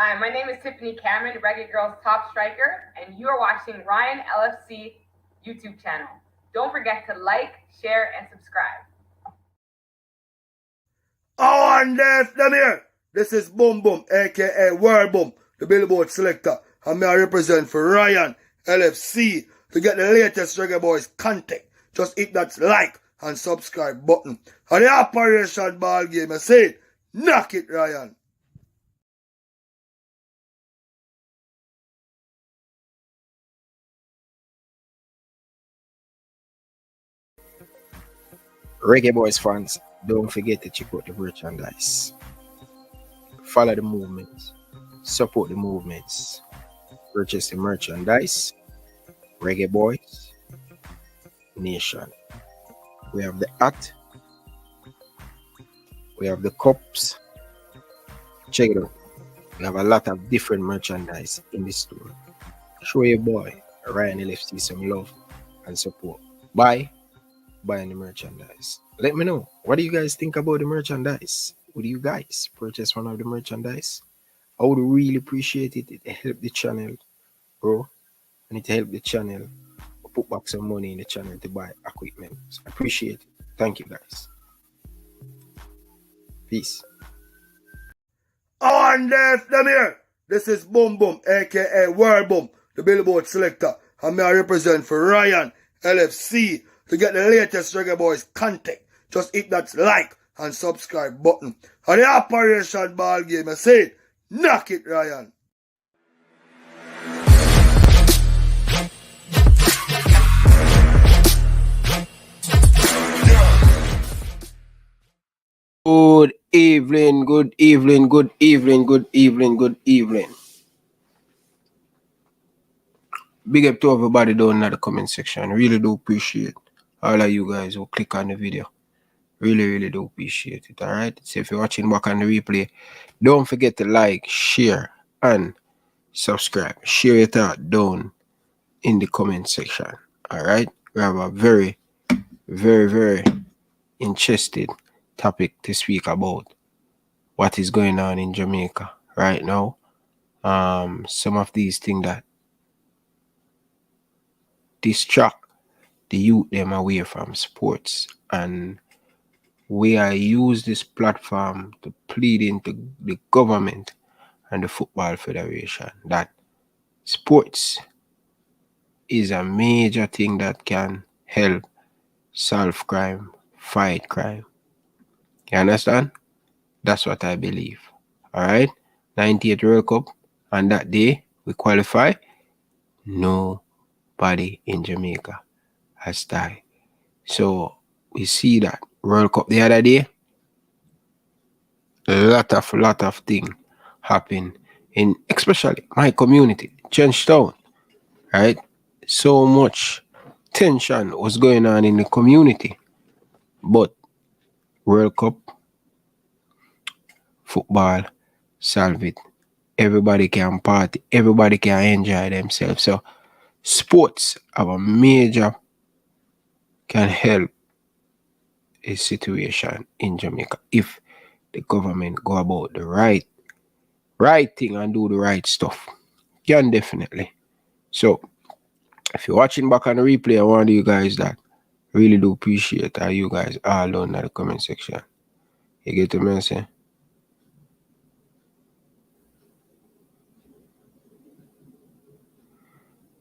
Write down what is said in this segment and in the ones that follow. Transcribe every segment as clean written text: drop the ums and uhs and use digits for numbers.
Hi, my name is Tiffany Cameron, Reggae Girl's top striker, and you are watching Ryan LFC YouTube channel. Don't forget to like, share, and subscribe. Oh, and there's them here. This is Boom Boom, aka World Boom, the Billboard selector, and I represent for Ryan LFC. To get the latest Reggae Boyz content, just hit that like and subscribe button. And the Operation Ball Game, I say it, knock it, Ryan. Reggae Boyz fans, don't forget to check out the merchandise. Follow the movements, support the movements, purchase the merchandise. Reggae Boyz Nation. We have the hat, we have the cups. Check it out. We have a lot of different merchandise in the store. Show your boy Ryan LFC some love and support. Buying the merchandise. Let me know, what do you guys think about the merchandise? Would you guys purchase one of the merchandise? I would really appreciate it. It help the channel grow, and it help the channel put back some money in the channel to buy equipment. So I appreciate it. Thank you guys. Peace. Oh, and there's them here. This is Boom Boom, aka World Boom, the Billboard selector, and I represent for Ryan LFC. To get the latest Reggae Boyz content, just hit that like and subscribe button. And the Operation Ball Game, I say it, knock it, Ryan. Good evening, good evening, good evening, good evening, good evening. Big up to everybody down in the comment section. Really do appreciate all of you guys who click on the video. Really do appreciate it. Alright. So if you're watching back on the replay, don't forget to like, share, and subscribe. Share it out down in the comment section. Alright. We have a very interesting topic to speak about. What is going on in Jamaica right now. Some of these things that distract the youth them away from sports, and we are use this platform to plead into the government and the Football Federation that sports is a major thing that can help solve crime, fight crime. You understand? That's what I believe. Alright? 98 World Cup, and that day we qualify. Nobody in Jamaica has died. So we see that World Cup the other day, a lot of things happen in especially my community, Trenchtown. Right? So much tension was going on in the community. But World Cup, football, solve it. Everybody can party, everybody can enjoy themselves. So sports have a major can help a situation in Jamaica if the government go about the right thing and do the right stuff. Can definitely. So if you're watching back on the replay, I want you guys that really do appreciate how you guys all down in the comment section. You get the message?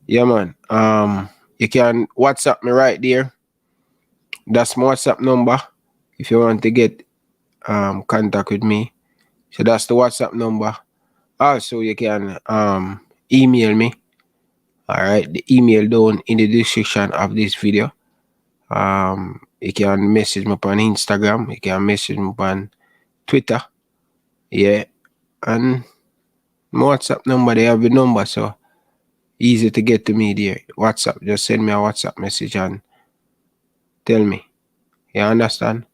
Yeah, man. You can WhatsApp me right there. That's my WhatsApp number if you want to get contact with me. So that's the WhatsApp number. Also, you can email me. Alright, the email down in the description of this video. You can message me on Instagram. You can message me on Twitter. Yeah. And my WhatsApp number, they have the number, so easy to get to me there. WhatsApp, just send me a WhatsApp message and tell me. You understand?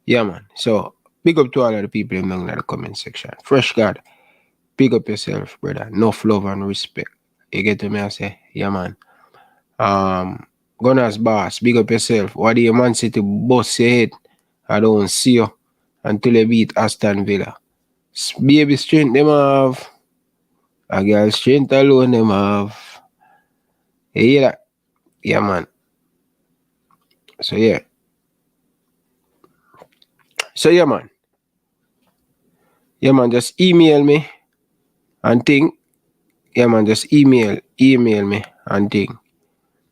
Yeah, man. So big up to all of the people in the comment section. Fresh God, big up yourself, brother. Enough love and respect. You get to me, I say, yeah, man. Gunners boss, big up yourself. What do you Man City boss your head? I don't see you until you beat Aston Villa. Baby strength them have. A girl strength alone them have. You hear that? Yeah, man. So yeah. So yeah, man. Yeah, man, just email me and think. Yeah, man, just email me and think.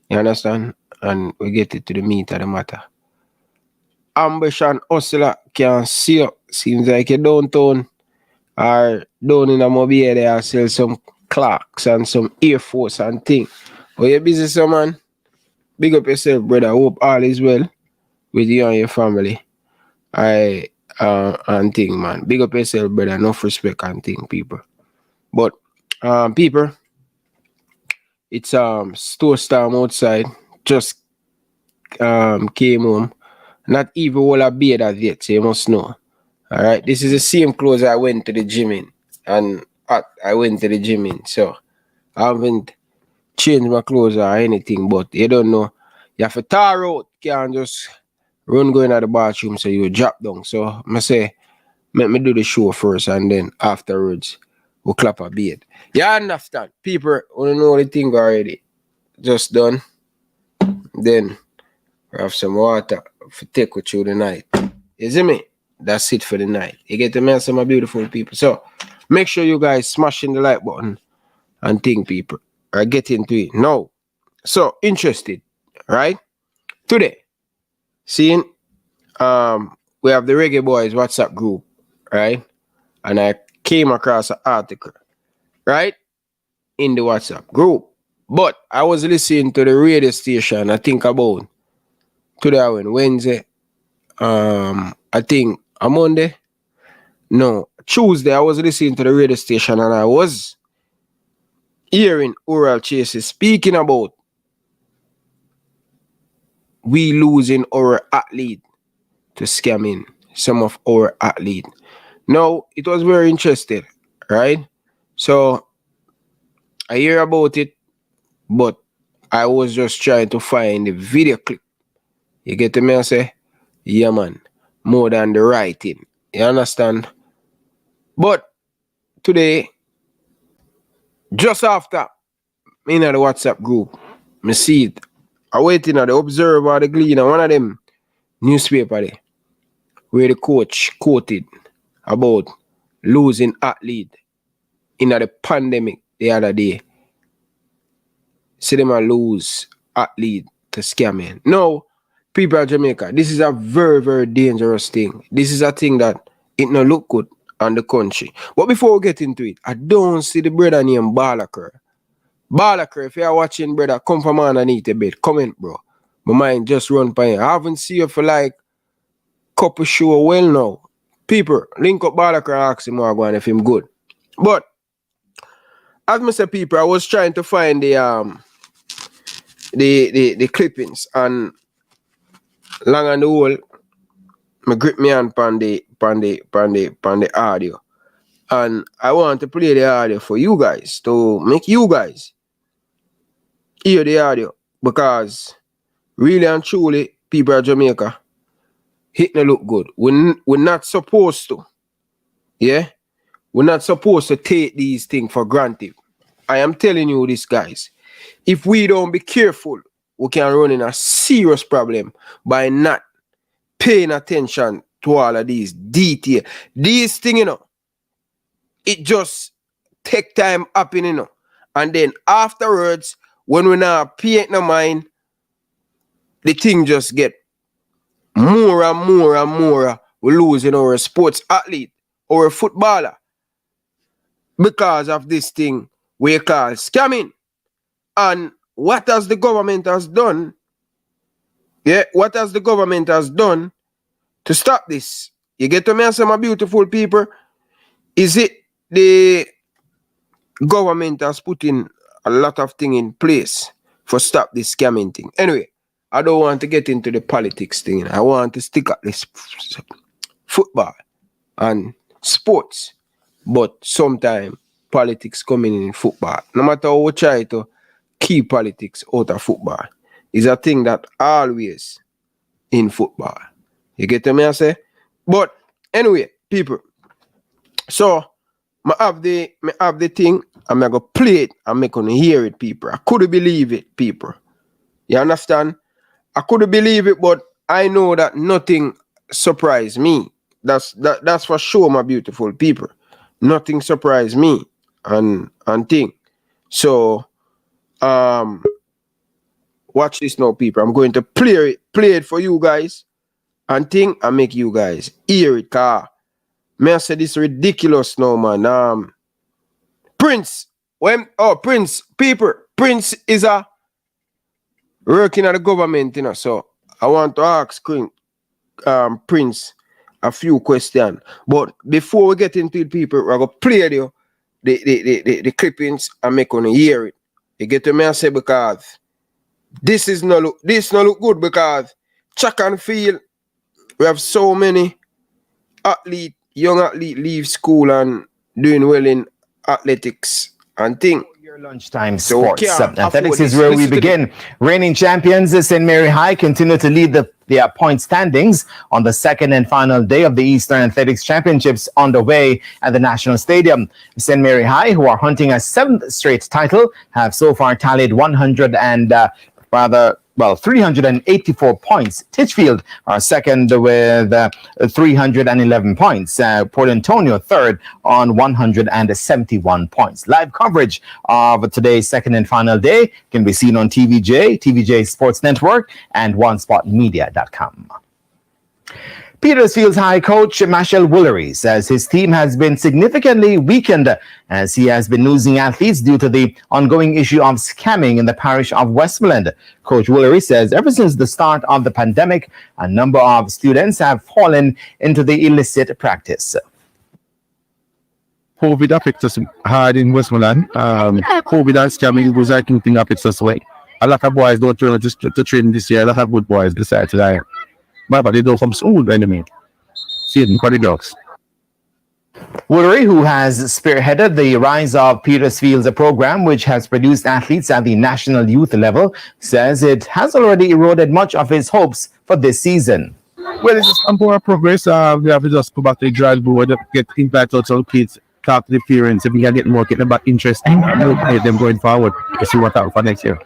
You understand? And we get it to the meat of the matter. Ambition hustler can see you. Seems like you're downtown or down in a mobile there sell some clocks and some Air Force and thing. But you're busy, so man. Big up yourself, brother. Hope all is well with you and your family. And thing, man. Big up yourself, brother. Enough respect and thing, people. But people, it's store storm outside. Just came home. Not even all a beard as yet, so you must know. Alright, this is the same clothes I went to the gym in. And I went to the gym in. So I haven't changed my clothes or anything, but you don't know. You have to tar out, can't just run going to the bathroom so you drop down. So I say, let me do the show first and then afterwards we'll clap a beard. You understand? People want to know the thing already. Just done. Then we have some water for take with you tonight. You see me? That's it for the night. You get the message, my beautiful people. So make sure you guys smashing the like button and think, people. I get into it now. So interested, right? Today, seeing we have the Reggae Boyz WhatsApp group, right? And I came across an article, right? In the WhatsApp group. But I was listening to the radio station, I think about today on Wednesday. I think a Monday. No, Tuesday I was listening to the radio station and I was hearing Oral Chases speaking about we losing our athlete to scamming some of our athlete. Now, it was very interesting, right? So, I hear about it, but I was just trying to find the video clip. You get me? I say, yeah, man, more than the writing. You understand? But today, just after in the WhatsApp group, I see it. I waiting at the Observer, the Gleaner, one of them newspaper there, where the coach quoted about losing athlete in the pandemic the other day. See them a lose athlete to scamming. No, people of Jamaica, this is a very, very dangerous thing. This is a thing that it not look good on the country. But before we get into it, I don't see the brother named Balaker. Balaker, if you're watching, brother, come from underneath a bit. Comment, bro. My mind just run by you. I haven't seen you for like couple show well now. People, link up Balaker and ask him what if him good. But as I said, people, I was trying to find the clippings and long and the whole, I grip me hand pan the audio. And I want to play the audio for you guys to make you guys hear the audio, because really and truly, people of Jamaica, it no look good. We're not supposed to. Yeah? We're not supposed to take these things for granted. I am telling you this, guys. If we don't be careful, we can run in a serious problem by not paying attention to all of these details. These things, you know, it just take time happening, you know. And then afterwards, when we not pay it no mind, the thing just get more and more and more. We're losing our sports athlete, our footballer, because of this thing we call scamming. And what has the government has done? Yeah, what has the government has done to stop this? You get to me, and some beautiful people. Is it the government has put in a lot of things in place for stop this scamming thing? Anyway, I don't want to get into the politics thing. I want to stick at this football and sports. But sometimes politics coming in football. No matter how we try to keep politics out of football, is a thing that always in football. You get me, I say? But anyway, people. So I have the thing I'm going to play it and make you hear it, people. I couldn't believe it, people. You understand? I couldn't believe it, but I know that nothing surprised me. That's for sure, my beautiful people. Nothing surprised me and thing. So watch this now, people. I'm going to play it for you guys and thing and make you guys hear it. May I say this ridiculous now, man. Prince, people, Prince is working at the government, you know. So I want to ask Prince a few questions. But before we get into it, people, we're gonna play the clippings and make you hear it. You get to me I say, because this not look good, because track and field, we have so many young athlete leave school and doing well in athletics and thing. Your lunchtime sports. Athletics is where we begin. Reigning champions St. Mary High continue to lead their point standings on the second and final day of the Eastern Athletics Championships underway at the National Stadium. St. Mary High, who are hunting a seventh straight title, have so far tallied 384 points. Titchfield are second with 311 points. Port Antonio third on 171 points. Live coverage of today's second and final day can be seen on TVJ Sports Network, and OneSpotMedia.com. Petersfield's High coach Machel Woolery says his team has been significantly weakened as he has been losing athletes due to the ongoing issue of scamming in the parish of Westmoreland. Coach Woolery says ever since the start of the pandemic, a number of students have fallen into the illicit practice. COVID affects us hard in Westmoreland. COVID and scamming was, I think, affects us way. A lot of boys don't turn to train this year. A lot of good boys decide to die. But they don't come soon, enemy. See it in quality dogs. Woolery, who has spearheaded the rise of Petersfield's program, which has produced athletes at the national youth level, says it has already eroded much of his hopes for this season. Well, it's just more progress. We have to just go back to the drawing board, get invited to kids, talk to the parents, if we can get them back interesting, and get them going forward to see what happens for next year.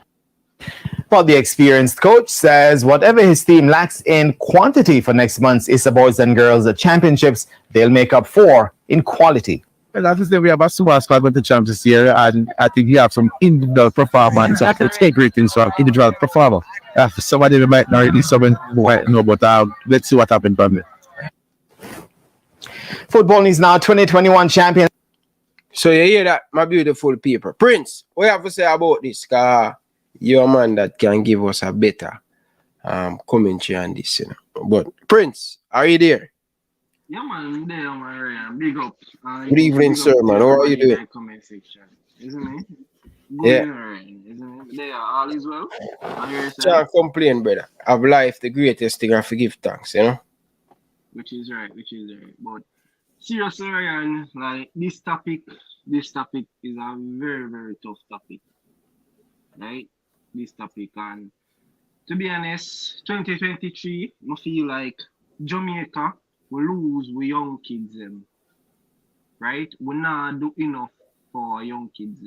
But the experienced coach says whatever his team lacks in quantity for next month's ISA Boys and Girls Championships, they'll make up for in quality. Well, as I say, we have a super squad with the champs this year, and I think we have some individual performance that will take great things from individual performance. Somebody we might not really someone might know, but let's see what happens from it. Football is now 2021 champion. So you hear that, my beautiful people. Prince, what you have to say about this? Because you're a man that can give us a better commentary on this, you know. But Prince, are you there? Yeah, man, I'm there, man. Big up. Good evening, sir, man. How are you doing? Comment section, isn't it? Yeah. Isn't it? There, all is well. Can't complain, brother. Of life, the greatest thing I forgive thanks, you know. Which is right. But seriously, Ryan, like this topic is a very, very tough topic, right? This topic, and to be honest, 2023, I feel like Jamaica will lose with young kids right? We not do enough for young kids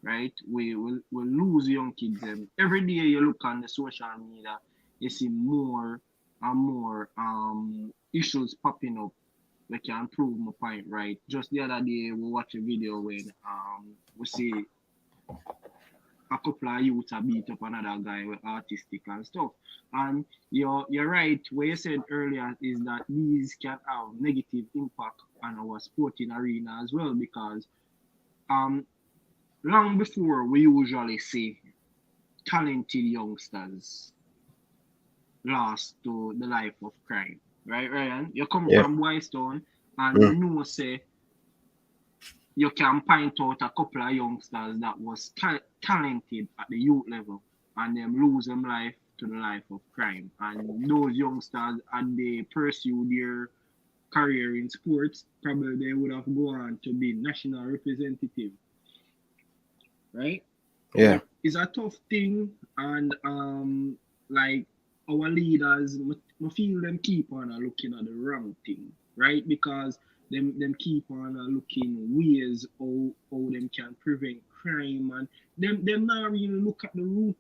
right? We will lose young kids every day. You look on the social media, you see more and more issues popping up. We can prove my point, right? Just the other day, we watched a video when we see a couple of youths are beat up another guy with autistic and stuff. And you're right, what you said earlier is that these can have negative impact on our sporting arena as well, because long before we usually see talented youngsters lost to the life of crime. Right, Ryan? You come from Whitestone and you know, say, you can point out a couple of youngsters that was talented at the youth level and them lose them life to the life of crime. And those youngsters, and they pursue their career in sports, probably they would have gone on to be national representative. Right? Yeah. It's a tough thing, and like our leaders, I feel them keep on looking at the wrong thing, right? Because them keep on looking ways how them can prevent crime, and them not really look at the root.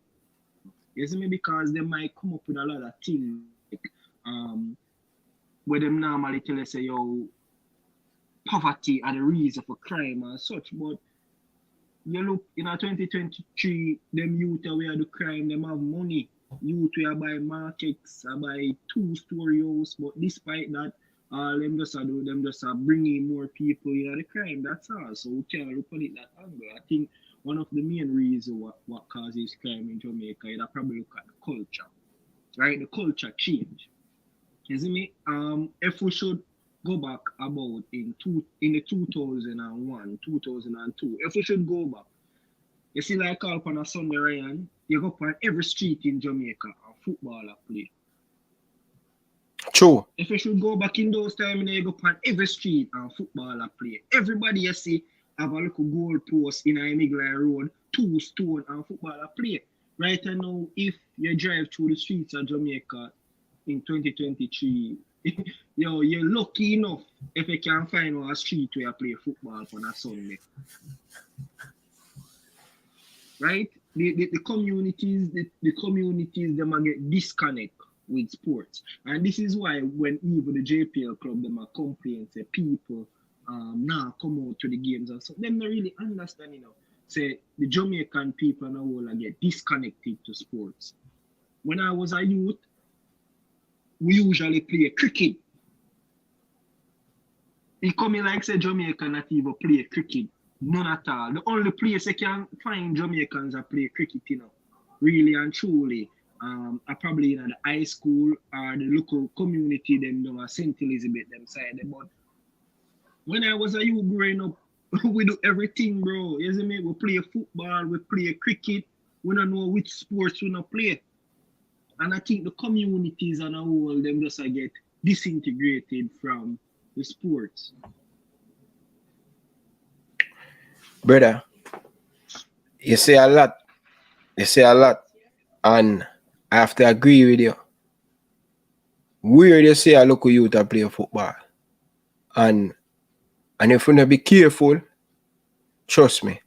You see me? Because they might come up with a lot of things like, where them normally tell us say, yo, poverty are the reason for crime and such, but you look in 2023, them youth aware the crime, them have money. Youth we are buy markets, I buy 2-story house, but despite that, them just bring in more people in the crime. That's all. So we can't look at it that angle. I think one of the main reasons what causes crime in Jamaica is I probably look at the culture, right? The culture change. You see me? If we should go back about in the 2001, 2002, if we should go back, you see like all on a Sunday, Ryan, you go on every street in Jamaica and football play. True. If you should go back in those times, you go on every street and football play. Everybody you see have a little goal post in a Migla Road, 2 stone and football play. Right now, if you drive through the streets of Jamaica in 2023, you're lucky enough if you can find a street where you play football on a Sunday. Right? The communities, them get disconnect with sports. And this is why when even the JPL club them are complaining, say people now come out to the games and so them not really understand, say the Jamaican people now will get disconnected to sports. When I was a youth, we usually play cricket. It come in like say Jamaica not even play cricket. None at all. The only place you can find Jamaicans that play cricket, really and truly, are probably in the high school or the local community, them down at St. Elizabeth, them side. But when I was a youth growing up, we do everything, bro. You see me? We play football, we play cricket. We don't know which sports we not play. And I think the communities on a whole, them just get disintegrated from the sports. Brother, you say a lot. And I have to agree with you. Weird you say a local youth to play football. And if we not be careful, trust me,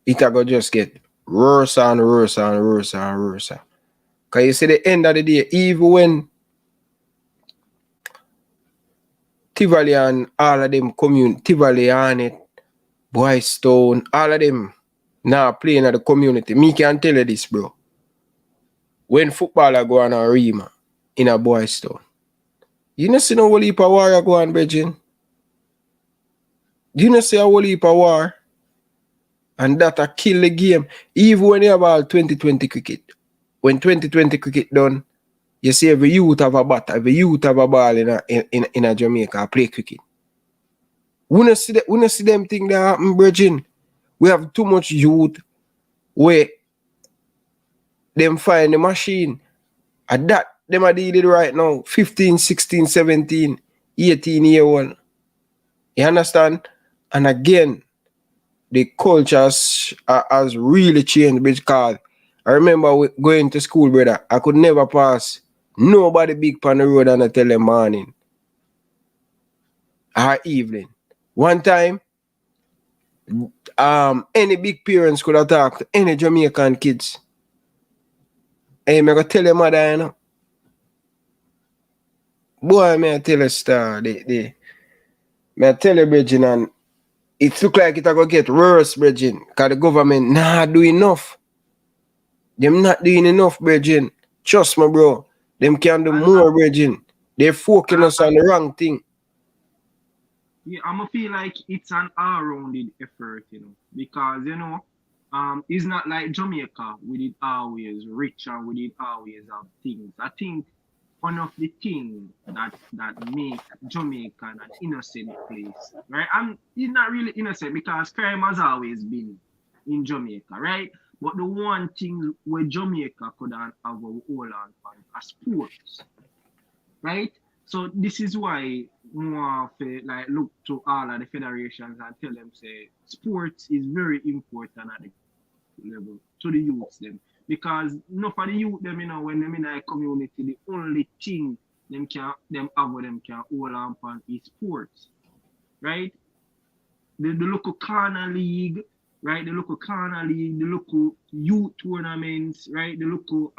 it will just get worse and worse and worse and worse. Because you see, the end of the day, even when Tivoli and all of them Tivoli on it, Boys Stone, all of them now playing at the community. Me can tell you this, bro. When footballer go on a Rima in a Boys Stone, you know see no whole heap of war go on, Bridging? You know see a whole heap of war? And that a kill the game. Even when you have all 2020 cricket. When 2020 cricket done, you see every youth have a bat, every youth have a ball in a Jamaica play cricket. We don't see them thing that happen, Bridging. We have too much youth where them find the machine. And that them are dealing right now. 15, 16, 17, 18 year old. You understand? And again, the culture has really changed because I remember going to school, brother. I could never pass nobody big on the road on a tele morning or evening. One time, any big parents could have talked to any Jamaican kids. Hey, I'm going to tell your mother, Boy, may I tell you, star. May I tell you, Bridging, and it look like it's going to get worse, Bridging, because the government not doing enough. Them not doing enough, Bridging. Trust me, bro. Them can do more, Bridging. They're focusing us on the wrong thing. Yeah, I'm gonna feel like it's an all-rounded effort, because it's not like Jamaica. We did always rich and we did always have things. I think one of the things that make Jamaica an innocent place, right? And it's not really innocent because crime has always been in Jamaica, right? But the one thing where Jamaica could have a hold on are sports, right? So this is why more like look to all of the federations and tell them say sports is very important at the level to the youths them. Because enough of the youth them, when them in a community, the only thing them can hold on is sports. right? The local corner league, right? The local corner league, the local youth tournaments, right? The local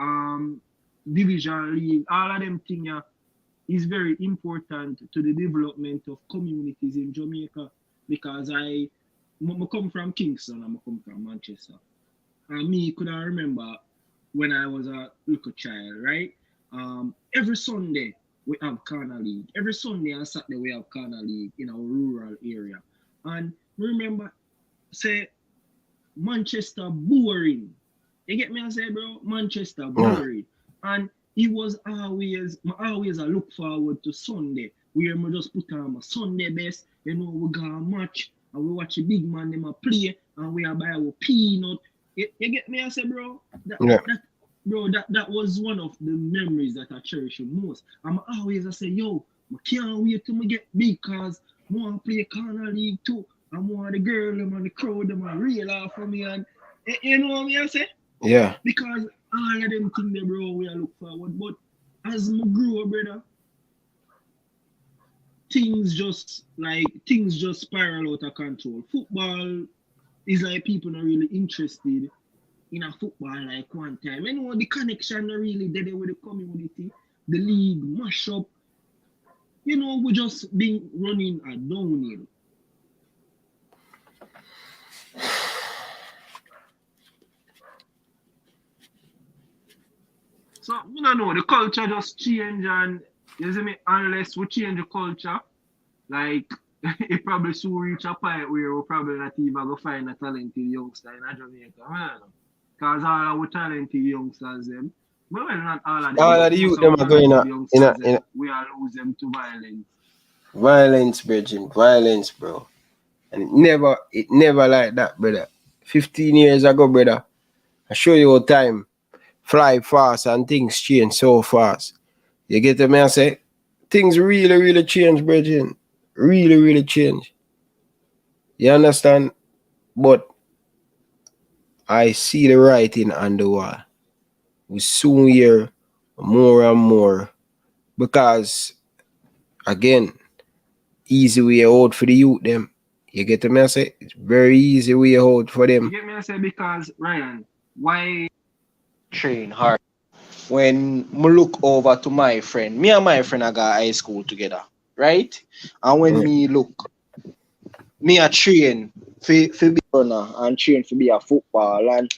division league, all of them things is very important to the development of communities in Jamaica, because I come from Kingston and I come from Manchester. And me could I remember when I was a little child, right? Every Sunday we have corner league. Every Sunday and Saturday we have corner league in our rural area. And remember, say Manchester boring. You get me? I say, bro, Manchester boring. And it was always I look forward to Sunday, where we just put on my Sunday best. You know, we got a match and we watch a big man them a play and we buy our peanut. You get me? I say, bro, that was one of the memories that I cherish the most. I'm always I say, yo, I can't wait till I get big, because I want to play corner league too. I want the girl them and the crowd them and reel off for me, and you know what I say? Yeah. Because all of them things, bro, we look forward. But as I grow, brother, things just spiral out of control. Football is like people not really interested in a football like one time. You know, the connection not really there with the community. The league mash up. You know, we just been running a downhill. So, you know, the culture just change, and you see me, unless we change the culture, like, it probably soon reach a point where we're probably not even going to find a talented youngster in Jamaica. Because all our talented youngsters, them, well, not all of them. All of the youth, them are going in we are lose them to violence. Violence, Virgin, violence, bro. And it never like that, brother. 15 years ago, brother, I show you how time fly fast and things change so fast. You get me? I say, things really, really change, Virgin. Really, really change. You understand? But I see the writing on the wall. We soon hear more and more, because, again, easy way out for the youth them. You get the message? It's very easy way out for them. You get me? I say, because, Ryan, why train hard? When I look over to my friend, me and my friend I got high school together, right? And when me look, me a train for be a runner and train for be a football, and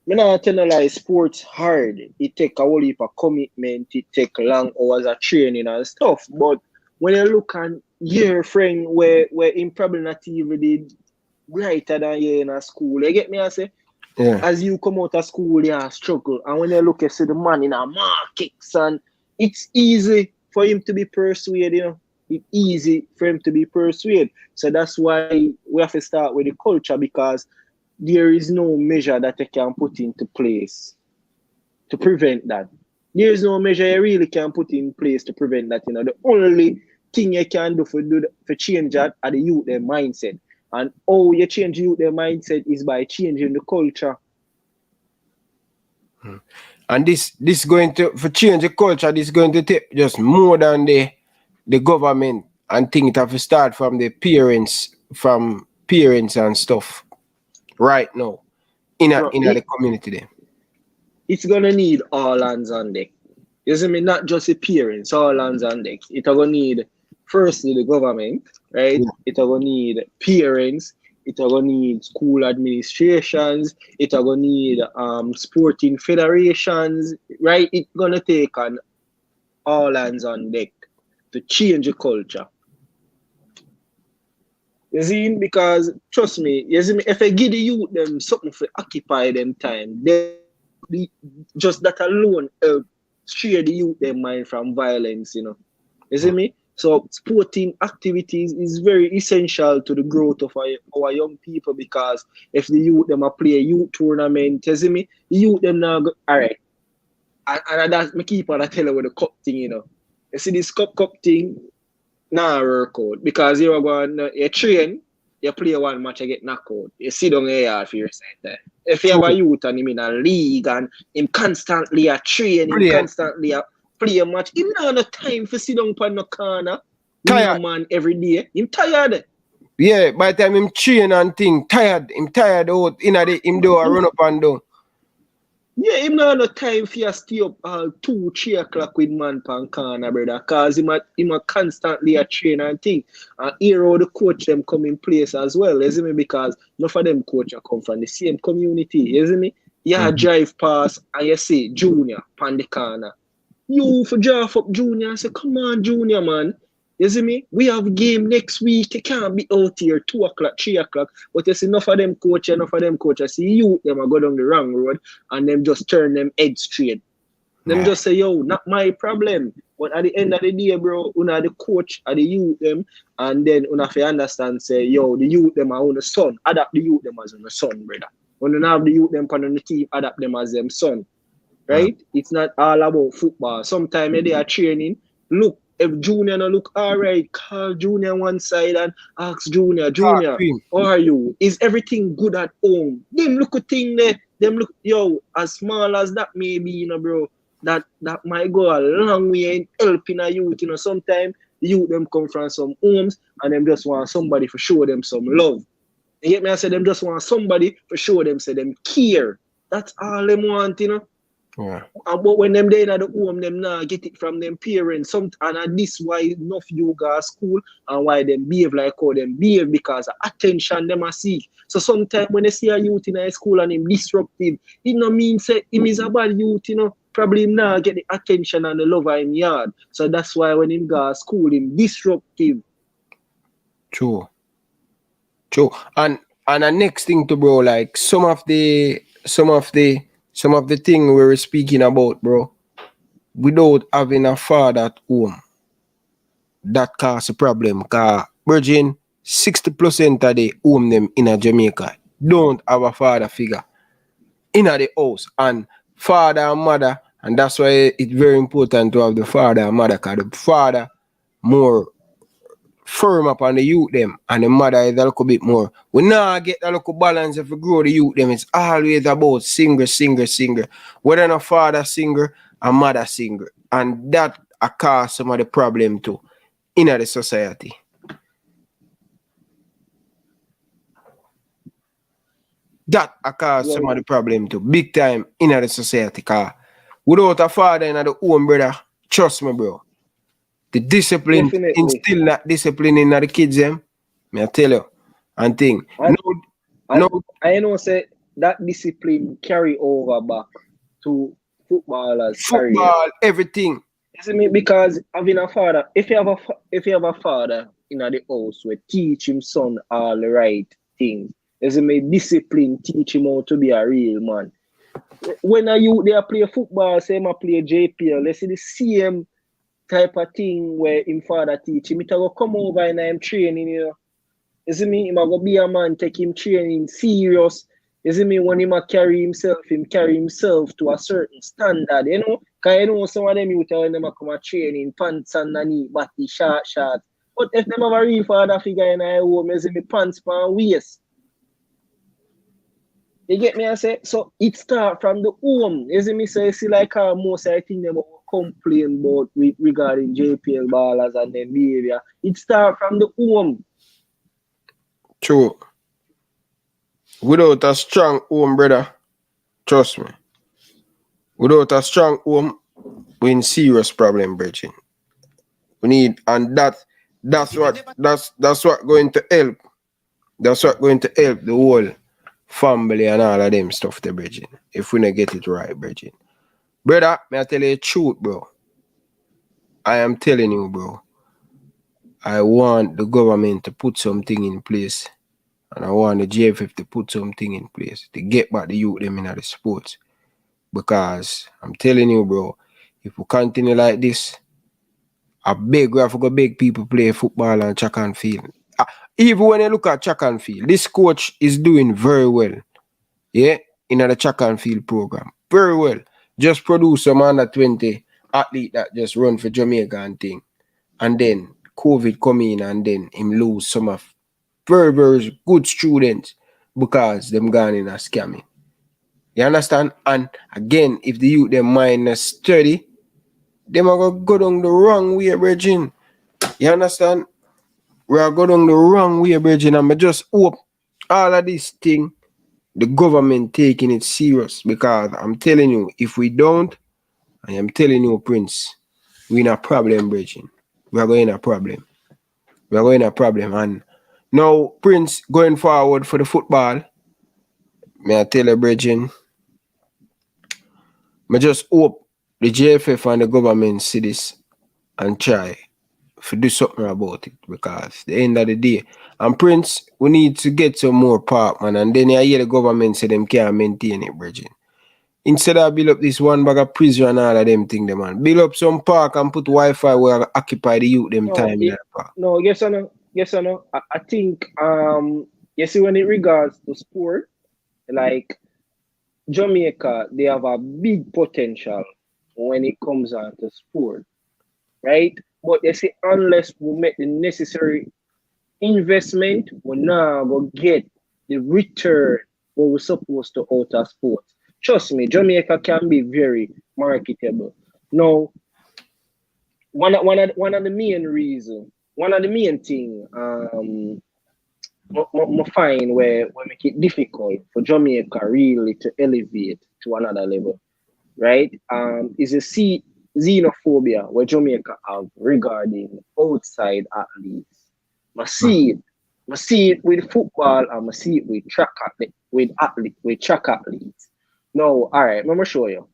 me not tell you like sports hard. It take a whole heap of commitment, it take long hours of training and stuff. But when you look and your friend where him probably not even did brighter than you in a school, you get me? I say, Yeah. as you come out of school, you struggle. And when you look at see the man in a markets, and it's easy for him to be persuaded, you know. It's easy for him to be persuaded. So that's why we have to start with the culture, because there is no measure that you can put into place to prevent that. There is no measure you really can put in place to prevent that. You know, the only thing you can do for change that are the youth their mindset. And how you change youth their mindset is by changing the culture. And this going to, for change the culture, this is going to take just more than the government, and things have to start from the parents and stuff right now in the community there. It's gonna need all hands on deck. You see me, not just the parents, all hands on deck. It's gonna need firstly the government, right? Yeah. It's gonna need parents, it's gonna need school administrations, it's gonna need sporting federations, right? It's gonna take on all hands on deck to change the culture. You see, because trust me, you see me, if I give the youth them something to occupy them time, just that alone steer the youth their mind from violence, you know. You see me? So sporting activities is very essential to the growth of our young people, because if the youth them play a youth tournament, you see me, the youth them now go, all right. And that's my keep on tell you with the cup thing, you know. You see this cup thing, nah work out, because you are going, you train, you play one match, you get knocked out. You sit down here for your side. If you have a youth and him in a league and him constantly a train, him constantly a play a match, him not have no time for sit down on the corner, man every day. Him tired. Yeah, by the time him train and thing, him tired out, him do a run up and down. Yeah, him not no time for you stay up 2, 3 o'clock with man pan corner, brother. Cause him a constantly a train and thing. And here all the coach them come in place as well, you see me? Because none of them coach come from the same community, you see me? You drive past and you see Junior pan the corner. You for draft up Junior and say, come on, Junior, man. You see me? We have game next week. You can't be out here 2 o'clock, 3 o'clock. But you see enough of them coaches, I see you, them are go down the wrong road and them just turn them head straight. Them just say, yo, not my problem. But at the end of the day, bro, una the coach at the youth them, and then una fi understand, say, yo, the youth them are on the son. Adapt the youth them as on the son, brother. When you have the youth them on the team, adapt them as them son. Right? It's not all about football. Sometimes they are training. Look, if Junior no look all right, call Junior one side and ask Junior, how are you? Is everything good at home? Them look a thing there. Them look, yo, as small as that may be, you know, bro, that might go a long way in helping a youth. You know, sometimes the youth them come from some homes and them just want somebody to show them some love. You get me? I say them just want somebody to show them, say them care. That's all them want, you know. Yeah. But when them they in the home, them now get it from them parents. And this why enough you go to school and why them behave like how them behave, because attention them a seek. So sometimes when they see a youth in high school and him disruptive, it no mean say him is a bad youth, you know. Probably him now get the attention and the love of him yard. So that's why when him go to school, him disruptive. True. And the next thing to bro, like some of the thing we were speaking about, bro, without having a father at home, that cause a problem. Cause virgin 60% of the home them in a Jamaica don't have a father figure in the house, and father and mother, and that's why it's very important to have the father and mother, cause the father more firm up on the youth them, and the mother is a little bit more. We now get a little balance if we grow the youth them. It's always about singer. Whether a father singer or mother singer. And that cause some of the problem too in the society. That cause some of the problem too. Big time in the society. Cause without a father in the home, brother, trust me, bro. The discipline, instill that discipline in the kids, them, may I tell you, and thing. I know say that discipline carry over back to footballers. Football, everything. You see me? Because having a father, if you have a father in the house where teach him son all the right things, you see me? Discipline teach him how to be a real man. When a youth they play football, say him play JPL, they see the same type of thing where him father teach him. It will come over and I'm training, you know. You see me? Him go be a man, take him training serious. You see me? When him carry himself to a certain standard, you know. Because you know some of them youth when them come a training, pants underneath, body short. But if them have a real father figure in their home, you see me pants pan waist. You get me? I say, so it start from the home. You see me? So you see like most I think them complain about regarding JPL ballers and their behavior. It start from the home. True. Without a strong home, brother, trust me. Without a strong home, we in serious problem, brethren. We need, and that's what going to help. That's what going to help the whole family and all of them stuff, the brethren. If we not get it right, brethren. Brother, may I tell you the truth, bro? I am telling you, bro. I want the government to put something in place. And I want the JFF to put something in place to get back the youth them in the sports. Because I'm telling you, bro, if we continue like this, we have to go beg people play football and track and field. Even when you look at track and field, this coach is doing very well. Yeah, in the track and field program. Very well. Just produce some under 20 athlete that just run for Jamaica and thing. And then COVID come in and then him lose some of very, very good students because them gone in a scamming. You understand? And again, if the youth them mind is sturdy, them are going to go down the wrong way, Virgin. You understand? Yeah, yeah. And I know say that discipline carry over back to footballers. You see me? Because having a father, if you have a father in the house where teach him son all the right things, you see me? When a youth they play football, say him play JPL, they see the same type of thing where him father teach him. You see me? When a man carry himself to a certain standard, you know. You see me? we are going the wrong way, Bridget, and I just hope all of this thing, the government taking it serious, because I'm telling you, if we don't, I am telling you, Prince, we in a problem, Bridget. We are going in a problem. We are going in a problem. And now, Prince, going forward for the football, may I tell you, Bridget, I just hope the JFF and the government see this and try to do something about it, because at the end of the day, and Prince, we need to get some more park, man, and then I hear the government say them can't maintain it, Bridget. Instead of build up this one bag of prison and all of them thing, them man. Build up some park and put Wi-Fi where I occupy the youth them time in that park. No, yes or no? Yes or no? I think you see when it regards to sport, like Jamaica, they have a big potential when it comes on to sport, right? But you see, unless we make the necessary investment, we're not gonna get the return what we're supposed to out of sports. Trust me, Jamaica can be very marketable. Now, one of the main reasons, one of the main thing, I find where make it difficult for Jamaica really to elevate to another level, right? Is a xenophobia where Jamaica have regarding outside athletes. I see it with football, and I see it with track athletes. Now, all right, let me show you.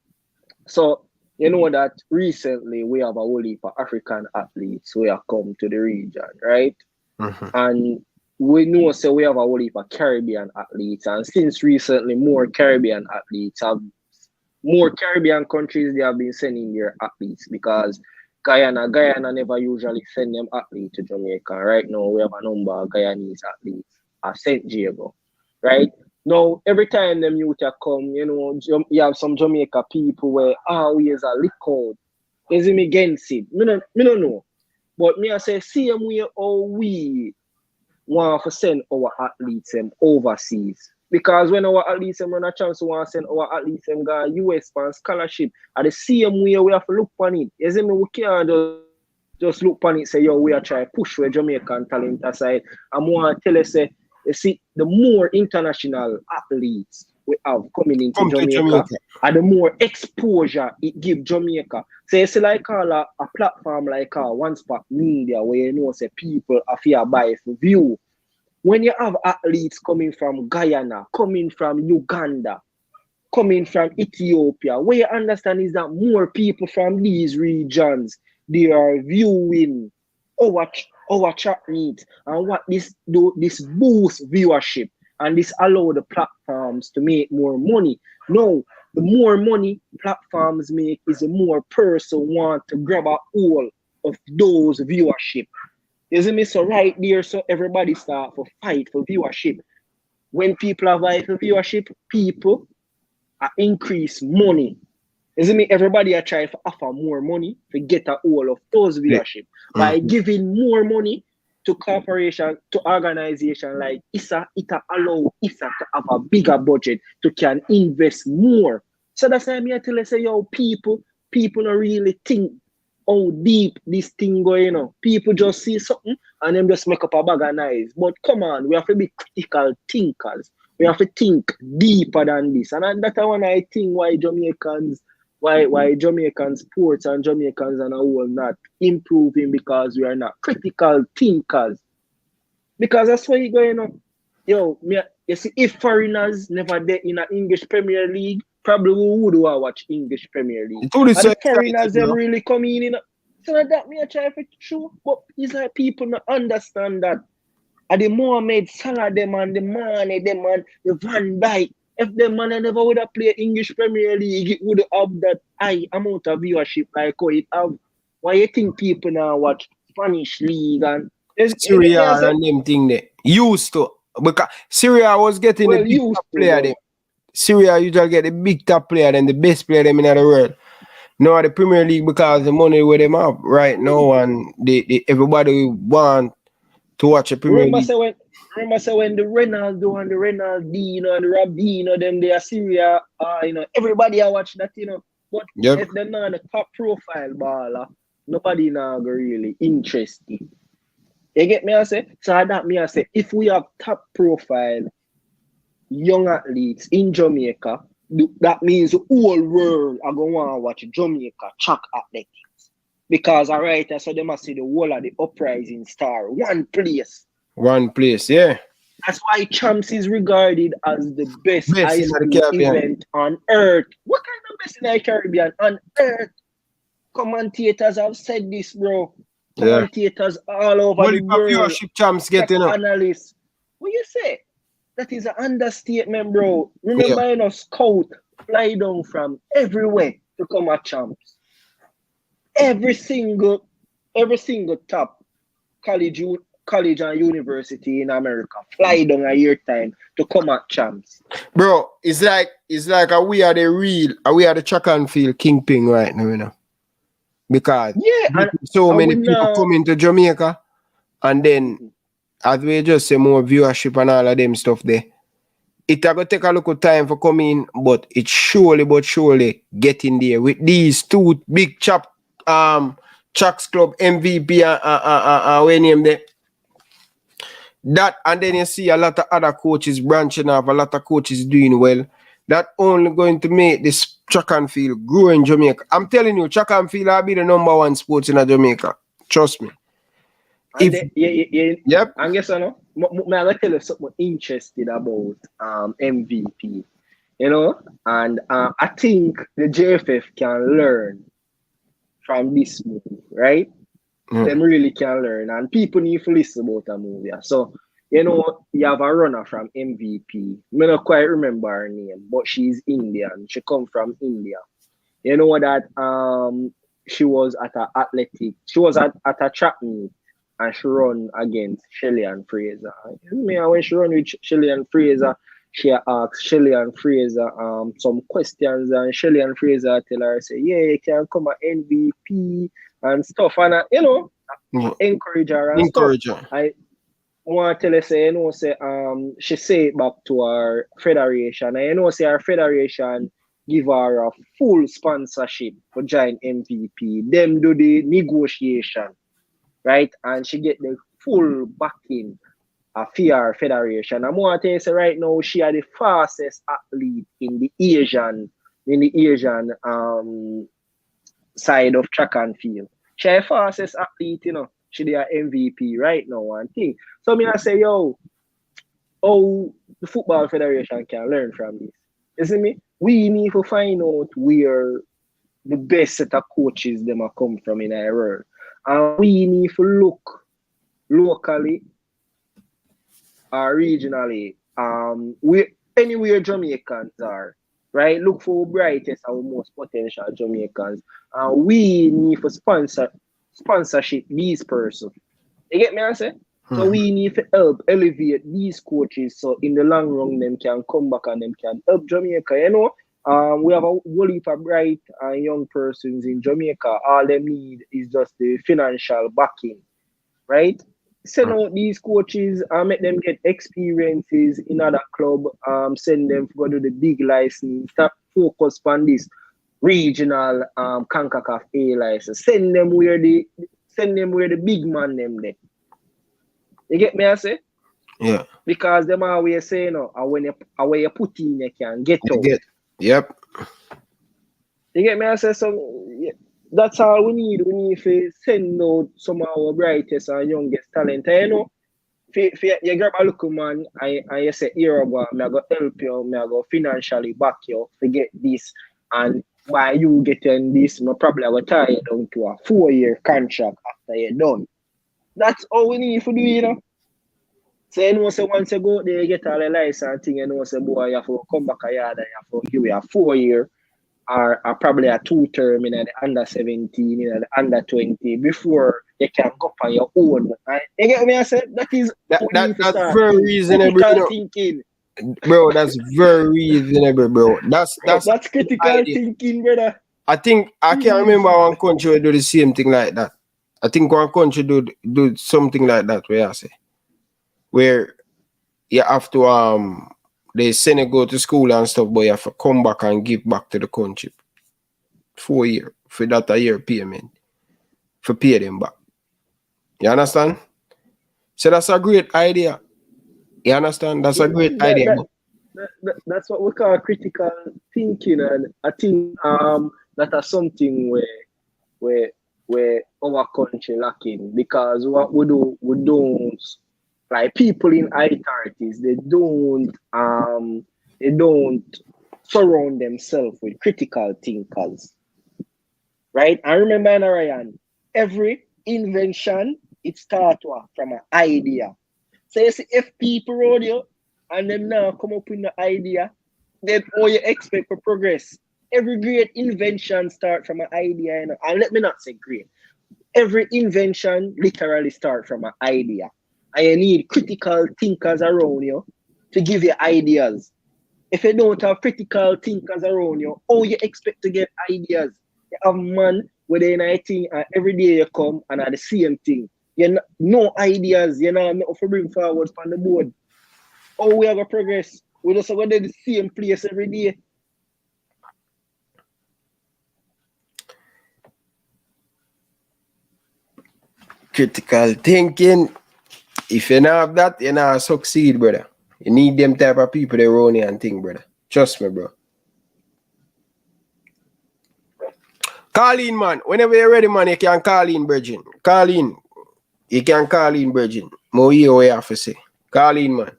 So you know that recently we have a whole heap of African athletes who have come to the region, right? Mm-hmm. And we know so we have a whole heap of Caribbean athletes, and since recently more Caribbean countries they have been sending their athletes, because Guyana never usually send them athletes to Jamaica. Right now we have a number of Guyanese athletes at St. Diego, right? Now every time them youth come, you know, you have some Jamaica people where we is a lick out. Is me against it? Me no know. But me I say same way how we want to send our athletes overseas. Because when our athletes run a chance to want to send our athletes go US for scholarship, at the same way we have to look on it. You see me, we can't just look on it say, yo, we are trying to push where Jamaican talent aside. I'm want to tell you, say, you see, the more international athletes we have coming into Jamaica, and the more exposure it gives Jamaica. So you see like a platform like One Spot Media, where you know say people are fear by for view. When you have athletes coming from Guyana, coming from Uganda, coming from Ethiopia, what you understand is that more people from these regions, they are viewing our chat needs, and what this boosts viewership, and this allow the platforms to make more money. No, the more money platforms make is the more person want to grab a hold of those viewership. You see me? So right there, so everybody start to fight for viewership. When people are fighting for viewership, people are increase money. You see me? Everybody are trying to offer more money to get a hold of those viewership by giving more money to corporation, to organization like ISA. It allow ISA to have a bigger budget to can invest more. So that's why I tell you, say, yo, people don't really think how deep this thing going on. People just see something and then just make up a bag of noise. But come on, we have to be critical thinkers. We have to think deeper than this. And that's one I think why Jamaican sports and Jamaicans and all not improving, because we are not critical thinkers. Because that's why you're going on. Yo, you see, if foreigners never there in an English Premier League, probably we would watch English Premier League. And the foreigners them really come in. So that me I try to show, but it's like people not understand that. And the Mohamed Salah them and the Mane them and the Van Dijk, if them man never would have played English Premier League, it would have that high amount of viewership like how it have. Why you think people now watch Spanish League and Syria and them thing there used to, because Syria was getting the big top player them. Syria usually get the big top player and the best player them in the world. Now the Premier League, because the money where them have right now, and everybody want to watch a Premier League. Remember when the Ronaldo and the Ronaldinho and the Rabino them they are Syria, everybody are watch that, But if they're not the top profile baller, nobody now really interested. You get me? I say, so that me I say, if we have top profile young athletes in Jamaica, that means the whole world are going to want to watch Jamaica track athletics. Because alright, so they must see the whole of the uprising star, one place. One place, yeah. That's why Champs is regarded as the best Best high in the school Caribbean. event on earth. What kind of best in the Caribbean on earth? Commentators have said this, bro. Yeah. Commentators all over Well, the if a world. viewership Champs getting up. Analysts. What you say? That is an understatement, bro. Remember, you know, scout fly down from everywhere to come at Champs. Every single top college and university in America fly down a year time to come at Champs. Bro, it's like we are the track and field kingpin right now, you know. Because and so many people coming to Jamaica, and then as we just say more viewership and all of them stuff there. It will take a little time for coming, but it surely getting there with these two big Tracks Club MVP and we name there. That, and then you see a lot of other coaches branching off, a lot of coaches doing well. That only going to make this track and field grow in Jamaica. I'm telling you, track and field will be the number one sports in Jamaica. Trust me. Yep. And guess what? I'm going to tell you something interesting about MVP. You know? And I think the JFF can learn from this movie, right? Them really can learn. And people need to listen about a movie. So, you know, you have a runner from MVP. I don't quite remember her name, but she's Indian. She come from India. You know that she was at a track meet. And she run against Shelly and Fraser. When she run with Shelly and Fraser, she asked Shelly and Fraser some questions, and Shelly and Fraser tell her, say, yeah, you can come at MVP and stuff. And you know, encourage her and stuff. I want to tell her, say, you know, say she say it back to her federation. And you know, say her federation give her a full sponsorship for join MVP. Them do the negotiation. Right, and she get the full backing of FIAR Federation. I'm going to tell you, so right now, she is the fastest athlete in the Asian side of track and field. She is the fastest athlete, you know. She is MVP right now and thing. So I say, yo, how the Football Federation can learn from this. You see me? We need to find out where the best set of coaches them are come from in our world. And we need to look locally or regionally, anywhere Jamaicans are, right? Look for brightest and most potential Jamaicans. And we need to sponsorship these persons. You get me, I say? So we need to help elevate these coaches so in the long run them can come back and them can help Jamaica, you know? We have a whole heap of bright and young persons in Jamaica. All they need is just the financial backing, right? Send out these coaches and make them get experiences in other club. Send them to go to the big license. Stop focus on this regional CONCACAF A license. Send them where the big man them there. You get me? I say? Yeah. Because them always say, you know, when you put in, you can get out. Yep. You get me? I say, so yeah, that's all we need. We need to send out some of our brightest and youngest talent. And, you know, if you grab a look, man, and you say, here I go, I'm going to help you, I'm going to financially back you to get this. And by you getting this, I'm probably going to tie you down to a 4-year contract after you're done. That's all we need to do, you know. So you know, so once you go there, you get all the license thing, you know, so boy, you have to come back a yard and you have to give you a 4-year or probably a 2-term in the under 17, in the under 20 before you can go on your own. Right? You get me? I said that's very reasonable. Thinking. Bro, that's very reasonable, bro. That's critical thinking, brother. I think I can't remember one country do the same thing like that. I think one country do something like that where I say. Where you have to they send you go to school and stuff, but you have to come back and give back to the country 4 years for that a year payment for pay them back. You understand? So that's a great idea. You understand? That's a great idea. That's what we call critical thinking, and I think that is something where our country lacking, because what we do, we don't, like people in authorities, they don't surround themselves with critical thinkers, right? I remember, Ryan, every invention, it starts from an idea. So you see, if people road you and them now come up with an idea, then all you expect for progress. Every great invention starts from an idea, you know? And let me not say great. Every invention literally starts from an idea. And you need critical thinkers around you to give you ideas. If you don't have critical thinkers around you, how you expect to get ideas? You have man within a thing, and every day you come and are the same thing. You no ideas, you know, nothing to bring forward from the board. How we have a progress? We just go to the same place every day. Critical thinking. If you don't have that, you not succeed, brother. You need them type of people that run you and think, brother. Trust me, bro. Call in, man. Whenever you're ready, man, you can call in, Virgin. Call in. You can call in, Virgin. More hear what you have to say. Call in, man.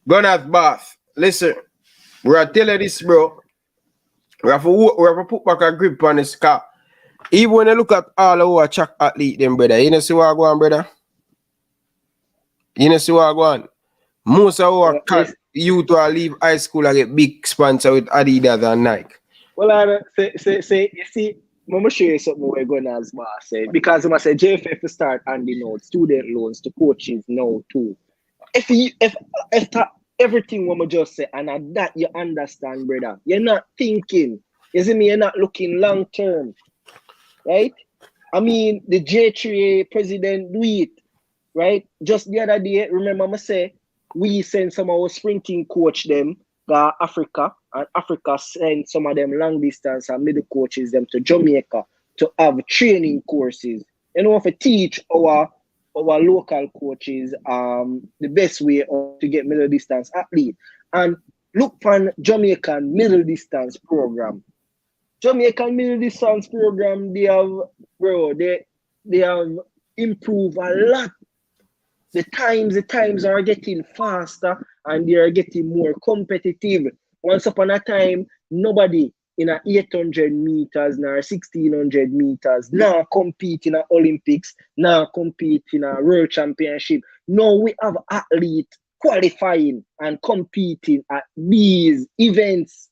Gunners Bath. Listen, we're tell you this, bro. We have to put back a grip on this car. Even when you look at all our track athlete, them, brother, you know see what I go on, brother? You know see what I go on? Most of our youth will leave high school and get big sponsor with Adidas and Nike. Well, I say, you see, I'm going to show you something we're going to as boss say. Because I'm going to say JFF start handing out student loans to coaches now too. If everything we just say, and that you understand, brother, you're not thinking. You see me, you're not looking long term. Right? I mean, the J3A president do it. Right? Just the other day, remember I say, we send some of our sprinting coach them to Africa, and Africa send some of them long distance and middle coaches them to Jamaica to have training courses. You know, to teach our local coaches the best way to get middle distance athlete. And look for Jamaican middle distance program. Jamaican middle distance program, they have improved a lot. The times are getting faster and they are getting more competitive. Once upon a time, nobody in a 800 meters nor 1600 meters now compete in a Olympics, now compete in a World Championship. Now we have athletes qualifying and competing at these events.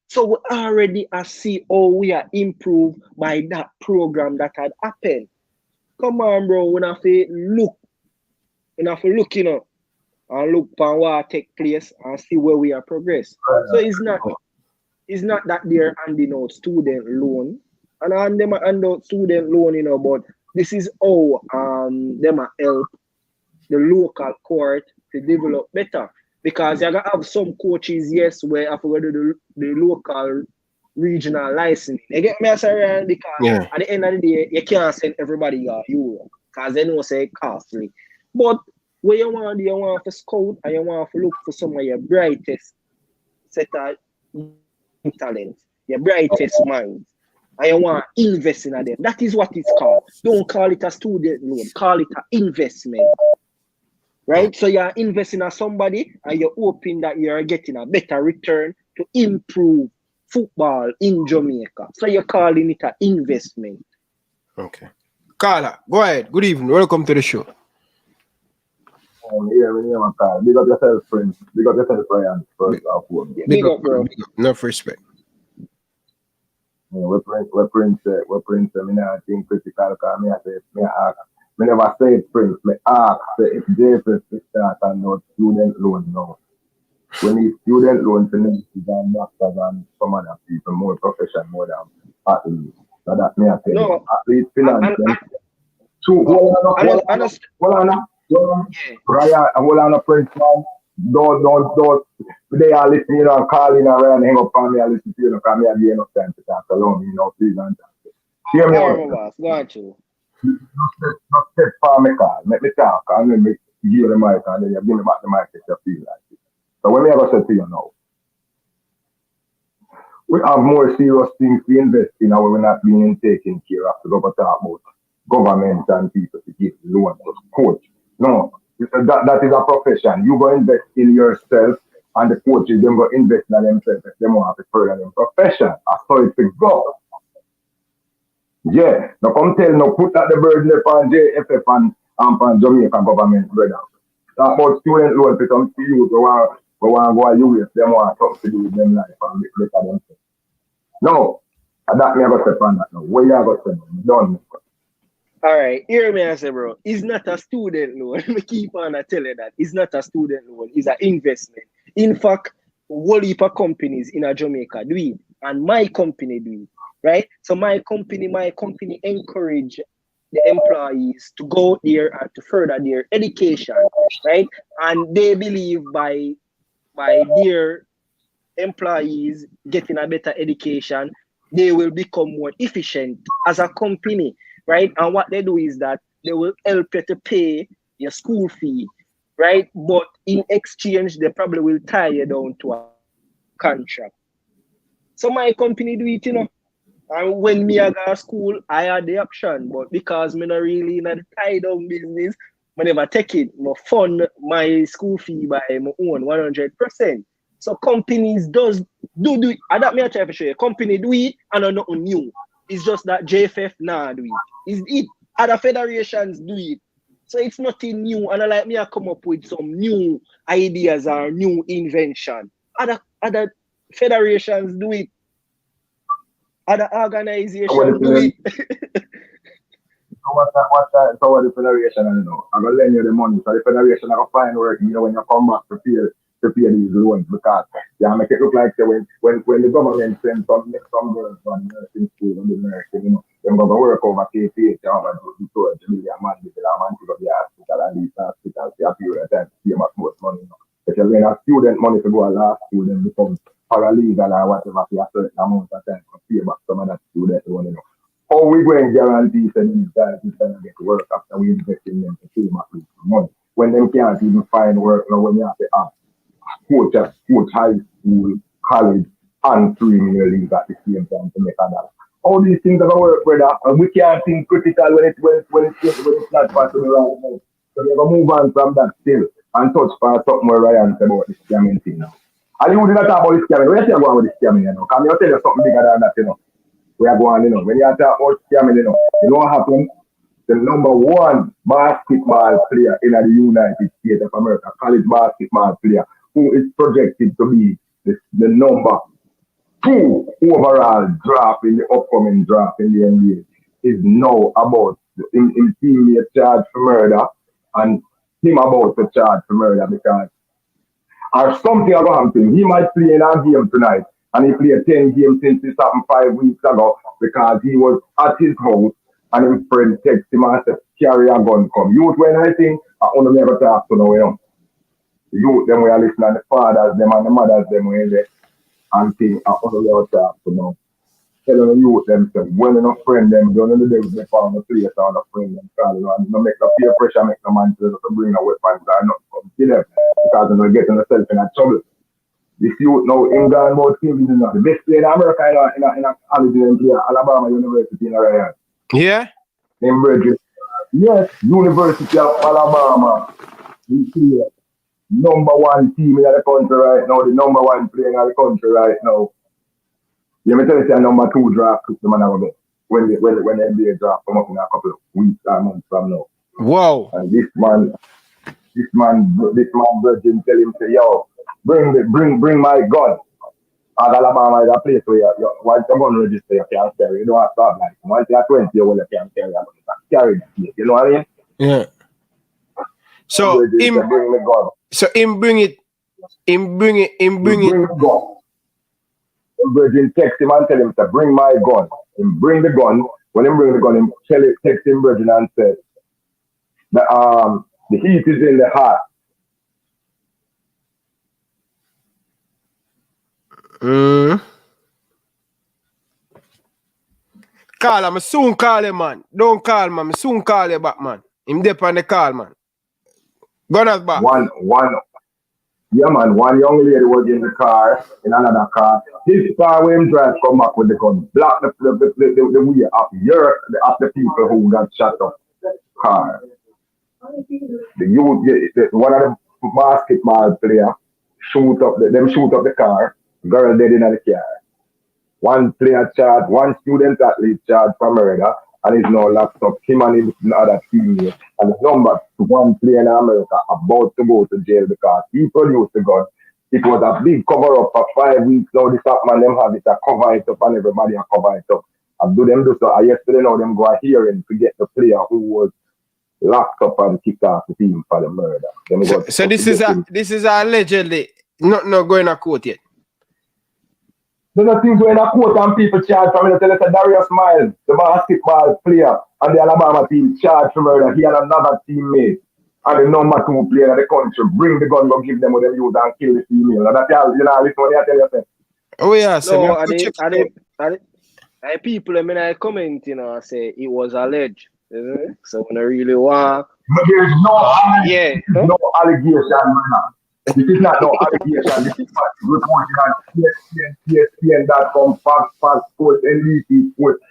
So we already see how we are improved by that program that had happened. Come on, bro, we have to look. We have to look, you know, and look for what take place and see where we are progress. So it's not that they're handing out student loan. And them are handing out student loan, you know, but this is how them are help the local court to develop better. Because you're gonna have some coaches, yes, where have to do the local regional licensing. You get me, sir? Because at the end of the day, you can't send everybody Europe because they know say costly. But where you want to scout and you want to look for some of your brightest set of talents, your brightest minds, and you want to invest in them. That is what it's called. Don't call it a student loan, call it an investment. Right? So you're investing in somebody and you're hoping that you're getting a better return to improve football in Jamaica. So you're calling it an investment. Okay. Carla, go ahead. Good evening. Welcome to the show. Yeah, my name is Carl. Big up yourself, friends. Big up yourself, Ryan. First off, big up, bro. Big up. Enough respect. Yeah, we print. Me not think critical because me ask. Me never say it, Prince. Me ask if JFF start and not student loan now. We need student loan for nurses and doctors and some other people, more professional, more than athletes. So that me I say. No, athletes finance. Ryan, hold on a Prince, man. Don't. They are listening, you know, calling around, hang up on me and listen to you, because me have enough time to talk alone, you know, please and talk. Hear me out. Go on, you. Not step for me call. Let me talk and then me give you the mic and then you give me back the mic if you feel like it. So when me ever say to you now, we have more serious things to invest in and we're not being taken care of to go talk about government and people to give loans to coach. No, that is a profession. You go invest in yourself and the coaches them go invest in themselves if they want to further their profession. That's how it go. Yeah, now come tell no put that the burden upon JFF and on Jamaica government, brother. Talk about student loan for some youth who want to go to US, them want something to do with them life and make better themselves. No, that never step on that now. Where you go step on? Done. Alright, hear me I say, bro. It's not a student loan. Me keep on tell you that. It's not a student loan, it's an investment. In fact, whole heap of companies in Jamaica do it. And my company do it. Right? So my company encourage the employees to go there and to further their education, right? And they believe by their employees getting a better education, they will become more efficient as a company, right? And what they do is that they will help you to pay your school fee, right? But in exchange, they probably will tie you down to a contract. So my company do it, you know. And when me I go to school, I had the option, but because me not really in a tie down business, I never take it. I fund my school fee by my own 100%. So companies do it. And that me I try to show you. Company do it and are not new. It's just that JFF nah do it. Other federations do it. So it's nothing new. And I like me I come up with some new ideas or new invention. Other federations do it. Other organizations do it. So what the federation I know? I'm gonna lend you the money. So the federation I go find work, you know, when you come back to pay these loans because make it look like when the government sends some girls from nursing school and the nursing, you know, them go work over KPH over to Jamaica man to go to the hospital and these hospitals they appear at that pay much more money. You know. If you lend a student money to go to law school, then become paralegal or whatever for a certain amount of time to pay back some of that student loan, you know. How we going to guarantee that these guys is going to get to work after we invest in them to pay back money? When them can't even find work now, when you have to ask coach high school, college, and 3 million league at the same time to make a dollar. All these things are going to work, brother, and we can't think critical when it's not possible right now. So we're going to move on from that still and touch for something more Ryan said about this scamming thing now. And you did not talk about this scamming. Where you going with this scamming, you know? Can you tell you something bigger than that, you know? We are going, you know, when you talk about scamming, you know what happened? The number one basketball player in the United States of America, college basketball player, who is projected to be the number 2 overall draft in the upcoming draft in the NBA, is now about him being charged for murder and him about to charge for murder because or something about him. He might play in our game tonight. And he played 10 games since this happened 5 weeks ago because he was at his house and his friend texted him and said, carry a gun come. Youth, when I think, I only never talk to no one. Youth, them we are listening, the fathers, them and the mothers, them we in there and think, I only never talk to no. Tell them youth themselves, when enough friend them, don't know the devil they found the place or the friend them, and no make the peer pressure, make the man to bring the weapons or not come to them because they're getting themselves in a trouble. This youth now, England about team is the best player in America in a college player, Alabama University in Ryan. Yeah? In Virginia. Yes, University of Alabama. He play number 1 team in the country right now, the number 1 player in the country right now. You may tell you say number 2 draft took the man out when the NBA draft come up in a couple of weeks or months from now. Whoa. And this man Virgin tell him say, yo, bring my gun. And Alabama is a place where you once you're going to register, you can't carry. You don't have to have like once you're 20, you can't carry. Carry it. You know what I mean? Yeah. So him bring the gun. So him bring it. Bring the gun. Virgin text him and tell him to bring my gun. Him bring the gun. When him bring the gun, him text him Virgin and said the heat is in the heart. call him. I soon call him, man. Don't call, man. I soon call you back, man. Him dip on the call, man. Gunners back. One young lady was in the car, in another car. His car when him drive come back with the gun, block the way up here of the people who got shot up car. The youth, one of the basketball player shoot up the car, girl dead in the car. One player charged, one student athlete charged for murder, and he's now locked up, him and his other teammate. And the number one player in America about to go to jail because he produced the gun. It was a big cover-up for 5 weeks. Now the top man, them have it, cover it up, and everybody cover it up. And do them do so. Yesterday now, them go a hearing to get the player who was locked up and kicked off the team for the murder. So this is allegedly not going to court yet. There's no things when a court and people charged for me to tell us Darius Miles, the basketball player, and the Alabama team charged for murder. He and another teammate and the number 2 player of the country bring the gun, go give them what they use and kill the female. And that's all, you know, listen what they tell you. Oh yeah, so I people, I mean, I comment, you know, I say it was alleged. So when I really want. But there's no allegation, man. This is not no allegation. This is what reporting on ESPN.com, Fox Sports, NBC Sports,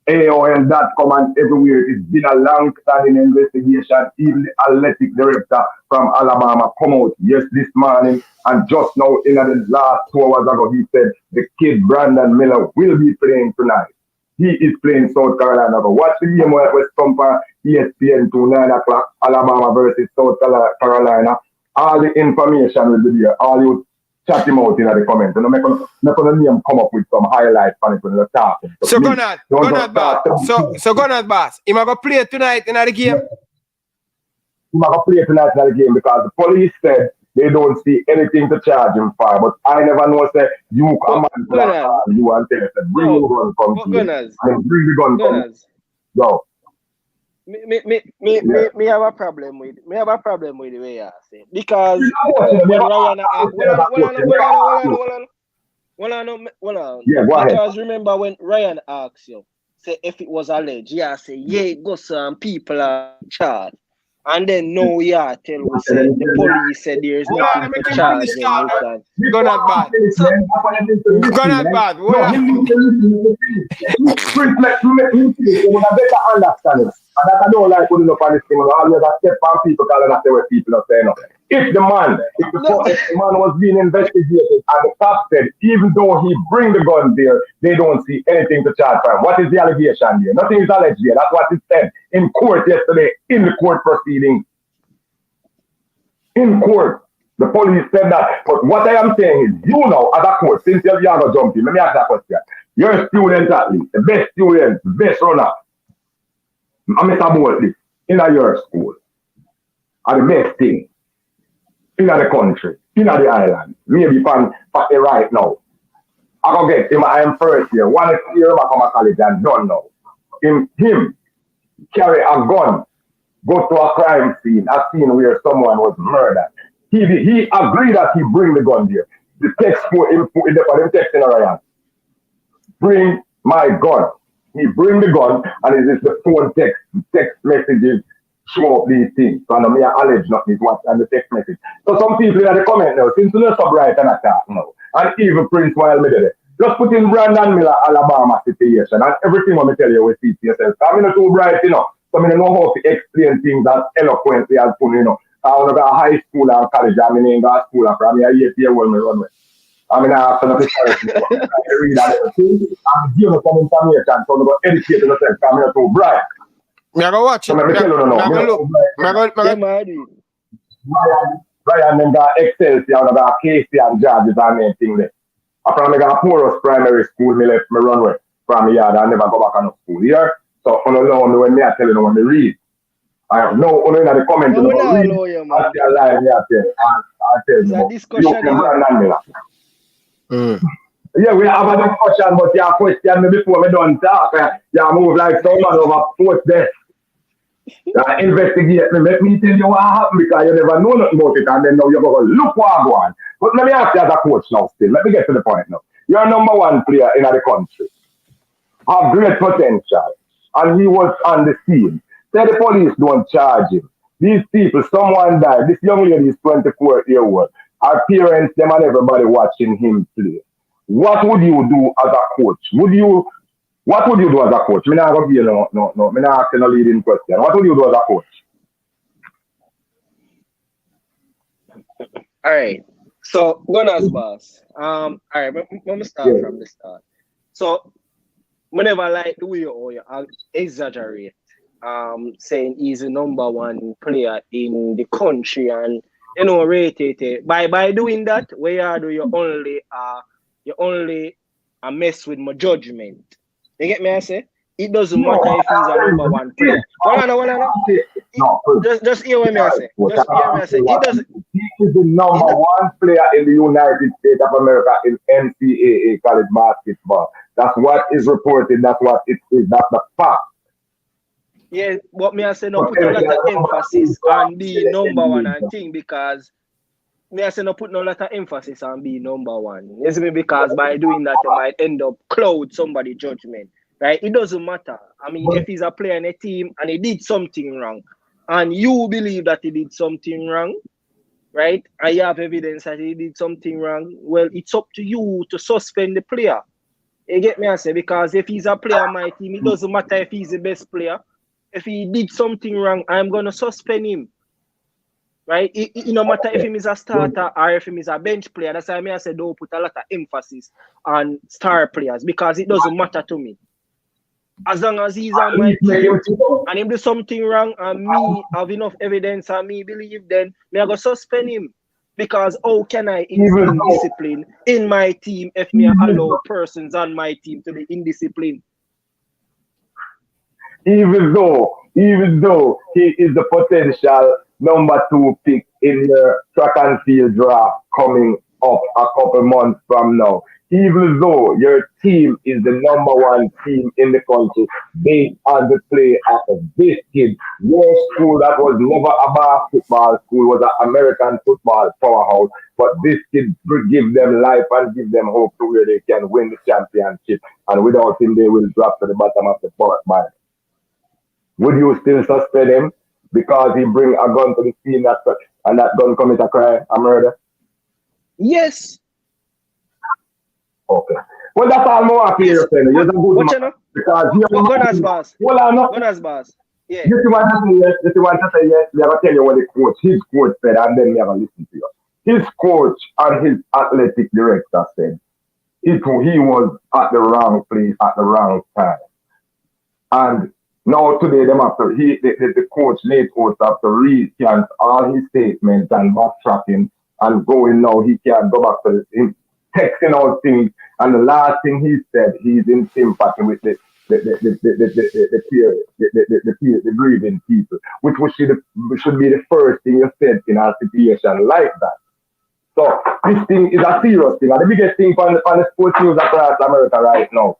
AOL.com, and everywhere. It's been a long-standing investigation. Even the athletic director from Alabama come out this morning, and just now, in the last 2 hours ago, he said the kid Brandon Miller will be playing tonight. He is playing South Carolina. But watch the game where West Stumper, ESPN to 9 o'clock, Alabama versus South Carolina. All the information will be there. All you chat him out in the comments. And I'm not going to name come up with some highlights on it when you're talking. So Gunnar Bass. So Gunnar Bass, he might go play tonight in the game? He might go play tonight in the game because the police said they don't see anything to charge him for. But I never know, say, you come and you and tell us, bring the gun from here. And bring the gun from here. Yo. Me have a problem with the way you say because when Ryan hold on. Yeah, go ahead. Because remember when Ryan asked you, say if it was alleged, say yeah, go some people are charged. And then no, tell me say the police said there's nothing to charge them. Go not bad. Go not bad. And that I don't like putting up on this thing. I always step on people calling and say what people are saying. If the man was being investigated and the cop said, even though he bring the gun there, they don't see anything to charge for him. What is the allegation there? Nothing is alleged there. That's what it said in court yesterday, in the court proceeding. In court, the police said that. But what I am saying is, you know, as a court, since you're going to jump in, let me ask that question. You're a student athlete, the best student, the best runner. I'm Mr. Boltley in your school are the best thing in the country, in the island. Maybe for right now. I go get him, I am first year. 1 year I come to college and done now. Him carry a gun, go to a crime scene, a scene where someone was murdered. He agreed that he bring the gun there. The text for him texting Ryan. Bring my gun. He bring the gun and it is the phone text messages show up these things. So I know me allege nothing is what and the text message. So some people in the comment now, since you're so bright and attack now, and even Prince while me there, just put in Brandon Miller, Alabama situation and everything what me tell you with see yourself. I'm not too bright, you know. So I don't know how to explain things as eloquently as you know. I want to go to high school and college, I mean in school and from here 8 years old me run with. I mean, I have to read that thing. I'm giving you some information, so I'm going to educate yourself. I'm not too bright. I'm going to watch it. I'm going to look. Ryan, then got Excelsior, and got Casey and George is our main thing there. After I got Porus Primary School, me left my runway from the yard and never go back on the school here. So, I don't know when I tell you when I read. I have no one in the comments. I tell you. Yeah, we have a discussion, but your question me before we don't talk. You move like someone over fourth desk. Investigate me, let me tell you what happened because you never know nothing about it, and then now you're going to look what I'm going. But let me ask you as a coach now still. Let me get to the point now. You're number 1 player in the country. have great potential, and he was on the scene. Say the police don't charge him. These people, someone died. This young lady is 24-year-old. Her parents, them and everybody watching him play. What would you do as a coach? What would you do as a coach? I'm not going to give you no. I'm not asking a leading question. What would you do as a coach? All right. So, Gunners boss. All right, let me start from the start. So, whenever like the way you exaggerate, saying he's the number one player in the country and rate it. By doing that, you only mess with my judgment. You get me? I say it doesn't matter if he's a number one player. Just hear what I say. Just hear what I say. It doesn't. He is the number one player in the United States of America in NCAA college basketball. That's what is reported. That's what it is. That's the fact. Yeah, what me I say no put a lot of emphasis on being number one and thing because me I say no put no lot of emphasis on being number one. It's me because by doing that you might end up cloud somebody's judgment. Right? It doesn't matter. I mean, if he's a player in a team and he did something wrong, and you believe that he did something wrong, right? And you have evidence that he did something wrong, well, it's up to you to suspend the player. You get me, I say? Because if he's a player on my team, it doesn't matter if he's the best player. If he did something wrong, I'm going to suspend him. Right? It no matter if he is a starter or if he is a bench player. That's why I say don't put a lot of emphasis on star players because it doesn't matter to me. As long as he's on my team and him do something wrong and me have enough evidence and me believe, then me I go suspend him. Because how can I instill discipline in my team if me allow persons on my team to be indisciplined? Even though he is the potential number 2 pick in your track and field draft coming up a couple months from now. Even though your team is the number 1 team in the country based on the play of this kid, your school that was never a basketball school was an American football powerhouse, but this kid will give them life and give them hope to where they can win the championship, and without him they will drop to the bottom of the fourth mile. Would you still suspend him because he bring a gun to the scene and that gun commit a crime, a murder? Yes. Okay. Well, that's all more up here, friend. You're a good man. Because Gunners boss. Hold on, no. Gunners boss. Yeah. You see what I say yes. You see what I say yes. We have to tell you what his coach said, and then we have to listen to you. His coach and his athletic director said he was at the wrong place at the wrong time. And now today, the coach Nate Oates have to recant all his statements and backtracking and going now. He can't go back to him texting out things. And the last thing he said, he's in sympathy with the grieving people, which should be the first thing you said in a situation like that. So this thing is a serious thing, and the biggest thing on the sports news across America right now.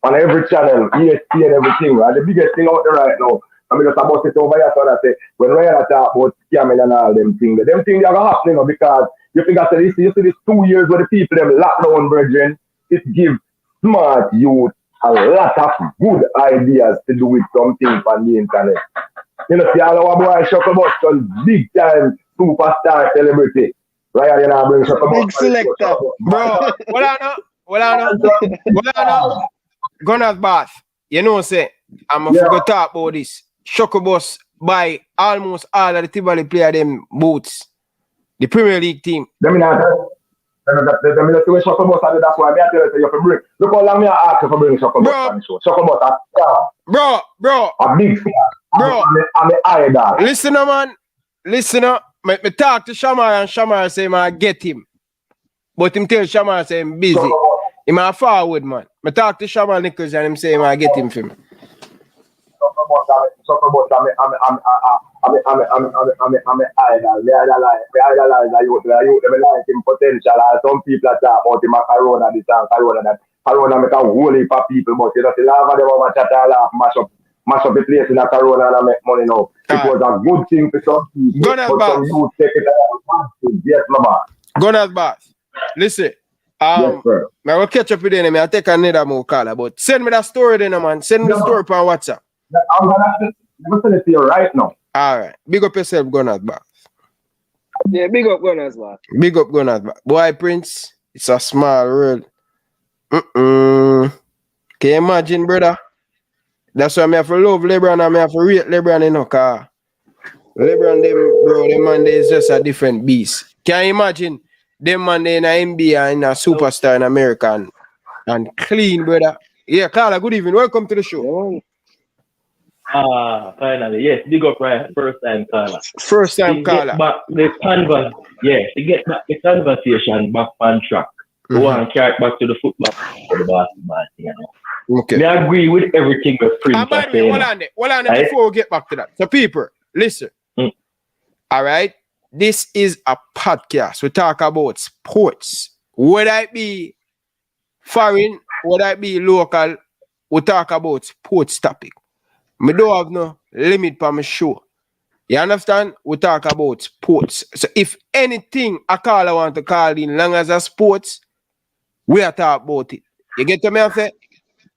On every channel, ESPN, everything, right? The biggest thing out there right now. I mean, just about it over here, so that say, when Ryan talk about scamming and all them things are going to happen, because you figure that you see this 2 years where the people them lock down, brethren, it gives smart youth a lot of good ideas to do with something on the internet. You know, see all our boy Shocklebus, big time superstar celebrity. Ryan, you know, bring Shocklebus. Big selector. Bro, hold on. Gunners boss, you know, say, I'm going to talk about this. Shocklebus buy almost all of the Tivoli player them boots. The Premier League team. Let me not see what Shocklebus did. That's why I tell you have to bring. Look how long I ask you for bring Shocklebus on the show. Shocklebus a star. Bro. A big star. Bro. I'm an idol. Listen, man. Listen, me talk to Shamar and Shamar say, I get him. But him tell Shamar say, I'm busy. He's a forward, man. I talk to Shamar Nichols and him say, I get him for me. I'm an idol. Me idolize the youth. The youth, they like him potential. And some people talk about him a corona this and corona that. Corona make a whole heap of people, but you know, the lava they want to chat and laugh, mash up the place in a corona and make money now. It was a good thing for some people, but some youth take it as a bad thing. Yes, my man. Gunners boss. Listen, Yes, sir. I will catch up with them. I'll take another more caller. But send me that story then, man. Send me the story on WhatsApp. I'm gonna send it to you right now. All right. Big up yourself, Gunners back. Yeah, big up Gunners back. Big up Gunners back. Boy, Prince, it's a small world. Can you imagine, brother? That's why I have to love LeBron and I have to rate LeBron in a car. LeBron, them, bro, them man, they is just a different beast. Can you imagine them man, they in a NBA and a superstar in America and clean, brother? Yeah, Carla, good evening. Welcome to the show. Finally, yes, big up Ryan, first time caller. First time caller. To get back the conversation back on track. We want to carry it back to the football, to the basketball thing, you know. Okay. I agree with everything that Prince by the way, hold on there, before we get back to that. So people, listen. All right. This is a podcast. We talk about sports. Whether it be foreign, whether it be local, we talk about sports topic. I don't have no limit for my show. You understand? We talk about sports. So if anything a caller want to call in long as a sports, we are talk about it. You get to me? I say,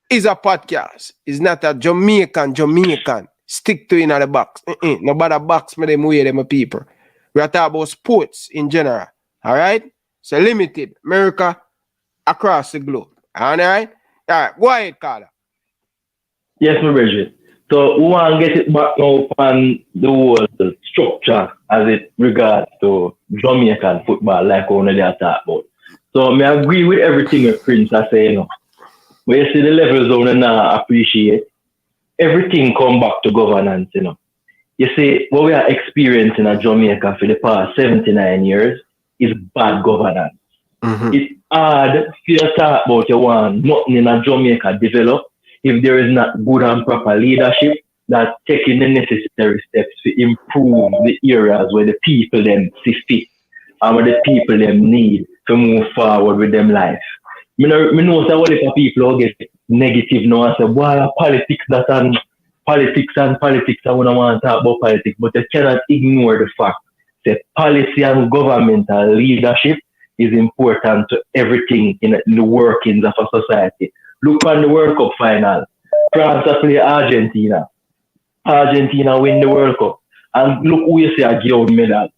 it's a podcast. It's not a Jamaican. Stick to in the box. Nobody box me them way, them people. We are talking about sports in general. All right? So limited. America across the globe. All right? All right. Go ahead, caller. Yes, my Bridget. So we want to get it back now on the whole structure as it regards to Jamaican football, like we already talked about. So I agree with everything that Prince has said, you know. But you see the levels of now appreciate. Everything come back to governance, you know. You see, what we are experiencing in Jamaica for the past 79 years is bad governance. It's hard for you to talk about you want nothing in Jamaica develop if there is not good and proper leadership that taking the necessary steps to improve the areas where the people them see fit and where the people them need to move forward with them life. I know that what if people get negative now and say, why politics and politics, I wouldn't want to talk about politics, but they cannot ignore the fact that policy and governmental leadership is important to everything in the workings of a society. Look on the World Cup final. France play Argentina. Argentina win the World Cup. And look who you see a gold medal.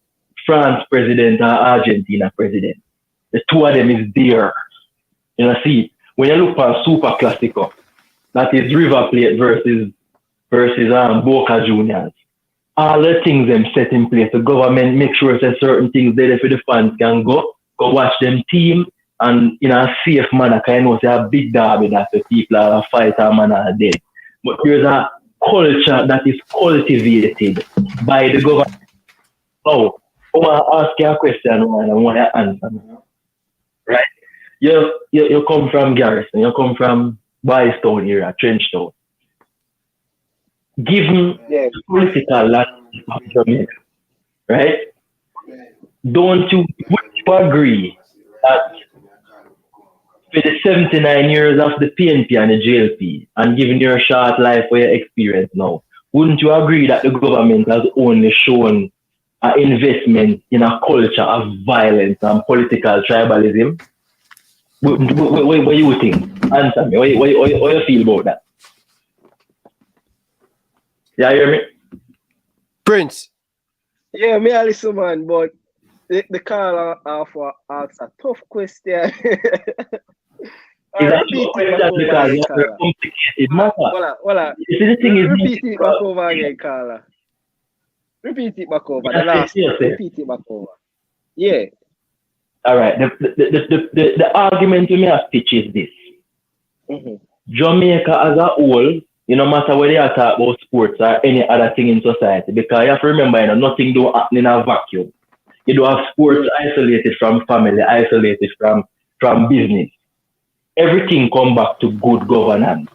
France president and Argentina president. The two of them is there. You know, see, when you look at Super Classico, that is River Plate versus Boca Juniors. All the things them set in place. The government make sure that certain things there for the fans can go watch them team and in a safe manner. Kind of say a big derby that the people are a fighter man are dead. But there's a culture that is cultivated by the government. Oh, I want to ask you a question and I want to answer. Right? You come from Garrison, you come from Bystown area, Trenchtown. Given the political landscape of Jamaica, right? Would you agree that for the 79 years of the PNP and the JLP, and given your short life or your experience now, wouldn't you agree that the government has only shown an investment in a culture of violence and political tribalism? What do you think? Answer me. What you feel about that? Yeah, you hear me? Prince. Yeah, me I listen, man, but the caller asks a tough question. Repeat it back over again, caller. Repeat it back over. The last one. Repeat it back over. Yeah. All right. The argument we may have pitched is this. Jamaica as a whole, no matter whether you talk about sports or any other thing in society, because you have to remember, nothing don't happen in a vacuum. You don't have sports isolated from family, isolated from business. Everything come back to good governance.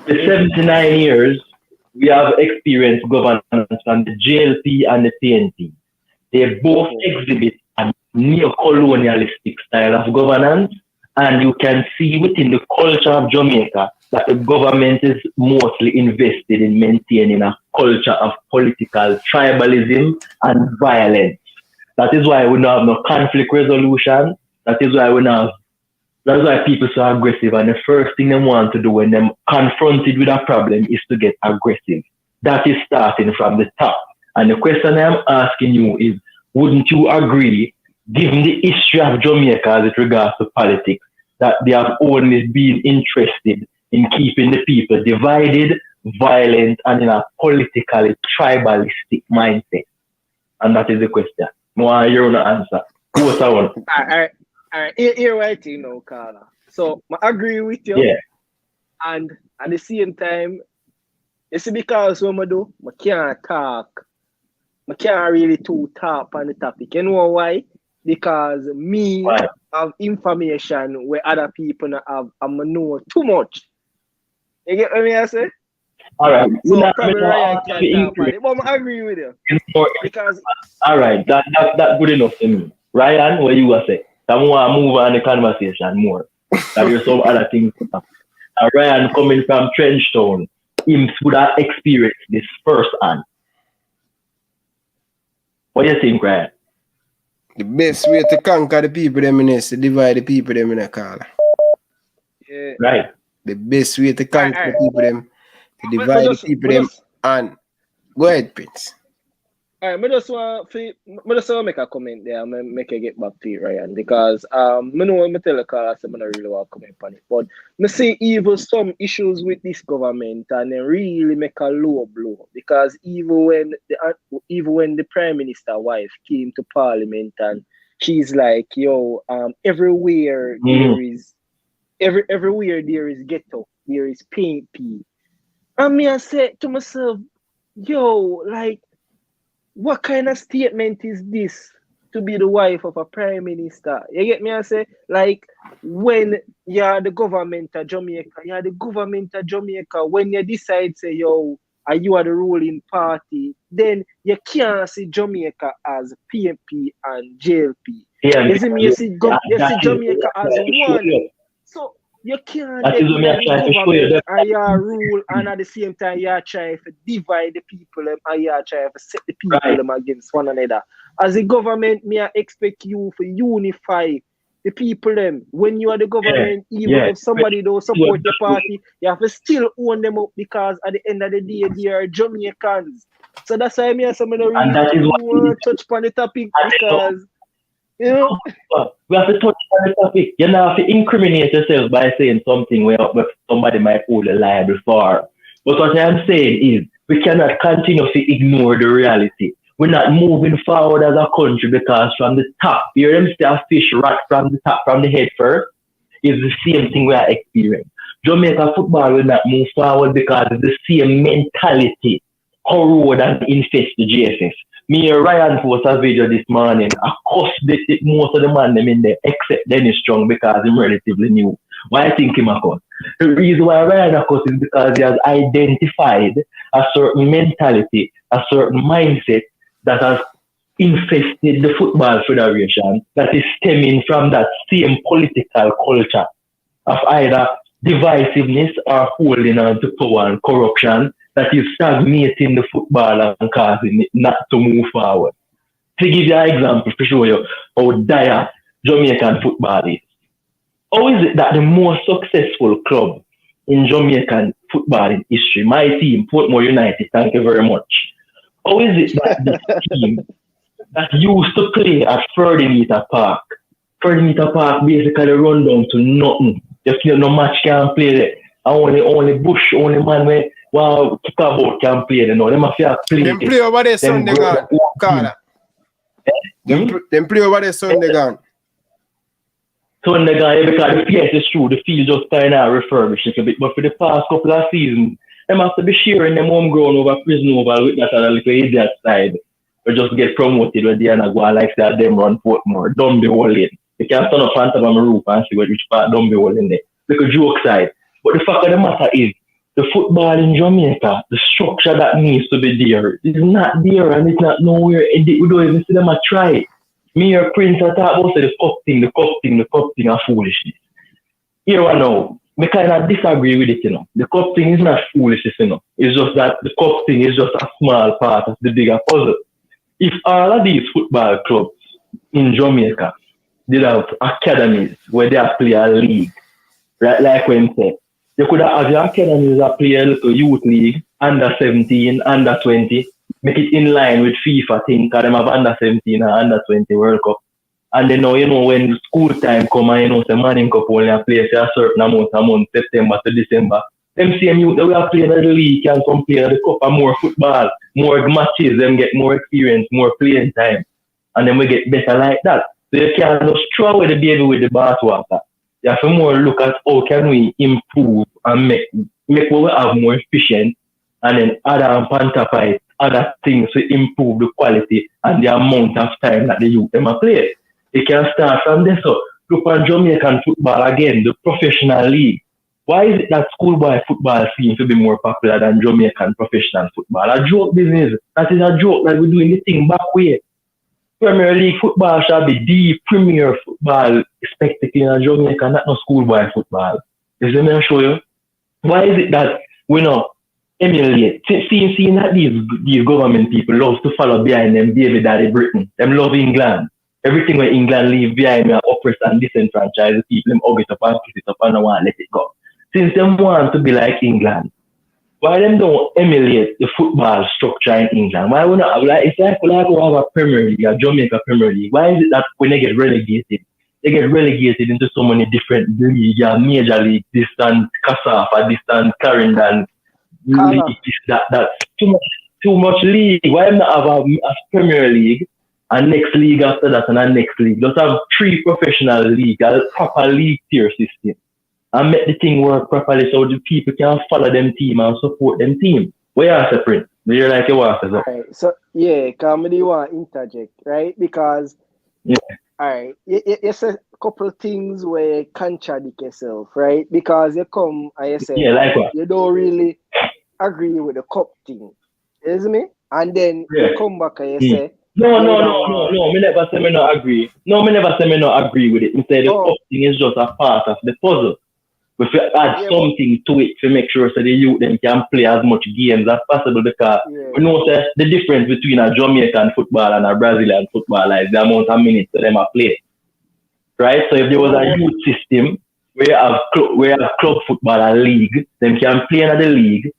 The 79 years, we have experienced governance from the JLP and the PNP. They both exhibit a neo-colonialistic style of governance, and you can see within the culture of Jamaica that the government is mostly invested in maintaining a culture of political tribalism and violence. That is why we don't have no conflict resolution. That is why we don't have That's why people so aggressive, and the first thing they want to do when they're confronted with a problem is to get aggressive. That is starting from the top. And the question I'm asking you is, wouldn't you agree, given the history of Jamaica as it regards to politics, that they have only been interested in keeping the people divided, violent, and in a politically tribalistic mindset? And that is the question. I want your own answer. What's that one? All right. Here right you know, Carla. So I agree with you. Yeah. And at the same time, you see, because when I do, I can't talk. I can't really talk on the topic. You know why? Because me have information where other people not have, and I know too much. You get what I say? All right. So probably Ryan can talk about it. But I agree with you. Because all right, that's good enough to me. Ryan, what you want to say? I want to move on the conversation more. There's some other things. Ryan coming from Trenchtown, him would have experienced this firsthand. What do you think, Ryan? The best way to conquer the people them is to divide the people them in a Carla. Yeah. Right. The best way to conquer the people them, to divide the people them, and go ahead, Prince. All right, I just want to make a comment there and make it get back to you, Ryan, because I know when I tell the Carla, I don't really want to comment on it, but I see even some issues with this government and they really make a low blow, because even when the Prime Minister wife came to Parliament and she's like, yo, everywhere there is ghetto, there is paint pee. And me I said to myself, yo, like, what kind of statement is this to be the wife of a prime minister? You get me? I say, like, when you're the government of Jamaica, when you decide, say, yo, you are the ruling party, then you can't see Jamaica as PMP and JLP. Yeah, you see me? You see Jamaica as one. So you can't get the government and you rule, and at the same time you try to divide the people and you try to set the people against one another. As a government, me I expect you to unify the people them. When you are the government, even if somebody don't support the party, you have to still own them up, because at the end of the day they are Jamaicans. So that's why me and some of the reason want to touch upon the topic, because you know, we have to touch on the topic. You know, have to incriminate yourself by saying something where somebody might hold a liable for. But what I'm saying is, we cannot continue to ignore the reality. We're not moving forward as a country, because from the top, you hear them say a fish right from the top, from the head first, is the same thing we are experiencing. Jamaica football will not move forward because it's the same mentality corrode and infest the JFF. Me and Ryan post a video this morning. I cussed most of the man them in there, except Dennis Strong, because he's relatively new. Why I think him a cuss? The reason why Ryan a cuss is because he has identified a certain mentality, a certain mindset that has infested the Football Federation, that is stemming from that same political culture of either divisiveness or holding on to power and corruption, that is stagnating the football and causing it not to move forward. To give you an example to show you how dire Jamaican football is. How is it that the most successful club in Jamaican football in history, my team, Portmore United, thank you very much. How is it that this team that used to play at 30-meter Park basically run down to nothing? You feel no match can play there. Only Bush, only man where wow, kick about can play there. No, them have to play. Them play over there Sunday gone. Carla. Them play over there Sunday gone. Sunday gone, because the PS is true, the field just kind of refurbished a little bit. But for the past couple of seasons, them have to be sharing them homegrown over prison over with that little idiot side. They just get promoted when they are not going like that, them run Portmore. Don't be holding. You can't stand up on top of my roof and see which part don't be holding there. Look a joke side. But the fact of the matter is, the football in Jamaica, the structure that needs to be there, is not there and it's not nowhere. We don't even see them try. Me or Prince are talking about the cup thing are foolishness. Here I know, we kind of disagree with it, you know. The cup thing is not foolishness, you know. It's just that the cup thing is just a small part of the bigger puzzle. If all of these football clubs in Jamaica, did have academies where they play a league, right? Like when say, you could have your academies that play a little youth league, under 17, under 20, make it in line with FIFA thing, because them have under 17 and under 20 World Cup. And then now, when the school time come and, the Manning Cup only play for a certain amount of months, September to December, them same youth that we are playing in the league can come play the cup and more football, more matches, them get more experience, more playing time. And then we get better like that. So you can't just throw away the baby with the bathwater. You have to more look at how can we improve and make what we have more efficient, and then other other things to improve the quality and the amount of time that the youth them play. You can start from there. So look at Jamaican football again, the professional league. Why is it that schoolboy football seems to be more popular than Jamaican professional football? A joke business. That is a joke that we're doing the thing back way. Premier League football shall be the premier football spectacle in Jamaica, not no schoolboy football. Is let me show you? Why is it that we not emulate? Seeing that these government people love to follow behind them baby daddy Britain. Them love England. Everything where England leave behind me oppress and disenfranchise the people, them hug it up and kiss it up and don't want to let it go. Since them want to be like England, why them don't emulate the football structure in England? Why we not it's like we have a Premier League, a Jamaica Premier League. Why is it that when they get relegated into so many different leagues, major league, distant Kasafa, distant Clarendon, league, that's too much league. Why not have a Premier League, a next league after that, and a next league? Just have 3 professional leagues, a proper league tier system, and make the thing work properly so the people can follow them team and support them team. Where you are separate? Do you like your work as well? Right. So yeah, comedy want to interject, right? Because alright, you say a couple of things where you contradict yourself, right? Because you come and you say like what? you don't really agree with the cup thing. You see me? And then you come back and you say No. Me never say me not agree. No, me never say me not agree with it. Me say the cup thing is just a part of the puzzle. We should add something to it to make sure so the youth them can play as much games as possible, because we know that the difference between a Jamaican football and a Brazilian football is the amount of minutes that them are play. Right? So if there was a youth system where you have club football and league, them can play in the league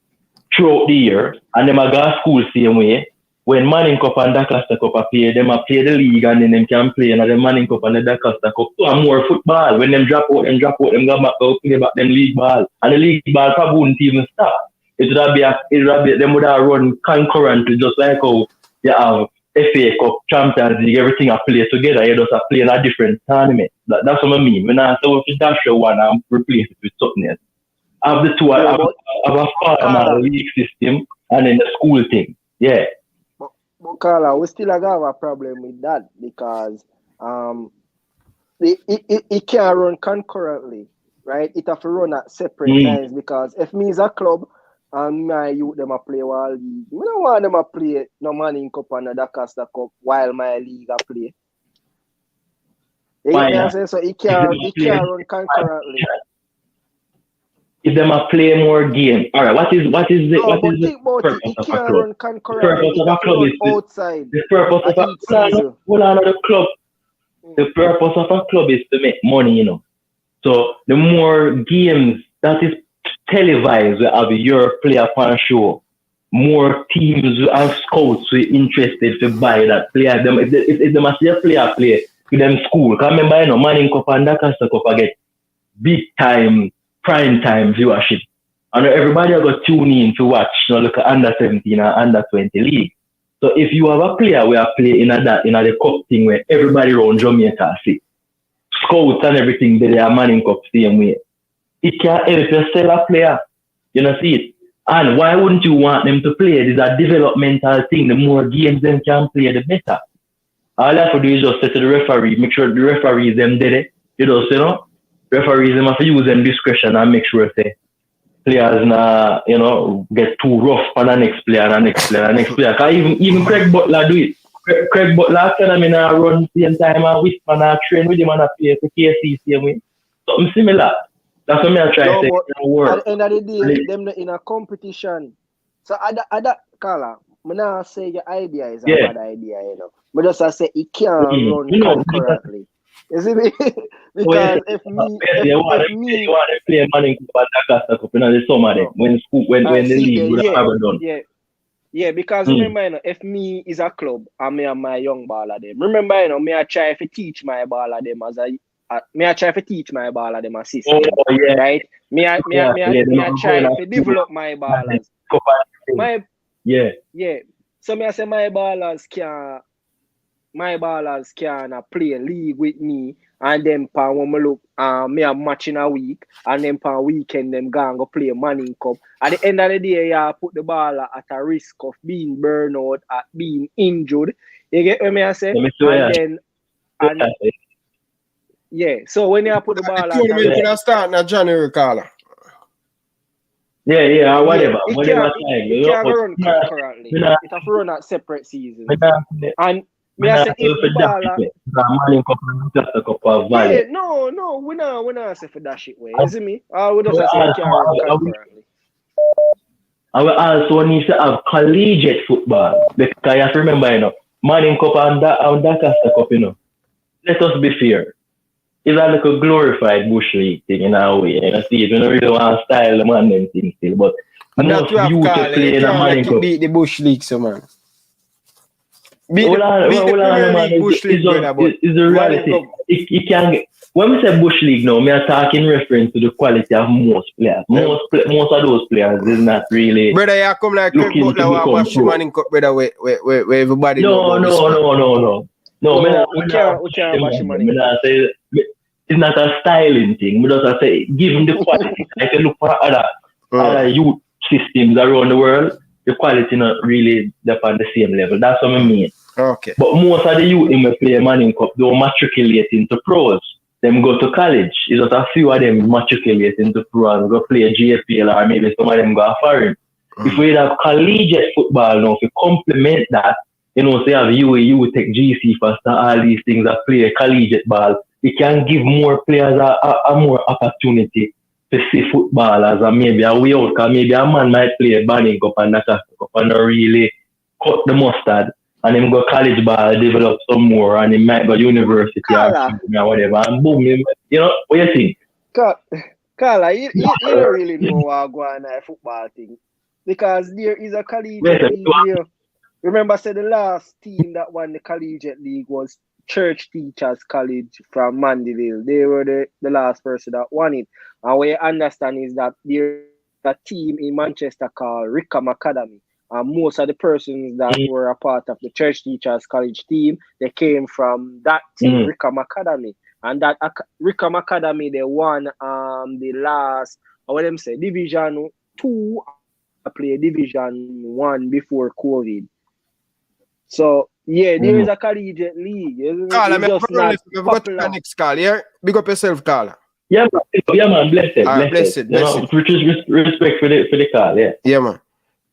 throughout the year, and them go to school same way. When Manning Cup and Dakasta Cup appear, them play the league and then them can play in the Manning Cup and the Dakasta Cup. So more football. When them drop out, them go back out, play back them league ball. And the league ball probably wouldn't even stop. It would be them would have run concurrently, just like how you have FA Cup, Champions League, everything I play together. You just play in a different tournament. That's what I mean. When I say if you dash your one and replace it with something else. I have the two, I have a farm league system and then the school thing. Yeah. But Carla, we still have a problem with that because it can't run concurrently, right? It have to run at separate times, because if me is a club and my youth them a play one league, I don't want them to play no Manning Cup and the Dakasta Cup while my league a play. You know what I'm saying? So it can't run concurrently. If them a play more game. All right, what is the purpose of a club? The purpose of a club is outside. The purpose of a club is to make money, you know. So the more games that is televised, we have your player fan show, more teams and scouts who are interested to buy that player. Them if them a see a player play with them school. Because remember, you know, Manning Cup and Dakasta Cup I get big time, prime time viewership. And everybody got tune in to watch, you know, look at under 17 and under 20 league. So if you have a player we are playing in the cup thing where everybody around Jamaica see, scouts and everything, they are Manning Cup same way. It can help you sell a player. You know, see it. And why wouldn't you want them to play? It is a developmental thing. The more games them can play, the better. All you have to do is just say to the referee, make sure the referees them did it. You know, referees them have to use them discretion and make sure say players not, you know, get too rough on the next player and the next player and the next player. Because even Craig Butler do it. Craig Butler academy now run the same time and Wisp and train with him and play for KC same way. Something similar. That's what I try to say. At the end of the day, them in a competition. So other Carla, I'm not say your idea is a bad idea, you know. But just I say it can't run concurrently. You see me? Because if me, They want to play Manning Cup and Augusta Cup in the summer then, when the league would have ever done. Yeah, because remember, you know, if me is a club and me and my young baller them, remember, you know, me I try to teach my baller them as a system, right? Me I try to develop my ballers. So me I say my ballers can play league with me, and then when me look me a match in a week, and then per weekend them go play Manning Cup. At the end of the day, you put the baller at a risk of being burned out, at being injured. You get what me I say? So when you put the baller the tournament can start in January, Carla. Yeah, whatever. It can't run concurrently. It have to run at separate seasons. And me I say if the baller no, we not say for that shit way. You see me? We just say it can't run concurrently. And we also need to have collegiate football, because you have to remember, you know, Manning Cup and Augusta Cup, you know. Let us be fair. It's a like a glorified bush league thing in a way. You see, you don't really want to style the man them thing still, but and most you youth to play in a Manning Cup. Beat the bush league, so man. Beat the bush league, is the reality. It can get, when we say bush league now, we are talking reference to the quality of most players. Most of those players is not really. Brother, you come like Craig Butler and watch the Manning Cup, brother, where everybody No, we can't watch the Manning Cup. It's not a styling thing. We just say give him the quality. Like you look for other youth systems around the world, the quality not really up on the same level. That's what I mean. Okay. But most of the youth in the play Manning Cup don't matriculate into pros. Them go to college. It's just a few of them matriculate into pro and go play a JFL, or maybe some of them go foreign. If we have collegiate football now, if we complement that, you know, say have you take GC first, all these things that play collegiate ball, it can give more players a more opportunity to see football as a maybe a way out, because maybe a man might play a Manning Cup and Augusta Cup and not really cut the mustard, and him go college ball, develop some more, and he might go university or whatever, and boom, you know, what you think? Carla, you don't really know what going on in football thing, because there is a collegiate league here. Remember, the last team that won the collegiate league was Church Teachers College from Mandeville. They were the last person that won it. And what you understand is that there's a team in Manchester called Rickham Academy. And most of the persons that were a part of the Church Teachers College team, they came from that team, Rickham Academy. And that Rickham Academy, they won the last, Division 2, play Division 1 before COVID. So, yeah, there is a collegiate league. Carla, I'm going to go to the next call, yeah? Big up yourself, Carla. Yeah, man, blessed. Blessed. You know, respect for the call, yeah. Yeah, man.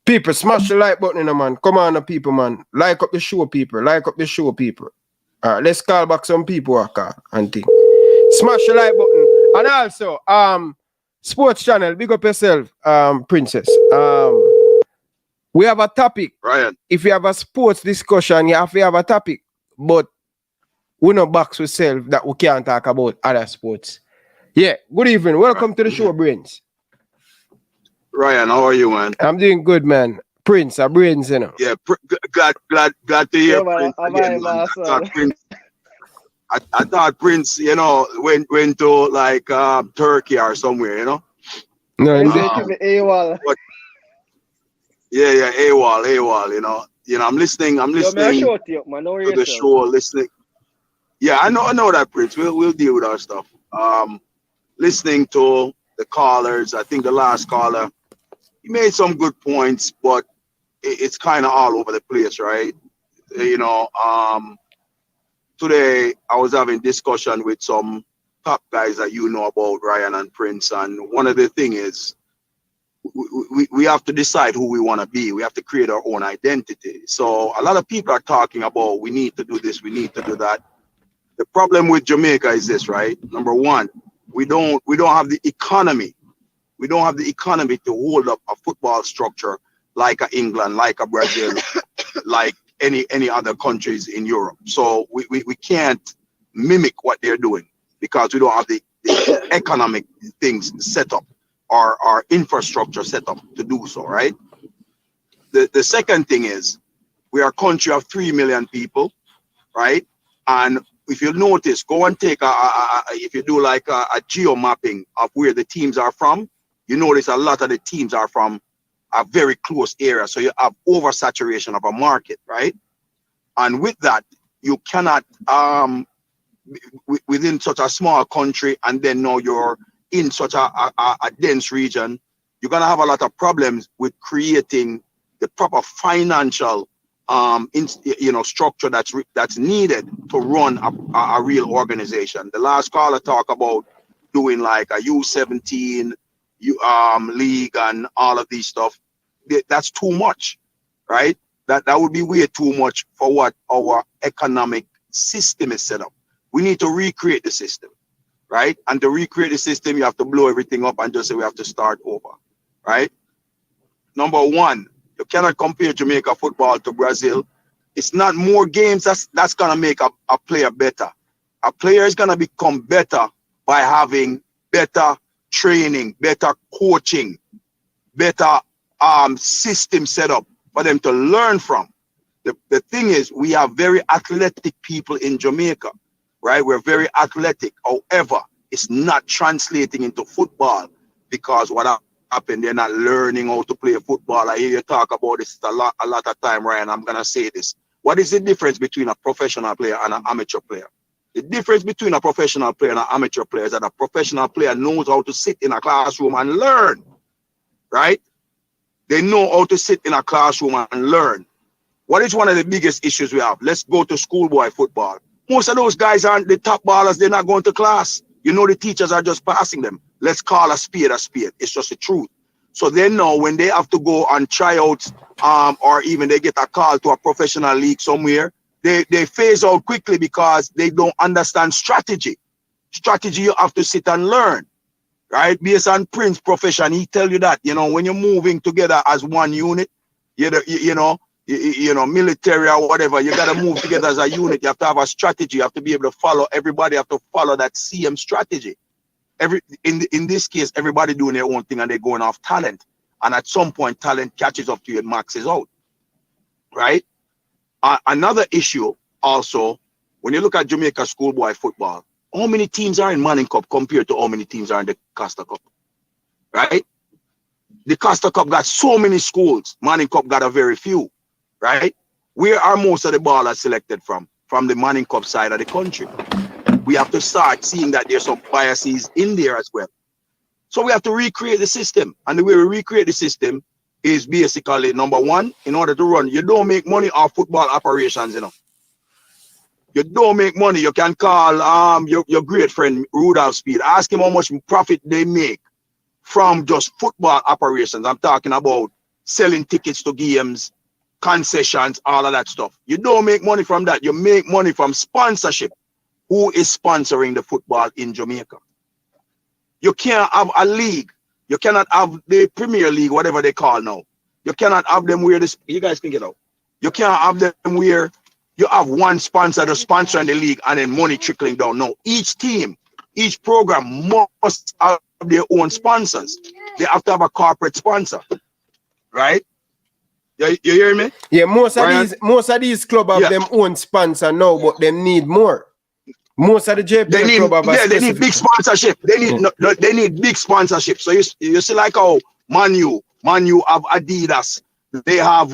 People, smash the like button, man. Come on, people, man. Like up the show, people. All right, let's call back some people, and think. Smash the like button. And also, sports channel, big up yourself, Princess. We have a topic. Ryan. If you have a sports discussion, you have to have a topic. But we no box ourselves that we can't talk about other sports. Yeah, good evening. Welcome to the show, Brains. Ryan, how are you, man? I'm doing good, man. Prince, Brains, you know. Yeah, glad to hear Prince again, man. I thought Prince, you know, went to like Turkey or somewhere, you know. No, yeah, AWOL, you know. I'm listening to the show, listening. Yeah, I know that, Prince. We'll deal with our stuff. Listening to the callers, I think the last caller, he made some good points, but it's kind of all over the place, right? You know, today I was having discussion with some top guys that you know about, Ryan and Prince, and one of the things is we have to decide who we want to be. We have to create our own identity. So a lot of people are talking about we need to do this, we need to do that. The problem with Jamaica is this, right? Number one, we don't have the economy. We don't have the economy to hold up a football structure like a England, like a Brazil, like any other countries in Europe. So we can't mimic what they're doing because we don't have the economic things set up or our infrastructure set up to do so, right? The second thing is we are a country of 3 million people, right? And if you notice, go and take if you do like a geo mapping of where the teams are from, you notice a lot of the teams are from a very close area. So you have oversaturation of a market, right? And with that, you cannot, within such a small country, and then now you're in such a dense region, you're gonna have a lot of problems with creating the proper financial structure that's needed to run a real organization. The last caller talked about doing like a U17 league and all of these stuff. That's too much, right? That would be way too much for what our economic system is set up. We need to recreate the system, right? And to recreate the system, you have to blow everything up and just say we have to start over, right? Number one, you cannot compare Jamaica football to Brazil. It's not more games that's gonna make a player better. A player is gonna become better by having better training, better coaching, better system set up for them to learn from. The thing is, we have very athletic people in Jamaica, right? We're very athletic. However, it's not translating into football because what happened, they're not learning how to play football. I hear you talk about this a lot of time, Ryan. I'm gonna say this. What is the difference between a professional player and an amateur player? The difference between a professional player and an amateur player is that a professional player knows how to sit in a classroom and learn, right? They know how to sit in a classroom and learn. What is one of the biggest issues we have? Let's go to schoolboy football. Most of those guys aren't the top ballers. They're not going to class. You know, the teachers are just passing them. Let's call a spade a spade. It's just the truth. So they know when they have to go on tryouts, or even they get a call to a professional league somewhere, they phase out quickly because they don't understand strategy. Strategy you have to sit and learn, right? Based on Prince's profession, he tell you that, you know, when you're moving together as one unit, you know, military or whatever, you got to move together as a unit. You have to have a strategy. You have to be able to follow. Everybody have to follow that CM strategy. In this case, everybody doing their own thing and they're going off talent. And at some point, talent catches up to you and maxes out, right? Another issue also, when you look at Jamaica schoolboy football, how many teams are in Manning Cup compared to how many teams are in the Costa Cup, right? The Costa Cup got so many schools. Manning Cup got a very few, right? Where are most of the ballers selected from? From the Manning Cup side of the country. We have to start seeing that there's some biases in there as well. So we have to recreate the system. And the way we recreate the system is basically, number one, in order to run, you don't make money off football operations, you know. You don't make money. You can call your great friend Rudolph Speed. Ask him how much profit they make from just football operations. I'm talking about selling tickets to games, concessions, all of that stuff. You don't make money from that. You make money from sponsorship. Who is sponsoring the football in Jamaica? You can't have a league. You cannot have the Premier League, whatever they call now. You cannot have them where this, you guys can get out. You can't have them where you have one sponsor that's sponsoring the league and then money trickling down. No, each team, each program must have their own sponsors. They have to have a corporate sponsor, right? You hear me? Yeah, most of these clubs have them own sponsor now, but they need more. Most of the JFF club have they need big sponsorship. They need big sponsorship. So you see like how Man U have Adidas. They have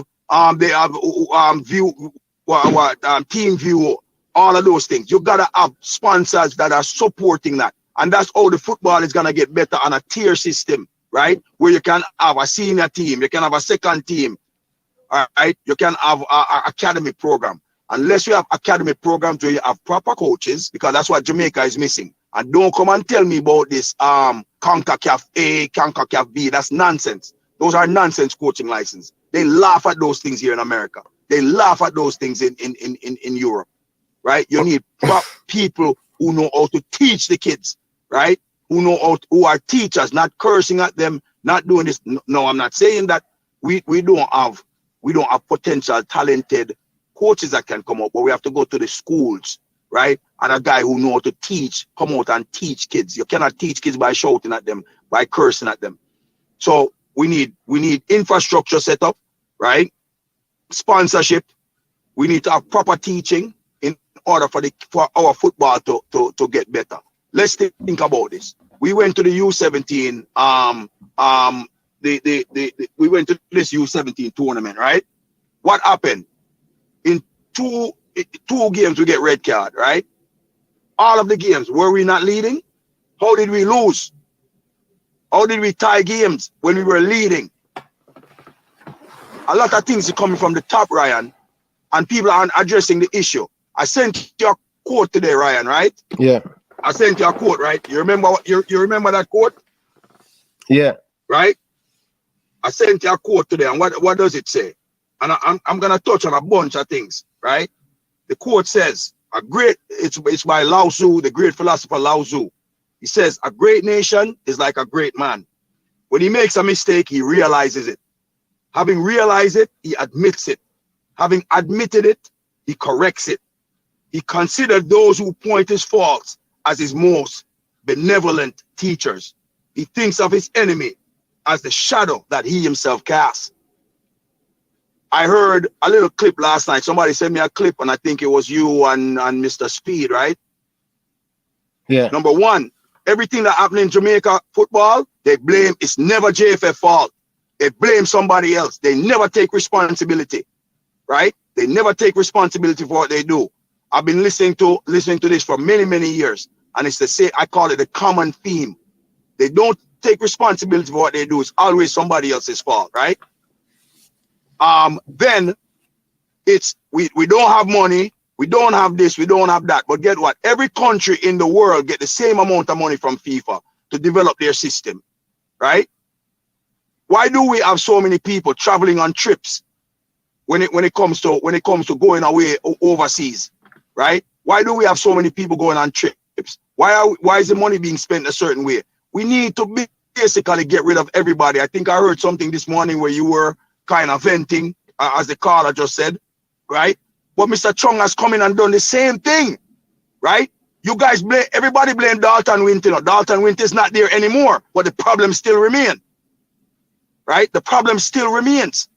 Team View, all of those things. You gotta have sponsors that are supporting that. And that's how the football is gonna get better on a tier system, right? Where you can have a senior team, you can have a second team, all right? You can have a academy program. Unless you have academy programs where you have proper coaches, because that's what Jamaica is missing. And don't come and tell me about this CONCACAF A, CONCACAF B. That's nonsense. Those are nonsense coaching licenses. They laugh at those things here in America. They laugh at those things in Europe, right? You need people who know how to teach the kids, right? Who are teachers, not cursing at them, not doing this. No, I'm not saying that we don't have potential, talented coaches that can come up, but we have to go to the schools, right? And a guy who know how to teach, come out and teach kids. You cannot teach kids by shouting at them, by cursing at them. So we need infrastructure set up, right? Sponsorship. We need to have proper teaching in order for our football to get better. Let's think about this. We went to the U17. We went to this U17 tournament, right? What happened? In two games, we get red card, right? All of the games, were we not leading? How did we lose? How did we tie games when we were leading? A lot of things are coming from the top, Ryan, and people aren't addressing the issue. I sent you a quote today, Ryan, right? Yeah. I sent you a quote, right? You remember you remember that quote? Yeah. Right? I sent you a quote today, and what does it say? And I'm gonna touch on a bunch of things, right? The quote says, it's by Lao Tzu, the great philosopher Lao Tzu. He says, a great nation is like a great man. When he makes a mistake, he realizes it. Having realized it, he admits it. Having admitted it, he corrects it. He considered those who point his faults as his most benevolent teachers. He thinks of his enemy as the shadow that he himself casts. I heard a little clip last night. Somebody sent me a clip, and I think it was you and Mr. Speed, right? Yeah. Number one, everything that happened in Jamaica football, they blame, it's never JFF fault. They blame somebody else. They never take responsibility, right? They never take responsibility for what they do. I've been listening to this for many, many years, and it's the same. I call it a common theme. They don't take responsibility for what they do. It's always somebody else's fault, right? Then it's we don't have money, we don't have this, we don't have that. But get what? Every country in the world get the same amount of money from FIFA to develop their system, right? Why do we have so many people traveling on trips when it comes to going away overseas, right? Why do we have so many people going on trips? Why is the money being spent a certain way? We need to basically get rid of everybody. I think I heard something this morning where you were kind of venting, as the caller just said, right? But Mr. Chung has come in and done the same thing, right? You guys blame, everybody blame Dalton Winter. No, Dalton Winter is not there anymore, but the problem still remains, right? The problem still remains.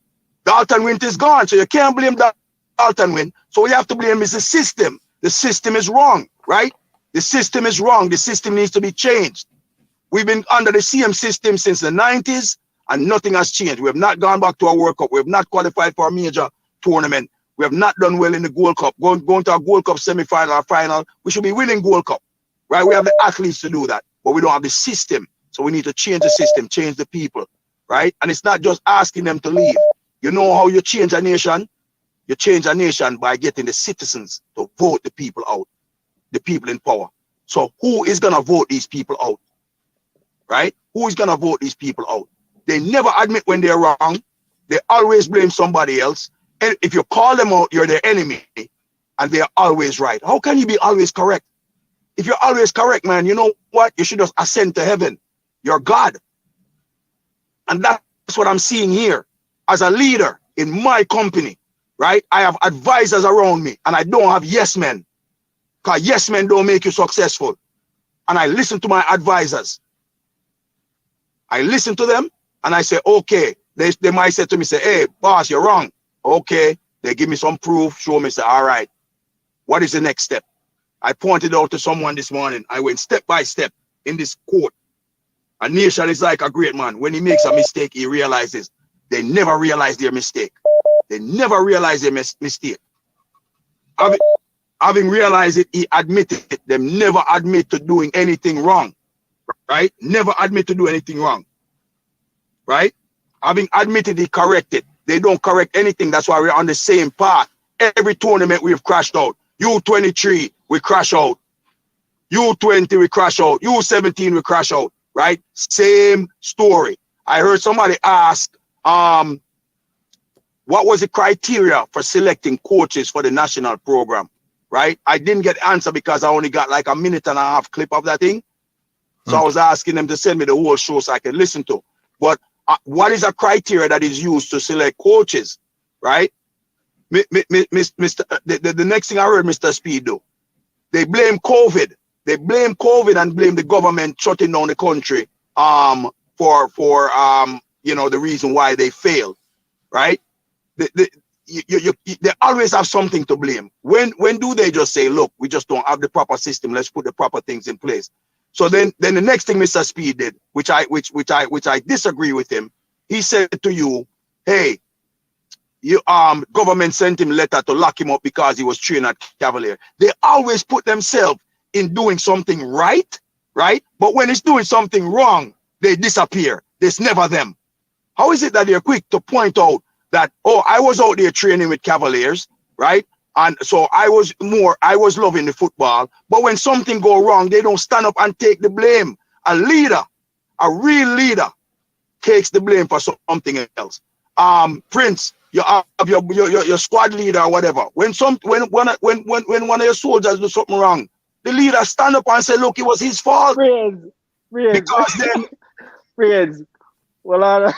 Dalton Winter is gone, so you can't blame Dalton Winter. So we have to blame is the system. The system is wrong, right? The system is wrong. The system needs to be changed. We've been under the same system since the 90s, and nothing has changed. We have not gone back to a World Cup. We have not qualified for a major tournament. We have not done well in the Gold Cup. Going to a Gold Cup semi-final or final, we should be winning Gold Cup, right? We have the athletes to do that, but we don't have the system. So we need to change the system, change the people, right? And it's not just asking them to leave. You know how you change a nation? You change a nation by getting the citizens to vote the people out, the people in power. So who is going to vote these people out, right? Who is going to vote these people out? They never admit when they're wrong. They always blame somebody else. And if you call them out, you're their enemy, and they're always right. How can you be always correct? If you're always correct, man, you know what? You should just ascend to heaven. You're God. And that's what I'm seeing here. As a leader in my company, right? I have advisors around me, and I don't have yes men. Because yes men don't make you successful. And I listen to my advisors. I listen to them, and I say, okay. They might say to me, say, hey, boss, you're wrong. Okay. They give me some proof, show me, say, all right, what is the next step? I pointed out to someone this morning. I went step by step in this quote. A nation is like a great man. When he makes a mistake, he realizes. They never realize their mistake. They never realize their mistake. Having realized it, he admitted it. They never admit to doing anything wrong, right? Never admit to do anything wrong, right? Having admitted, he corrected. They don't correct anything. That's why we're on the same path. Every tournament we've crashed out. U23, we crash out. U20, we crash out. U17, we crash out, right? Same story. I heard somebody ask, what was the criteria for selecting coaches for the national program, right? I didn't get the answer because I only got like a minute and a half clip of that thing. So I was asking them to send me the whole show so I can listen to. But what is a criteria that is used to select coaches, right? The next thing I heard Mr. Speed do, They blame COVID. They blame COVID and blame the government shutting down the country for you know, the reason why they failed, right? They always have something to blame. When do they just say, look, we just don't have the proper system, let's put the proper things in place? So then the next thing Mr. Speed did, which I disagree with him, he said to you, hey, you government sent him a letter to lock him up because he was training at Cavalier. They always put themselves in doing something right? But when it's doing something wrong, they disappear. It's never them. How is it that they're quick to point out that, oh, I was out there training with Cavaliers, right? And so I was loving the football. But when something go wrong, they don't stand up and take the blame. A leader, a real leader, takes the blame for something else. Prince, you have your squad leader or whatever. When one of your soldiers do something wrong, the leader stand up and say, look, it was his fault. Because then Friends, well,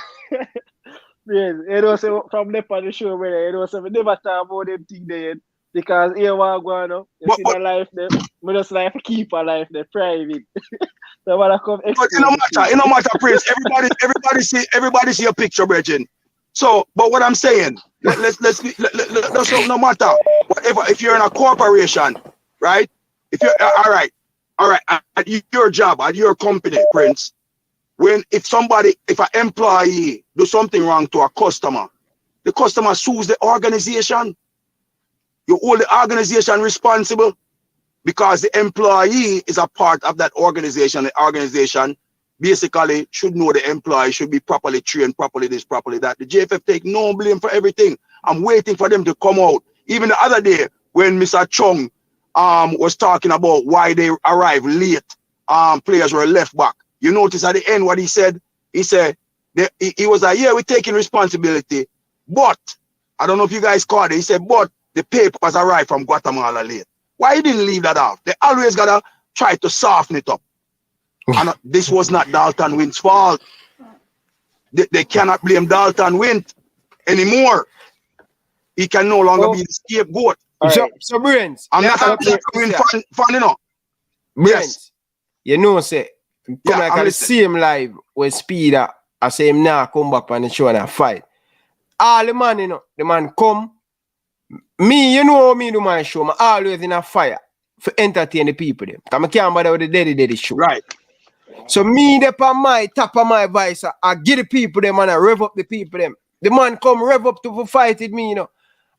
friends, it was from the on the show where it was never talk about them thing there because here we go now. You see the life there, we just like to keep our life there private. So when I come, but it no matter, Prince. Everybody see a picture, Bridget. So, but what I'm saying, let's no matter whatever. If you're in a corporation, right? If you're all right, at your job, at your company, Prince. If an employee do something wrong to a customer, the customer sues the organization. You hold the organization responsible because the employee is a part of that organization. The organization basically should know the employee should be properly trained, properly this, properly that. The JFF take no blame for everything. I'm waiting for them to come out. Even the other day when Mr. Chung was talking about why they arrived late, players were left back. You notice at the end what he said? He said, he was like, yeah, we're taking responsibility. But, I don't know if you guys caught it. He said, but the papers arrived from Guatemala late. Why he didn't leave that off? They always got to try to soften it up. And this was not Dalton Wint's fault. They cannot blame Dalton Wint anymore. He can no longer be the scapegoat. So Brains. I'm not a Dalton Wint fan, you know. Brains. Yes. You know, say, come like I see him live with Speed. I say him now come back on the show and I fight. All the man, you know, the man come. Me, you know me do my show. I'm always in a fire for entertain the people. Because I can't bother with the daddy show. Right. So me, on my top of my voice, I give the people them and I rev up the people them. The man come rev up to fight with me, you know.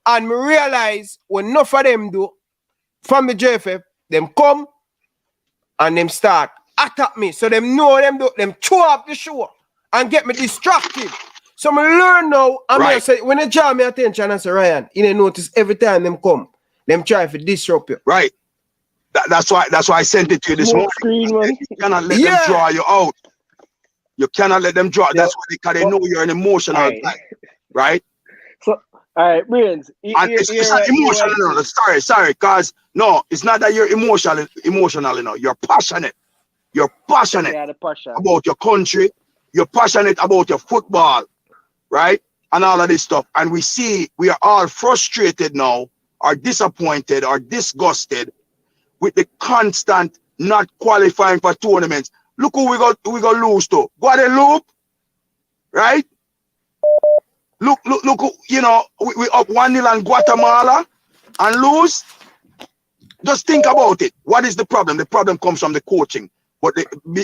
And me realize when enough of them do, from the JFF, them come and them start attack me. So them know them chew up the show and get me distracted. So I learn now, and say, when they draw me attention, I say, Ryan, you didn't notice every time them come, them try to disrupt you. Right. That's why I sent it to you this morning. You cannot let them draw you out. You cannot let them draw. That's why they know you're an emotional guy. Right? So, all right, Brains. It's not emotional, no. Sorry, because no, it's not that you're emotional, you know. You're passionate. You're passionate about your country. You're passionate about your football, right? And all of this stuff. And we are all frustrated now, or disappointed, or disgusted with the constant not qualifying for tournaments. Look who we got lose to. Guadeloupe, right? Look, you know, we up 1-0 on Guatemala and lose. Just think about it. What is the problem? The problem comes from the coaching. But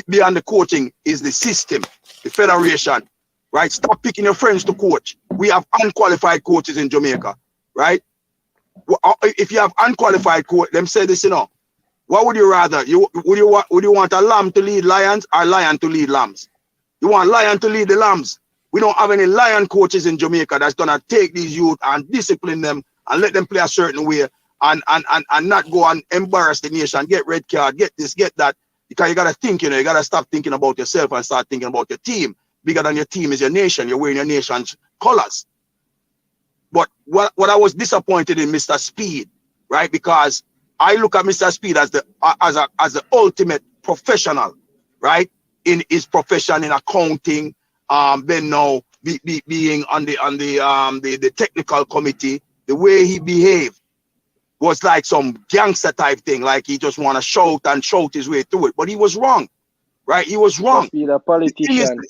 beyond the coaching is the system, the federation, right? Stop picking your friends to coach. We have unqualified coaches in Jamaica, right? If you have unqualified coach, them say this, you know, what would you rather? Would you want a lamb to lead lions or a lion to lead lambs? You want lion to lead the lambs. We don't have any lion coaches in Jamaica that's gonna take these youth and discipline them and let them play a certain way and not go and embarrass the nation, get red card, get this, get that. Because you gotta think, you know, you gotta stop thinking about yourself and start thinking about your team. Bigger than your team is your nation. You're wearing your nation's colors. But what I was disappointed in Mr. Speed, right? Because I look at Mr. Speed as the ultimate professional, right? In his profession in accounting, then now being on the technical committee, the way he behaved, was like some gangster type thing, like he just want to shout and shout his way through it. But he was wrong, right? He was wrong. Just be the politician.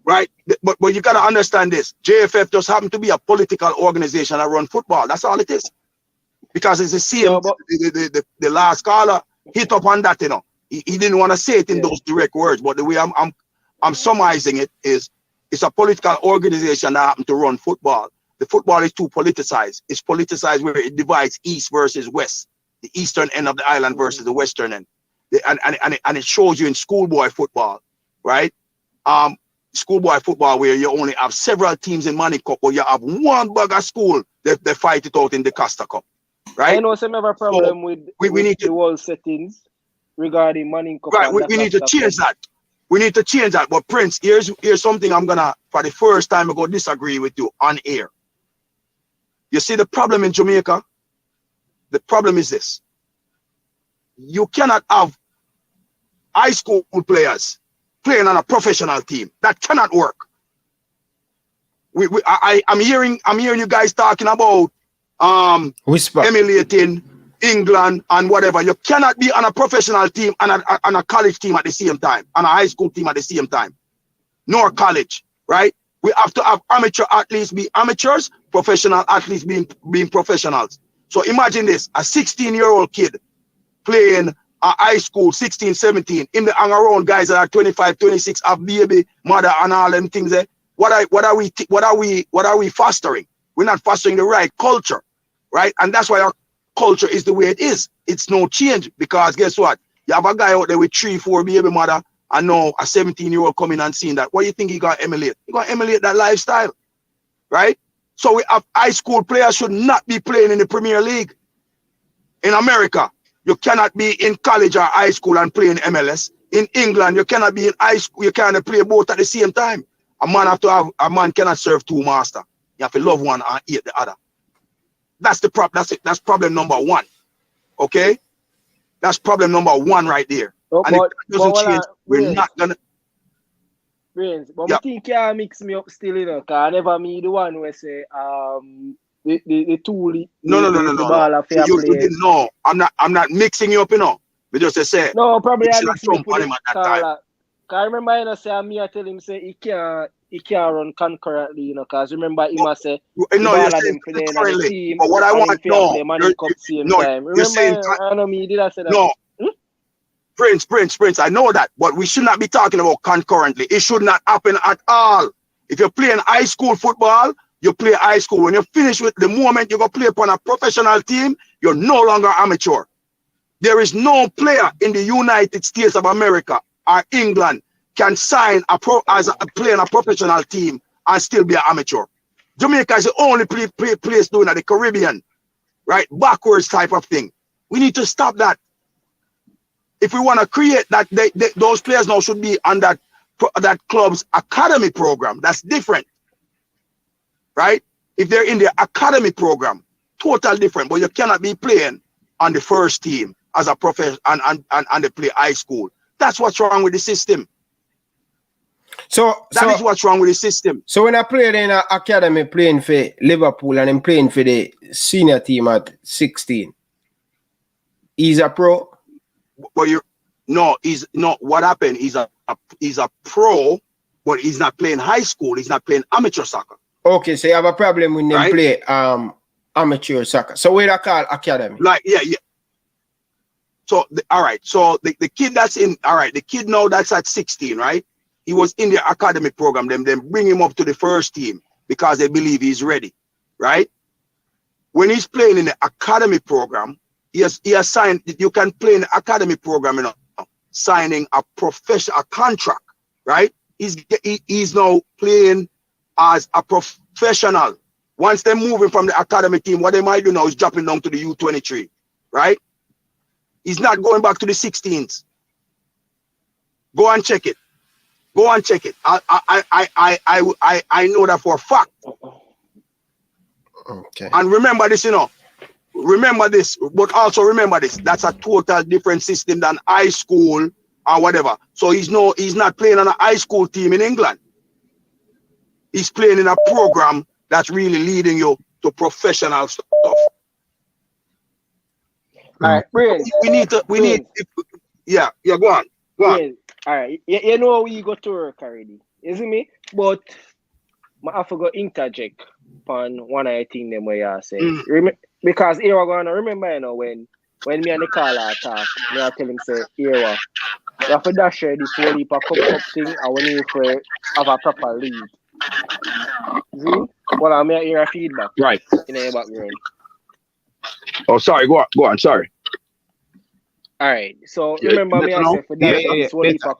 Right? But you got to understand this. JFF just happened to be a political organization that run football. That's all it is. Because it's the same, the last caller hit up on that, you know. He didn't want to say it in those direct words, but the way I'm summarizing it is, it's a political organization that happened to run football. The football is too politicized. It's politicized where it divides east versus west, the eastern end of the island versus the western end. And it shows you in schoolboy football, right? Schoolboy football where you only have several teams in Money Cup, or you have one bag of school that they fight it out in the Costa Cup, right? I know some have a problem with the world settings regarding Money Cup. Right, we need to change that. We need to change that. But Prince, here's something I'm gonna, for the first time, I'm gonna disagree with you on air. You see the problem in Jamaica? The problem is this. You cannot have high school players playing on a professional team. That cannot work. I'm hearing you guys talking about emulating England and whatever. You cannot be on a professional team and on a college team at the same time, on a high school team at the same time, nor college, right? We have to have amateur athletes be amateurs, professional athletes being professionals. So imagine this, a 16-year-old kid playing a high school, 16, 17, in the hang around guys that are 25, 26, have baby, mother and all them things there. What are we fostering? We're not fostering the right culture, right? And that's why our culture is the way it is. It's no change, because guess what? You have a guy out there with 3, 4 baby mother, and now a 17-year-old coming and seeing that. What do you think he gonna emulate? He gonna emulate that lifestyle, right? So we have high school players should not be playing in the Premier League. In America, you cannot be in college or high school and play in MLS. In England, you cannot be in high school. You cannot play both at the same time. A man cannot serve 2 masters. You have to love one and hate the other. That's the problem. That's problem number 1. Okay, that's problem number 1 right there. And if it doesn't change, we're not gonna. Brains, but I think you mix me up still, you know, because I never me the one who say the tool. No. You didn't know. I'm not mixing you up, you know. We just say. No, probably I mix him up at that time. I remember, you know, say me I tell him say he can't run concurrently, you know, because remember he must say no, you're saying concurrently. But what I want to know, you're saying I know me did I say that? No. Prince, I know that, but we should not be talking about concurrently. It should not happen at all. If you're playing high school football, you play high school. When you finish with the moment you go play upon a professional team, you're no longer amateur. There is no player in the United States of America or England can sign as a player in a professional team and still be an amateur. Jamaica is the only place doing that, the Caribbean, right? Backwards type of thing. We need to stop that. If we want to create that, those players now should be on that club's academy program. That's different, right? If they're in the academy program, total different. But you cannot be playing on the first team as a professional and they play high school. That's what's wrong with the system. That is what's wrong with the system. So when I played in an academy playing for Liverpool and I'm playing for the senior team at 16, he's a pro. But what happened? He's a pro, but he's not playing high school. He's not playing amateur soccer. Okay, so you have a problem when they play amateur soccer. So what do I call academy? Like yeah. So all right. So the kid that's in the kid now that's at 16, right? He was in the academy program. Then bring him up to the first team because they believe he's ready, right? When he's playing in the academy program, he has signed. You can play in the academy program, you know, signing a contract, right? He's now playing as a professional. Once they're moving from the academy team, what they might do now is dropping down to the U23, right? He's not going back to the 16s. Go and check it. I know that for a fact. Okay. And remember this, you know. Remember this, but also remember this. That's a total different system than high school or whatever. So he's not playing on a high school team in England. He's playing in a program that's really leading you to professional stuff. Alright, Brains. We need, yeah, go on. Brains. Alright, you know we go to work already, isn't me? But I forgot interject on one of the thing them where you say. Because here we're gonna remember, you know, when me and the caller talk, me I tell him say, here we have to dash this whole heap of cup thing, and we need to have a proper league. See? Well, I'm hear a feedback. Right. In the background. Oh, sorry, go on, sorry. Alright, so remember me I say for dash this whole heap of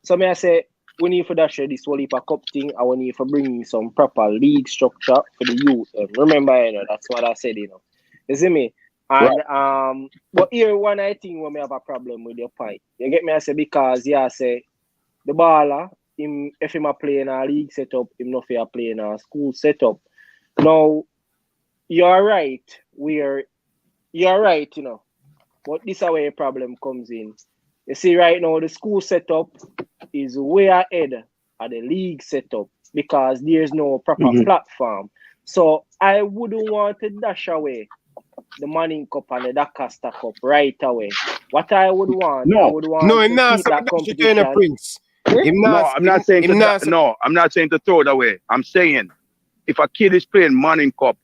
So me I say we need to dash this whole heap of cup thing, and we need to bring some proper league structure for the youth. Remember, you know, that's what I said, you know. You see me? And but here one I think when me have a problem with your point. You get me? I say because I say the baller, if him a play in a league setup, him not fair play in a school setup. Now you're right, you know. But this is where a problem comes in. You see, right now the school setup is way ahead of the league setup because there's no proper platform. So I wouldn't want to dash away the Manning Cup and the DaCosta Cup right away. What I would want, I would want to keep that competition. Prince. I'm not saying to throw it away. I'm saying if a kid is playing Manning Cup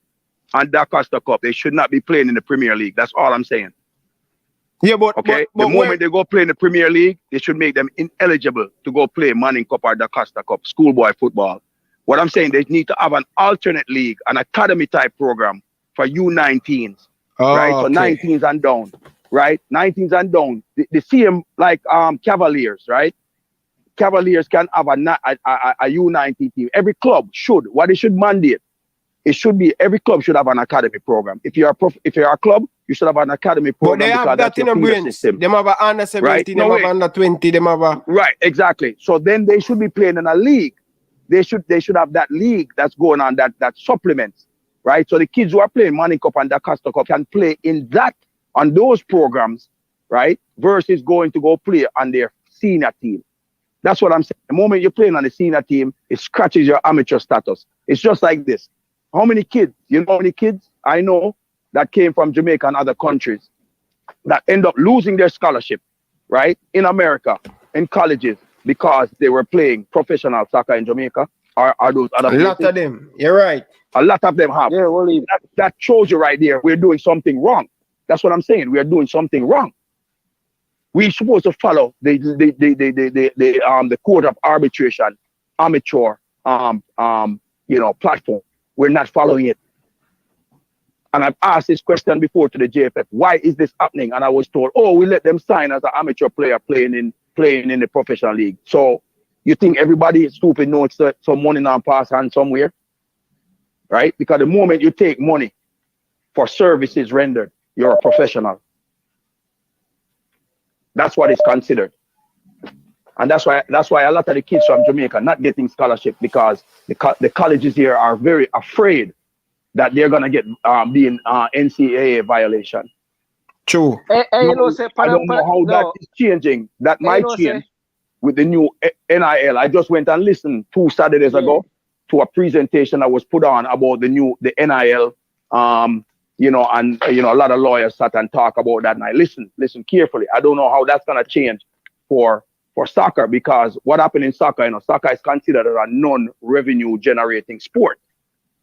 and DaCosta Cup, they should not be playing in the Premier League. That's all I'm saying. Yeah, but the moment they go play in the Premier League, they should make them ineligible to go play Manning Cup or DaCosta Cup, schoolboy football. What I'm saying, they need to have an alternate league, an academy type program for U19s, right? So 19s and down, right? 19s and down. They see them like Cavaliers, right? Cavaliers can have a U19 team. Every club should. What they should mandate, it should be every club should have an academy program. If you're a club, you should have an academy program. But they have that in a brains. They have a under 17, right? They have under 20, they have a... Right, exactly. So then they should be playing in a league. They should have that league that's going on that supplements, right? So the kids who are playing Manning Cup and DaCosta Cup can play on those programs, right? Versus going to go play on their senior team. That's what I'm saying. The moment you're playing on the senior team, it scratches your amateur status. It's just like this. How many kids? You know how many kids I know that came from Jamaica and other countries that end up losing their scholarship, right? In America, in colleges, because they were playing professional soccer in Jamaica or those other places. A lot of them. You're right. A lot of them have. Yeah, well, that shows you right there. We're doing something wrong. That's what I'm saying. We are doing something wrong. We're supposed to follow the Court of Arbitration, amateur, platform. We're not following it. And I've asked this question before to the JFF. Why is this happening? And I was told, we let them sign as an amateur player playing in the professional league. So you think everybody is stupid knows that some money now pass hand somewhere? Right? Because the moment you take money for services rendered, you're a professional. That's what is considered. And that's why a lot of the kids from Jamaica not getting scholarship because the colleges here are very afraid that they're gonna get being NCAA violation. True. I don't know how that is changing. That might change with the new NIL. I just went and listened 2 Saturdays ago to a presentation that was put on about the NIL. A lot of lawyers sat and talk about that. And I listen carefully. I don't know how that's gonna change for soccer, because what happened in soccer, soccer is considered a non-revenue generating sport.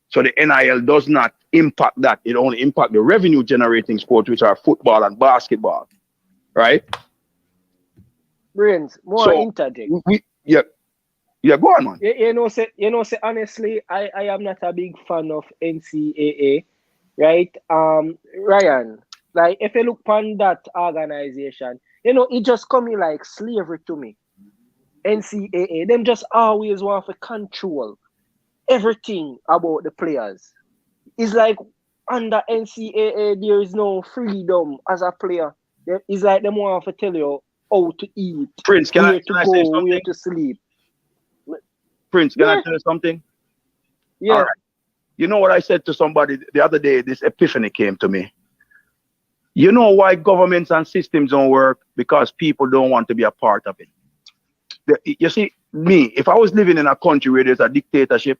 So the NIL does not impact that. It only impacts the revenue generating sports, which are football and basketball, right? Brains, more interject. Go on, man. You know, honestly, I am not a big fan of NCAA, right? Ryan, like if you look on that organization, it just coming like slavery to me. NCAA, them just always want to control everything about the players. It's like under NCAA, there is no freedom as a player. It's like them want to tell you how to eat, Prince, can I say something? Where to sleep. Prince, can I tell you something? Yeah. All right. You know what I said to somebody the other day? This epiphany came to me. You know why governments and systems don't work? Because people don't want to be a part of it. You see, me, if I was living in a country where there's a dictatorship,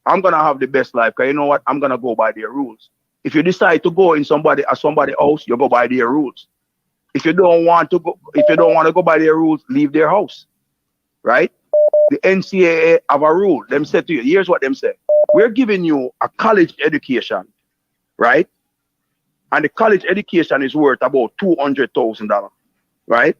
I'm going to have the best life. Because you know what? I'm going to go by their rules. If you decide to go in somebody house, you go by their rules. If you don't want to go by their rules, leave their house. Right? The NCAA have a rule. Them say to you, here's what them say. We're giving you a college education, right? And the college education is worth about $200,000, right?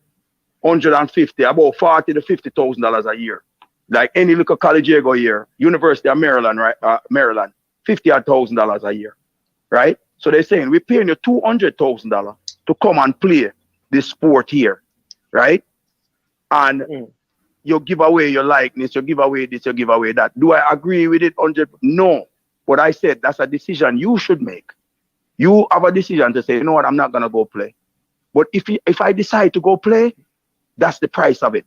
150, about $40,000 to $50,000 a year. Like any little college you go here, University of Maryland, right? Maryland, $50,000 a year, right? So they're saying we're paying you $200,000 to come and play this sport here, right? And you give away your likeness, you give away this, you give away that. Do I agree with it 100%? No. But I said that's a decision you should make. You have a decision to say, you know what, I'm not gonna go play. But if I decide to go play, that's the price of it.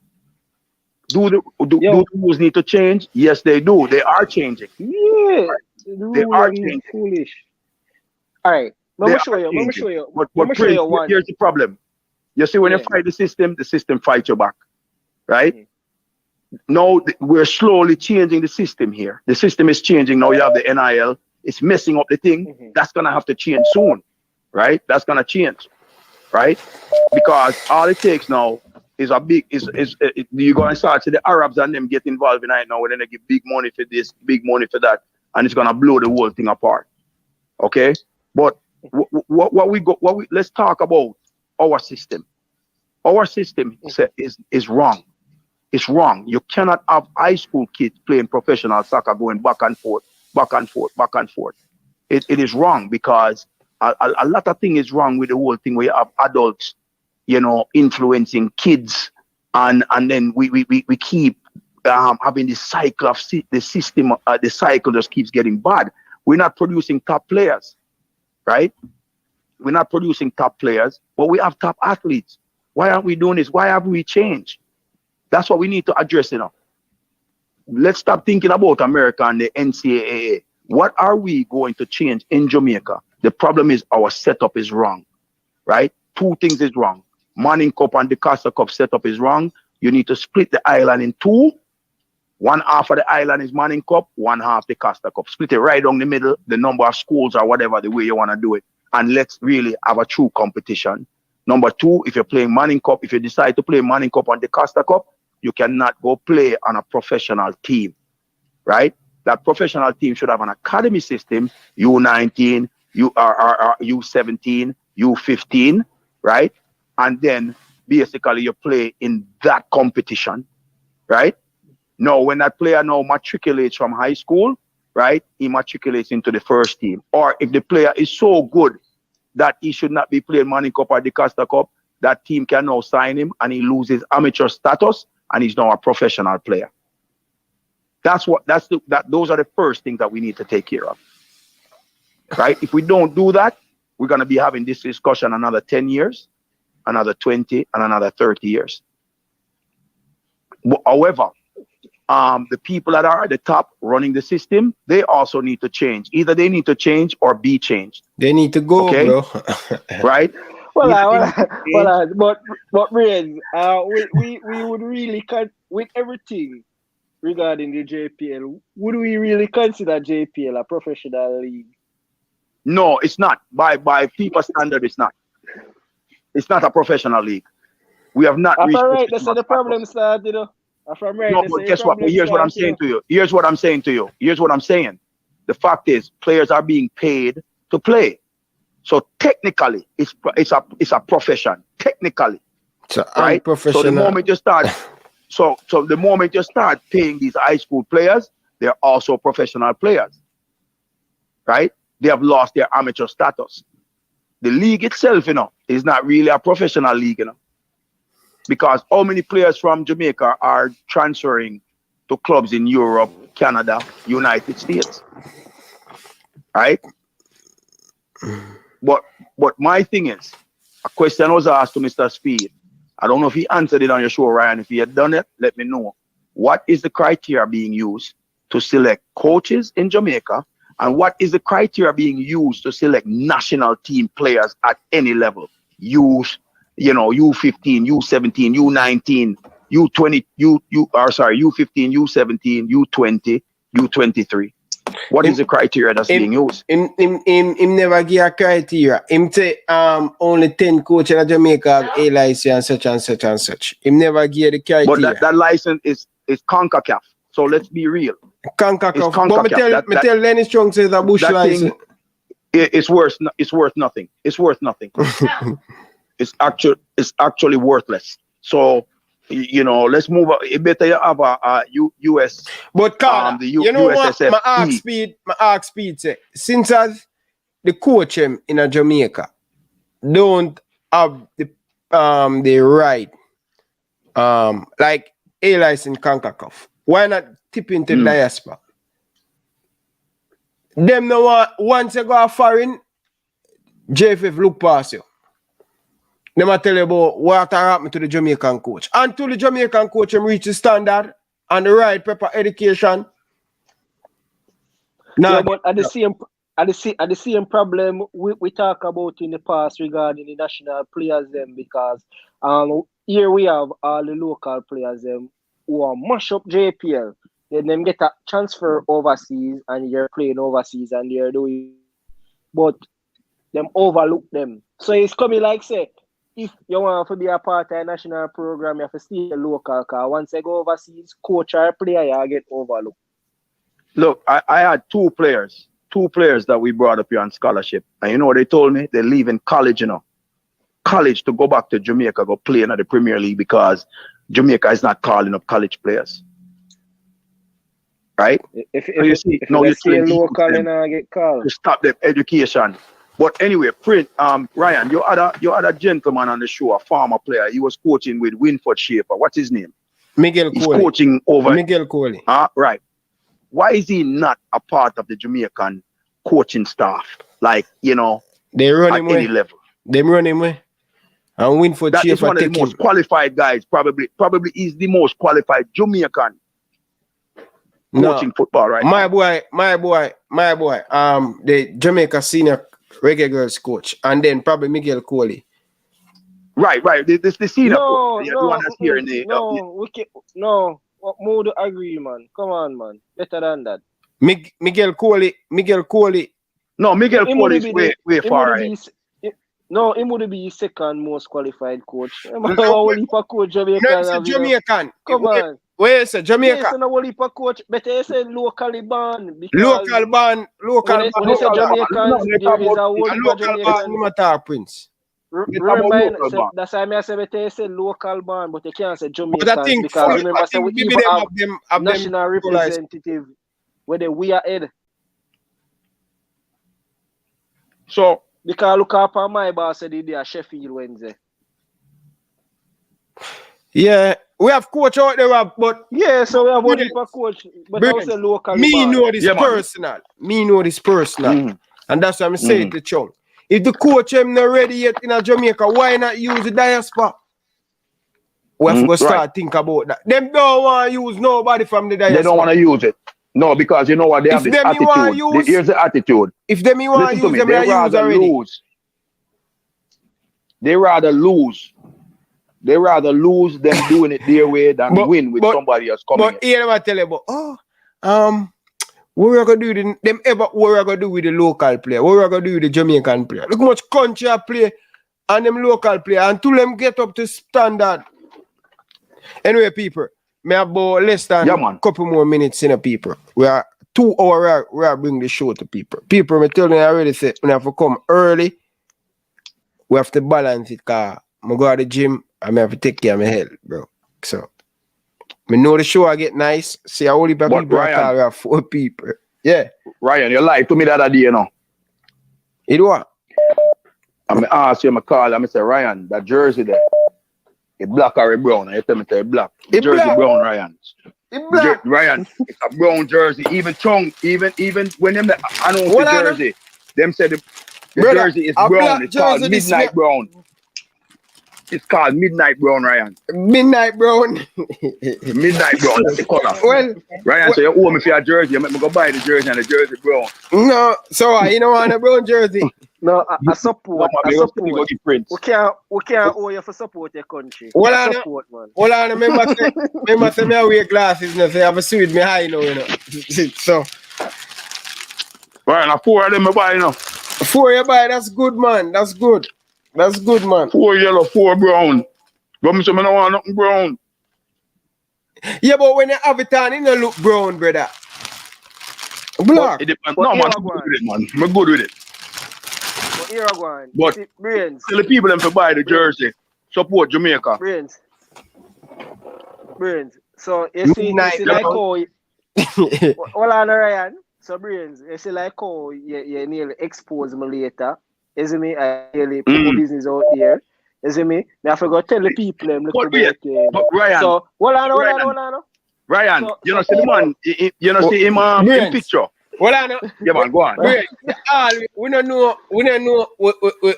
Do the rules need to change? Yes, they do. They are changing. Yeah, They are changing. Foolish. All right, let me show you. But here's the problem. You see, when you fight the system fights you back, right? Now we're slowly changing the system here. The system is changing now. You have the NIL. It's messing up the thing. That's gonna have to change soon, right? That's gonna change, right? Because all it takes now is you're gonna start to the Arabs and them get involved in it now. When they give big money for this, big money for that, and it's gonna blow the whole thing apart. Okay, but let's talk about our system. Our system is wrong. It's wrong. You cannot have high school kids playing professional soccer going back and forth. It is wrong because a lot of things is wrong with the whole thing where you have adults, influencing kids, and then we keep having this cycle of the system. The cycle just keeps getting bad. We're not producing top players, right? We're not producing top players, but we have top athletes. Why aren't we doing this? Why have we changed? That's what we need to address, Let's stop thinking about America and the NCAA. What are we going to change in Jamaica? The problem is our setup is wrong, right? Two things is wrong. Manning Cup and the Costa Cup setup is wrong. You need to split the island in two. One half of the island is Manning Cup, one half the Costa Cup. Split it right down the middle, the number of schools or whatever, the way you want to do it. And let's really have a true competition. Number two, if you're playing Manning Cup, if you decide to play Manning Cup and the Costa Cup, you cannot go play on a professional team, right? That professional team should have an academy system, U19, U17, U15, right? And then basically you play in that competition, right? Now, when that player now matriculates from high school, right, he matriculates into the first team. Or if the player is so good that he should not be playing Manning Cup or the Costa Cup, that team can now sign him and he loses amateur status and he's now a professional player. Those are the first things that we need to take care of, right? If we don't do that, we're going to be having this discussion another 10 years, another 20, and another 30 years. However, the people that are at the top running the system, they also need to change. Either they need to change or be changed. They need to go, okay? Bro. Right? But Brian, we would really with everything regarding the JPL, would we really consider JPL a professional league? No, it's not. By FIFA standard, it's not. It's not a professional league. We have not reached. Right, that's the problem started, No, but guess what? But here's what I'm saying to you. Here's what I'm saying. The fact is, players are being paid to play. So technically, it's a profession. Technically, right? So the moment you start, so the moment you start paying these high school players, they're also professional players, right? They have lost their amateur status. The league itself, is not really a professional league, because how many players from Jamaica are transferring to clubs in Europe, Canada, United States, right? But my thing is, a question was asked to Mr. Speed. I don't know if he answered it on your show, Ryan. If he had done it, let me know. What is the criteria being used to select coaches in Jamaica? And what is the criteria being used to select national team players at any level? U15, U17, U19, U20, U15, U17, U20, U23. What is the criteria that's being used? Him never give a criteria. Him say only 10 coaches in Jamaica have A license and such and such and such. Him never give the criteria. But that license is CONCACAF. So let's be real. CONCACAF. But me tell Lenny Strong says a bush license. It's worth nothing. It's worth nothing. It's actually worthless. So let's move on. It better you have a US. But Carla, you know USSF what? My ask speed say since as the coach in a Jamaica don't have the right like A license CONCACAF. Why not tip into the diaspora? Them no want once you go foreign, JFF look past you. Them a tell you about what happened to the Jamaican coach. Until the Jamaican coach reach the standard and the right proper education. Yeah, but at the same problem we talk about in the past regarding the national players them because here we have all the local players them who are mash up JPL. Then them get a transfer overseas and you're playing overseas and they're doing, but them overlook them. So it's coming like say, if you want to be a part of a national program, you have to stay local because once you go overseas, coach or player, you get overlooked. Look, I had two players that we brought up here on scholarship. And you know what they told me? They're leaving college, college to go back to Jamaica, go play in the Premier League because Jamaica is not calling up college players. Right? If you stay local, you get called. To stop their education. But anyway, Ryan, you had a gentleman on the show, a former player. He was coaching with Winford Schaefer. What's his name? Miguel Coley. He's coaching over Miguel Coley. Right. Why is he not a part of the Jamaican coaching staff? Like, they run him at any level. They run him away. And Winford That Schaefer is one of the most qualified guys. Probably is the most qualified Jamaican coaching football right my now. boy. The Jamaica senior Reggae Girls coach, and then probably Miguel Coley. Right. The senior coach. What more to agree, man? Come on, man. Better than that. Miguel Coley. No, Miguel Coley is way far right. No, he would be his second most qualified coach. Jamaican. Come on. Where is it? Jamaica? Yes, no only for coach, but they say locally banned. Local ban. When they say Jamaicans, there is a whole local ban. Prince. Remember, that's why I say they say local ban, but they can't say Jamaicans because remember, say we even have national representative where we are head. So because look up on my boss said they are Sheffield Wednesday. Yeah. We have coach out there, but so we have only for coach, but also local. Me know this personal. And that's why I'm saying to Chung. If the coach am not ready yet in Jamaica, why not use the diaspora? We have to start think about that. Them don't want to use nobody from the diaspora. They don't want to use it. No, because you know what, they have this attitude. Here's the attitude. If them you want to use them, they use already. They rather lose. They rather lose than doing it their way than win with somebody else coming. But here I tell you about, what we are gonna do with what we are gonna do with the local player, what we are gonna do with the Jamaican player. Look how much country I play and them local player until them get up to standard. Anyway, people, may have about less than a couple more minutes in a people. We are 2 hours we are bring the show to people. People, me tell you already said we have to come early. We have to balance it because I go to the gym. I have to take care of my health, bro. So, I know the show I get nice. See, I only people we have 4 people. Yeah. Ryan, you lied to me the other day, It what? I'm going to ask you, I call, I'm say, Ryan, that jersey there, it's black or brown? And you tell me it's black. The jersey black. Brown, Ryan. It's black. Ryan, it's a brown jersey. Even Chung, even when them announce the jersey, them say the jersey is brown. It's called midnight brown. It's called Midnight Brown, Ryan. Midnight Brown. Midnight Brown, that's the color. Well, Ryan, so you owe me for your jersey. I make me go buy the jersey and the jersey brown. No, so you don't want a brown jersey. No, I support. We can't owe you for support your country. Well, support, man. Well, I remember say me I wear glasses, so I have a suit me high now, So Right, now 4 of them I buy now. 4 you buy, that's good, man. That's good. That's good, man. 4 yellow, 4 brown. But me say I don't want nothing brown. Yeah, but when you have it on, it don't look brown, brother. Black. It depends. But No, here man, I I'm go good on. with it, man. I'm good with it. But here I go on. But See, Brains. tell the people them to buy the jersey. Support Jamaica. Brains. So you see Midnight, like how hold on, Ryan. So Brains, you see like how you nearly expose me later. You see me? I nearly put my business out there. You see me? I have to go tell the people them look But about But Ryan, So hold on. Ryan, So- you so know see the people- man, you know see him in Brains. picture. Well, I know. Yeah, man, go on. Wait, we don't know.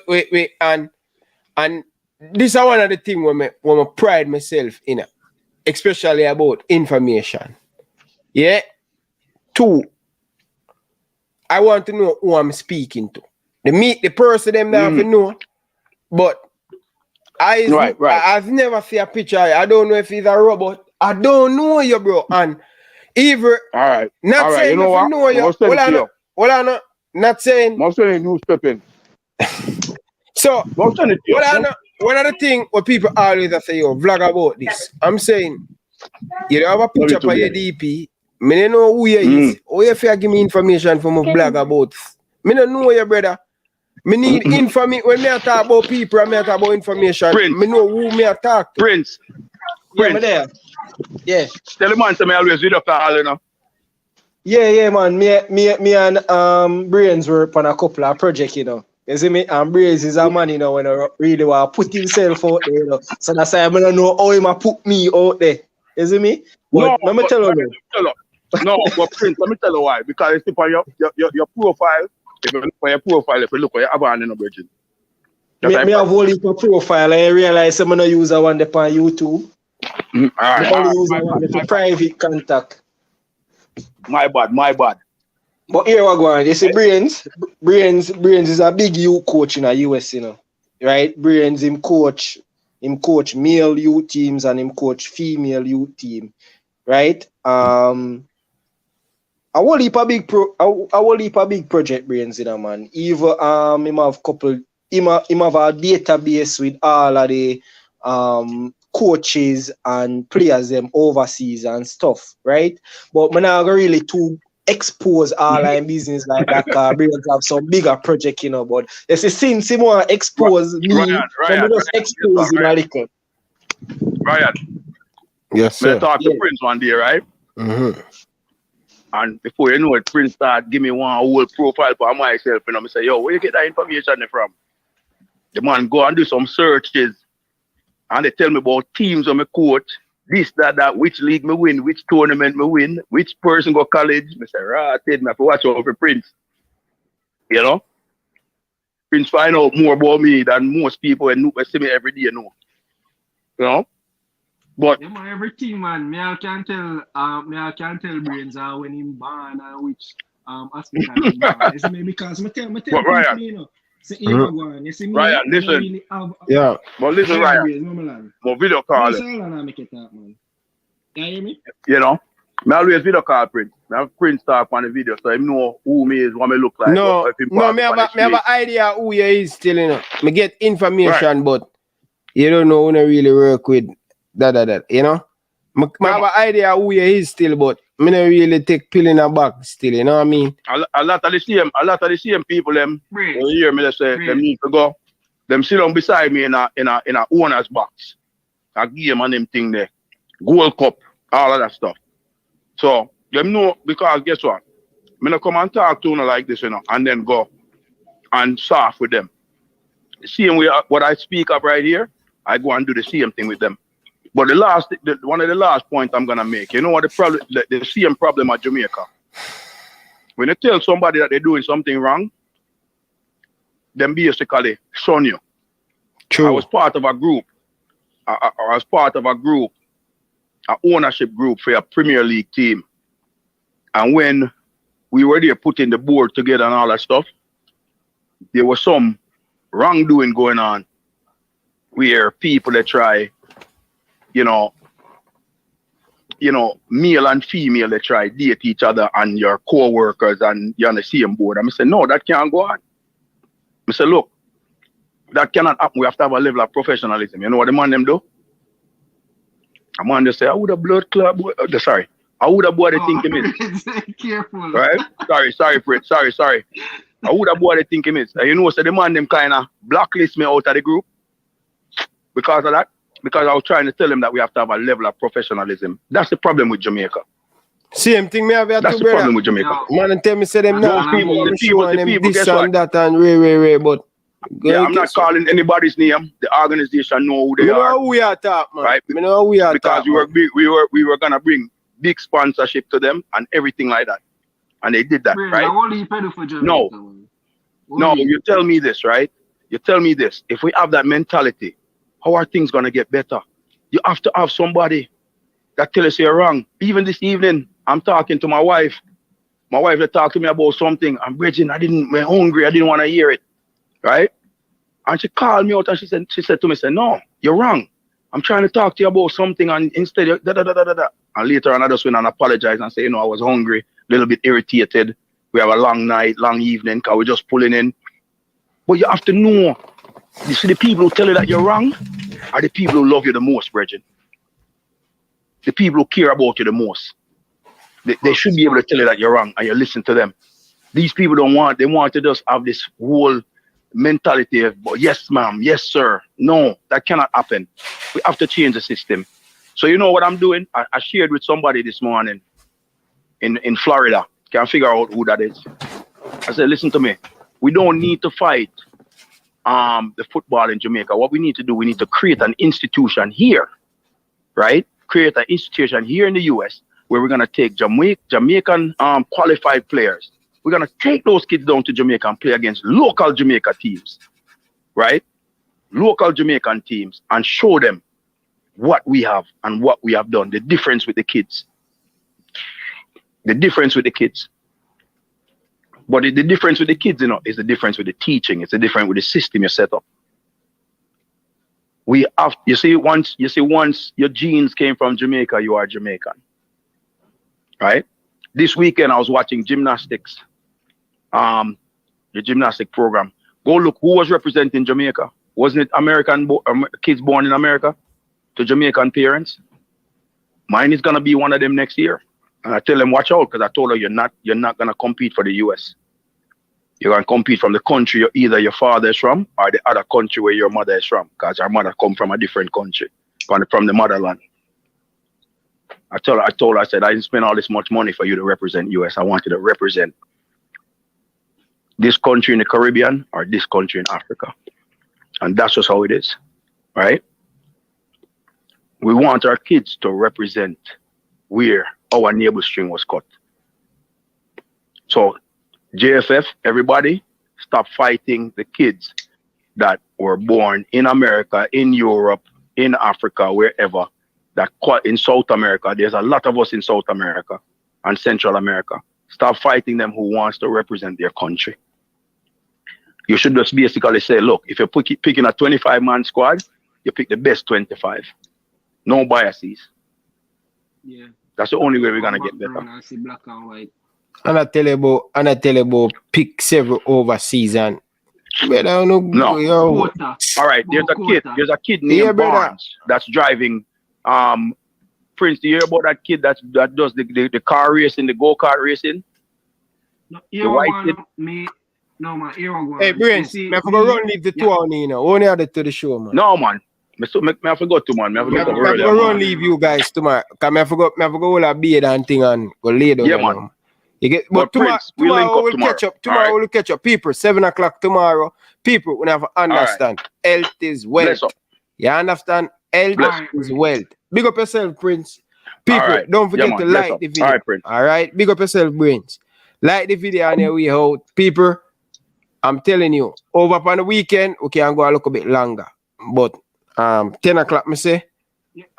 Wait, and this is one of the things when I pride myself in, especially about information. Yeah. 2, I want to know who I'm speaking to. The person them that have to know, but Right. I've never seen a picture. I don't know if he's a robot. I don't know you, bro. And even All right. not All right, saying you know if what? know you. I'll send it to you. Well, I know. Not saying. I'm saying you stepping. So, I'll send it to you. well, I know. One of the things what people always say, yo, vlog about this. I'm saying, you don't have a picture for your DP. Me don't know who you is. Or if you give me information from a vlog about. Me don't know you, brother. Me need information. When me talk about people, me talk about information. Prince. Me know who me talk to. Prince. Yeah, me there. Yeah. Tell the man to me always video call, you know. Yeah, man. Me and Brains work on a couple of projects, you know. You see me? And Brains is a man, you know, when I really want to put himself out there, you know. So that's why I don't know how he might put me out there. You see me? But let me tell you. No, but Prince, let me tell you why. Because it's on your profile. If you look for your profile, if you look for your Havana, no virgin. Me have only a profile. I realize I'm not use one on YouTube. All right. I only use one for private contact. My bad. But here we go. You see, Brains is a big youth coach in the US, you know. Right? Brains him coach male youth teams and him coach female youth team. Right? I will leap a big project, Brains, you know, man. Even him have a database with all of the coaches and players them overseas and stuff, right? But I'm not really to expose all our business like that, because Brains have some bigger project, you know. But you see, since he want to expose me, Ryan, just expose him a little. Ryan. Yes, I sir. talk to Prince one day, right? Mm-hmm. And before you know it, Prince start give me one whole profile for myself, and I say, yo, where you get that information from? The man go and do some searches, and they tell me about teams on my coach, this, that, which league me win, which tournament me win, which person go college. I say, right, I have to watch out for Prince. You know? Prince find out more about me than most people and see me every day, you know? You know? But yeah, man, every team, man. Me I can tell Brains when him born and which hospital him born. You see me, because me tell people, Ryan, you know. Say here we go on. You see me, Ryan, I don't listen. really have Yeah. But listen, Ryan, Ryan. more video call. Make it up, man. Can you hear me? You know? I always video call Prince. I have Prince talk on the video, so I know who me is, what me look like. No, me have an idea who you is still, you know. Me get information, but you don't know when I really work with that, you know. Me have an idea who you is still, but me not really take pill in a bag still, you know what I mean? A lot of the same people them you hear me they say them need to go. Them sit down beside me in a owner's box. A game and them thing there. Gold Cup, all of that stuff. So them know, because guess what? Me not come and talk to them like this, you know, and then go and soft with them. The same way what I speak up right here, I go and do the same thing with them. But one of the last points I'm gonna make, you know what the problem, the same problem at Jamaica. When you tell somebody that they're doing something wrong, them basically shun you. True. I was part of a group. I was part of a group, an ownership group for a Premier League team. And when we were there putting the board together and all that stuff, there was some wrongdoing going on where people that try, you know, you know, male and female, they try date each other and your co-workers and you're on the same board. And I say, no, that can't go on. I say, look, that cannot happen. We have to have a level of professionalism. You know what the man them do? A man just say, I would have blood club. Sorry. I would have boy they think him is. Careful. Right? Sorry, Fred. Sorry. I would have boy they think him is. You know, so the man them kind of blacklist me out of the group because of that. Because I was trying to tell him that we have to have a level of professionalism. That's the problem with Jamaica. Same thing me have here That's too, the problem with Jamaica. Man and tell me say them now. The people, this guess and what? that and Ray, but Yeah, I'm not calling anybody's name. The organization know who they me know are. how we are talk, man. Right? Me know how we are Because talk, we were gonna bring big sponsorship to them and everything like that. And they did that, right? No, you tell me this, right? You tell me this. If we have that mentality, how are things gonna get better? You have to have somebody that tell us you're wrong. Even this evening, I'm talking to my wife. My wife will talk to me about something. I'm Bridget, we're hungry, I didn't want to hear it. Right? And she called me out and she said to me, no, you're wrong. I'm trying to talk to you about something and instead of And later on I just went and apologized and say, I was hungry, a little bit irritated. We have a long night, long evening, because we're just pulling in. But you have to know, you see the people who tell you that you're wrong are the people who love you the most, Bridget. The people who care about you the most. They should be able to tell you that you're wrong and you listen to them. These people they want to just have this whole mentality of, yes, ma'am, yes, sir. No, that cannot happen. We have to change the system. So you know what I'm doing? I shared with somebody this morning in Florida. Can't figure out who that is. I said, listen to me. We don't need to fight the football in Jamaica. What we need to do, we need to create an institution here, right? Create an institution here in the US where we're going to take Jamaican qualified players. We're going to take those kids down to Jamaica and play against local Jamaica teams, right? Local Jamaican teams, and show them what we have and what we have done, the difference with the kids. The difference with the kids. But the difference with the kids, is the difference with the teaching. It's the difference with the system you set up. You see, once your genes came from Jamaica, you are Jamaican. Right? This weekend I was watching gymnastics, the gymnastic program. Go look who was representing Jamaica. Wasn't it American kids born in America to Jamaican parents? Mine is gonna be one of them next year. And I tell them watch out because I told her you're not gonna compete for the US. You're gonna compete from the country either your father is from or the other country where your mother is from, because our mother come from a different country, from the motherland. I told her, I said, I didn't spend all this much money for you to represent US. I want you to represent this country in the Caribbean or this country in Africa. And that's just how it is, right? We want our kids to represent where our navel string was cut. So JFF, everybody, stop fighting the kids that were born in America, in Europe, in Africa, wherever. That in South America, there's a lot of us in South America and Central America. Stop fighting them who wants to represent their country. You should just basically say, look, if you're picking a 25-man squad, you pick the best 25. No biases. Yeah. That's the only way we're gonna get better. I see black and white. And I tell you about pick several overseas and no. All right, there's a kid named Barnes that's driving Prince. Do you hear about that kid that does the car racing, the go-kart racing? No, Hey, Prince, I forgot to leave the two on you know. Only added to the show, man. No, man. I forgot to, man. I forgot to leave you guys tomorrow. Because I forgot all that beard and thing and go lay down. Yeah, man. You get, but tomorrow we'll catch up. Tomorrow we'll catch up. People, 7 o'clock tomorrow. People, we have to understand. Right. Health is wealth. You understand? Health is wealth. Big up yourself, Prince. People, don't forget to like the video. All right, Prince. All right? Big up yourself, Prince. Like the video on your way out. People, I'm telling you, over upon the weekend, we can go a little bit longer. But 10 o'clock, me say,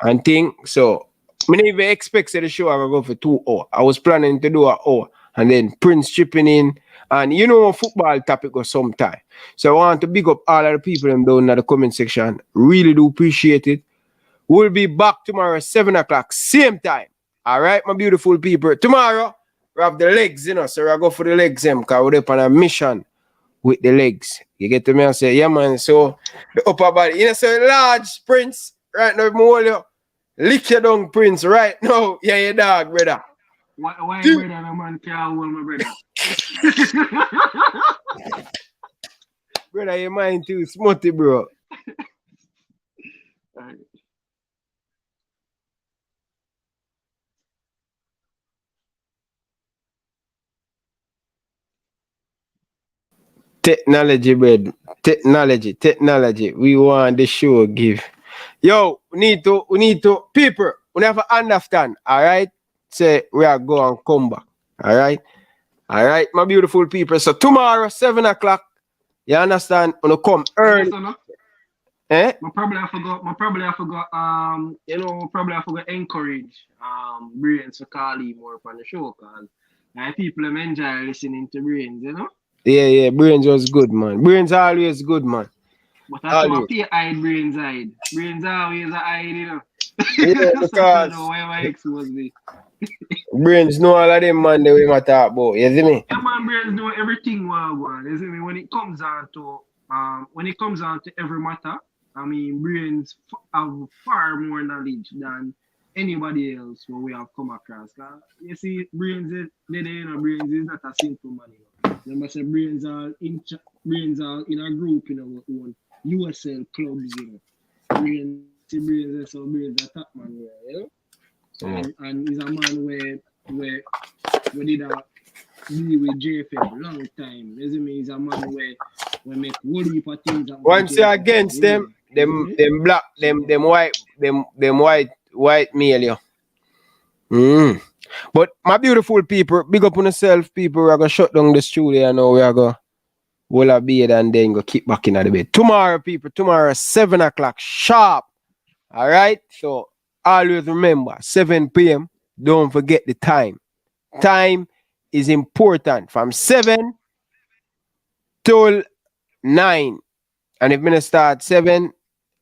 and thing. So, I didn't even expect the show I will go for 2 hours. I was planning to do an hour. And then Prince chipping in. And you know, football topic was sometime. So I want to big up all of the people down in the comment section. Really do appreciate it. We'll be back tomorrow, 7 o'clock, same time. All right, my beautiful people. Tomorrow, we have the legs, you know. So we go for the legs, because we're up on a mission with the legs. You get to me and say, yeah, man. So the upper body, you know, so large Prince, right now, you lick your down, Prince, right now. Yeah, your dog, brother. Why brother, no man can't hold my brother? Brother, your mind too smutty, bro. Alright. Technology, bro. Technology. We want the show give. Yo, we need to, people, we have to understand, all right? Say, we are going to come back, all right? All right, my beautiful people. So tomorrow, 7 o'clock, you understand? When you come early. Eh? Probably I forgot, you know, probably I forgot encourage Brains to call him more on the show, because people enjoy listening to Brains, you know? Yeah, Brains was good, man. Brains always good, man. But that's what hide Brains hide. Brains always hide, you know? Yeah, because why expose me? Brains know all of them, man, the way I talk about. You see me? Yeah, man, Brains know everything one. You see me? When it comes on to every matter, I mean, Brains have far more knowledge than anybody else what we have come across. You see, Brains is not a simple man. You know? They must say Brains are in a group, you know, own USL clubs, you know. Brains are top man, you know. And he's a man where did a deal with JFF long time. You see me? He's a man where make whole heap of things. Once you're against them black, them white male, yo. But my beautiful people, big up on yourself, people. We're gonna shut down the studio now. We are gonna hold a beard and then go keep back in the bed. Tomorrow, people, 7 o'clock sharp. All right. So always remember 7 p.m. Don't forget the time. Time is important from 7 till 9. And if we start 7,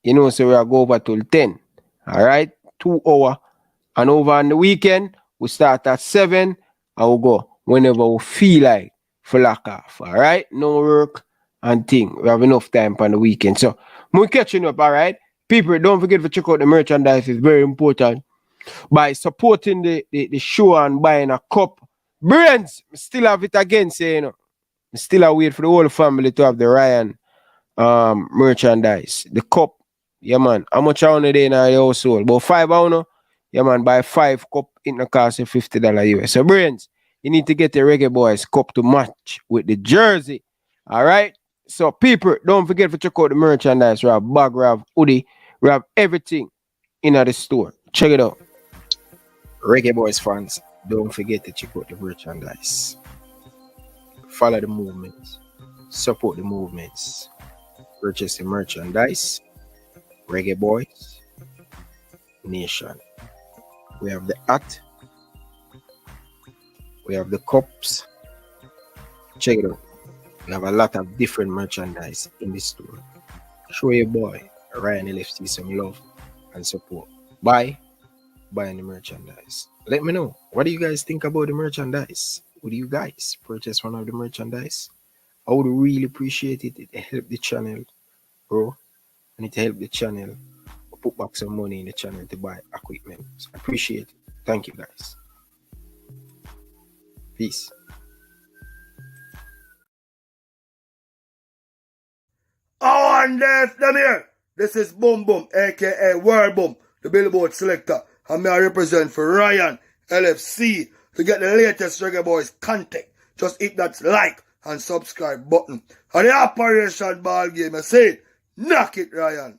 you know, so we'll go over till 10. All right. 2 hours. And over on the weekend, we start at 7 and we'll go whenever we feel like for lock off. All right. No work and thing. We have enough time on the weekend. So we're catching up. All right. People, don't forget to check out the merchandise. It's very important. By supporting the show and buying a cup. Brains, still have it again, say, you know. Still I wait for the whole family to have the Ryan merchandise. The cup, yeah, man. How much I want it in our household? About 5 hours, yeah, man. Buy 5 cup in the cost of $50 US. So, Brains, you need to get the Reggae Boyz cup to match with the jersey. All right? So, people, don't forget to check out the merchandise. We have bag, we have hoodie, we have everything in the store. Check it out. Reggae Boyz fans, don't forget to check out the merchandise. Follow the movements. Support the movements. Purchase the merchandise. Reggae Boyz Nation. We have the hat. We have the cups. Check it out. We have a lot of different merchandise in the store. Show your boy Ryan LFC some love and support. Buying the merchandise. Let me know. What do you guys think about the merchandise? Would you guys purchase one of the merchandise? I would really appreciate it. It help the channel, bro. And it help the channel put back some money in the channel to buy equipment. So I appreciate it. Thank you, guys. Peace. Oh, and there's them here. This is Boom Boom, aka World Boom, the Billboard selector. And I represent for Ryan LFC. To get the latest Reggae Boyz content, just hit that like and subscribe button. And the Operation Ball Game, I say, knock it, Ryan.